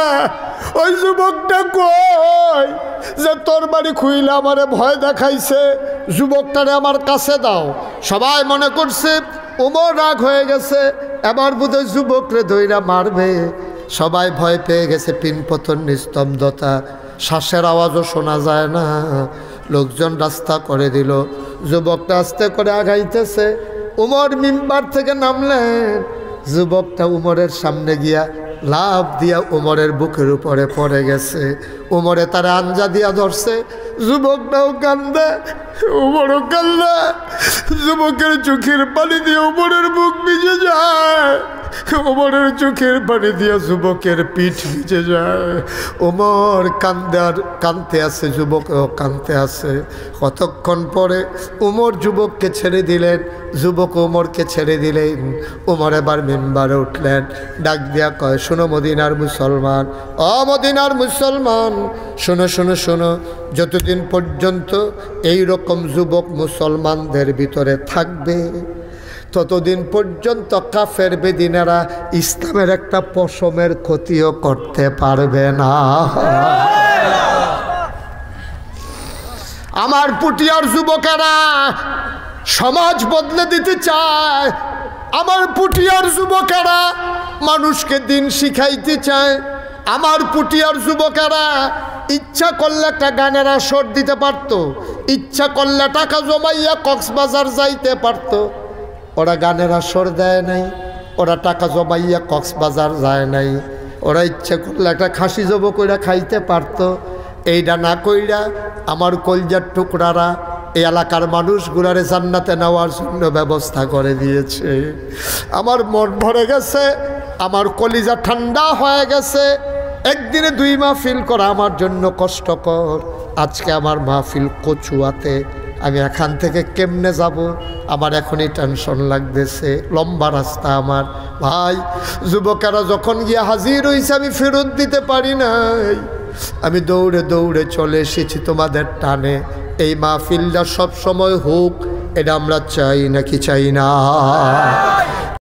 ওই যুবকটা কয় যে তোর বাড়ি খুইলে আমারে ভয় দেখাইছে, যুবকটারে আমার কাছে দাও। সবাই মনে করছে উমর রাগ হয়ে গেছে, এবার বোধহয় যুবকরে ধইরা মারবে। সবাই ভয় পেয়ে গেছে, পিনপতন নিস্তব্ধতা, শ্বাসের আওয়াজও শোনা যায় না। লোকজন রাস্তা করে দিল, যুবকটা আস্তে করে আগাইতেছে। উমর মিম্বার থেকে নামলেন, যুবকটা উমরের সামনে গিয়া লাভ দিয়া উমরের বুকের উপরে পড়ে গেছে। উমরে তার আঞ্জা দিয়া ধরছে, যুবকটাও কান্দে, উমরও কান্দে। যুবকের চোখের পানি দিয়ে উমরের বুক ভিজে যায়, উমরের চোখের পানি দিয়ে যুবকের পিঠ ভিজে যায়। উমর কান্দে আর কাঁদতে আছে, যুবকও কাঁদতে আছে। কতক্ষণ পরে উমর যুবককে ছেড়ে দিলেন, যুবক উমরকে ছেড়ে দিলেন। উমর এবার মেম্বারে উঠলেন, ডাক দিয়া কয়, শোনো মদিনার মুসলমান, ও মদিনার মুসলমান, শোনো শোনো শোনো, যতদিন পর্যন্ত এই রকম যুবক মুসলমানদের ভিতরে থাকবে ততদিন পর্যন্ত কাফের বেদিনেরা ইসলামের একটা পশমের ক্ষতিও করতে পারবে না। আমার পুটিয়ার যুবকেরা সমাজ বদলে দিতে চায়, আমার পুটিয়ার যুবকেরা মানুষকে দিন শিখাইতে চায়, আমার পুটিয়ার যুবকেরা ইচ্ছা করলে একটা গানের আসর দিতে পারতো, ইচ্ছা করলে টাকা জমাইয়া কক্সবাজার যাইতে পারতো। ওরা গানের আসর দেয় নাই, ওরা টাকা জমাইয়া কক্সবাজার যায় নাই। ওরা ইচ্ছা করলে একটা খাসি জব কইরা খাইতে পারতো। এইটা না কইরা আমার কলজার টুকরারা এই এলাকার মানুষগুলারে জান্নাতে নেওয়ার জন্য ব্যবস্থা করে দিয়েছে। আমার মন ভরে গেছে, আমার কলিজা ঠান্ডা হয়ে গেছে। একদিনে 2 মাহফিল করা আমার জন্য কষ্টকর। আজকে আমার মাহফিল কচুয়াতে, আমি এখান থেকে কেমনে যাব, আমার এখনই টেনশন লাগতেছে। লম্বা রাস্তা আমার। ভাই, যুবকেরা যখন গিয়ে হাজির হয়েছে আমি ফেরত দিতে পারি নাই। আমি দৌড়ে দৌড়ে চলে এসেছি তোমাদের টানে। এই মাহফিলটা সব সময় হোক, এটা আমরা চাই নাকি চাই না?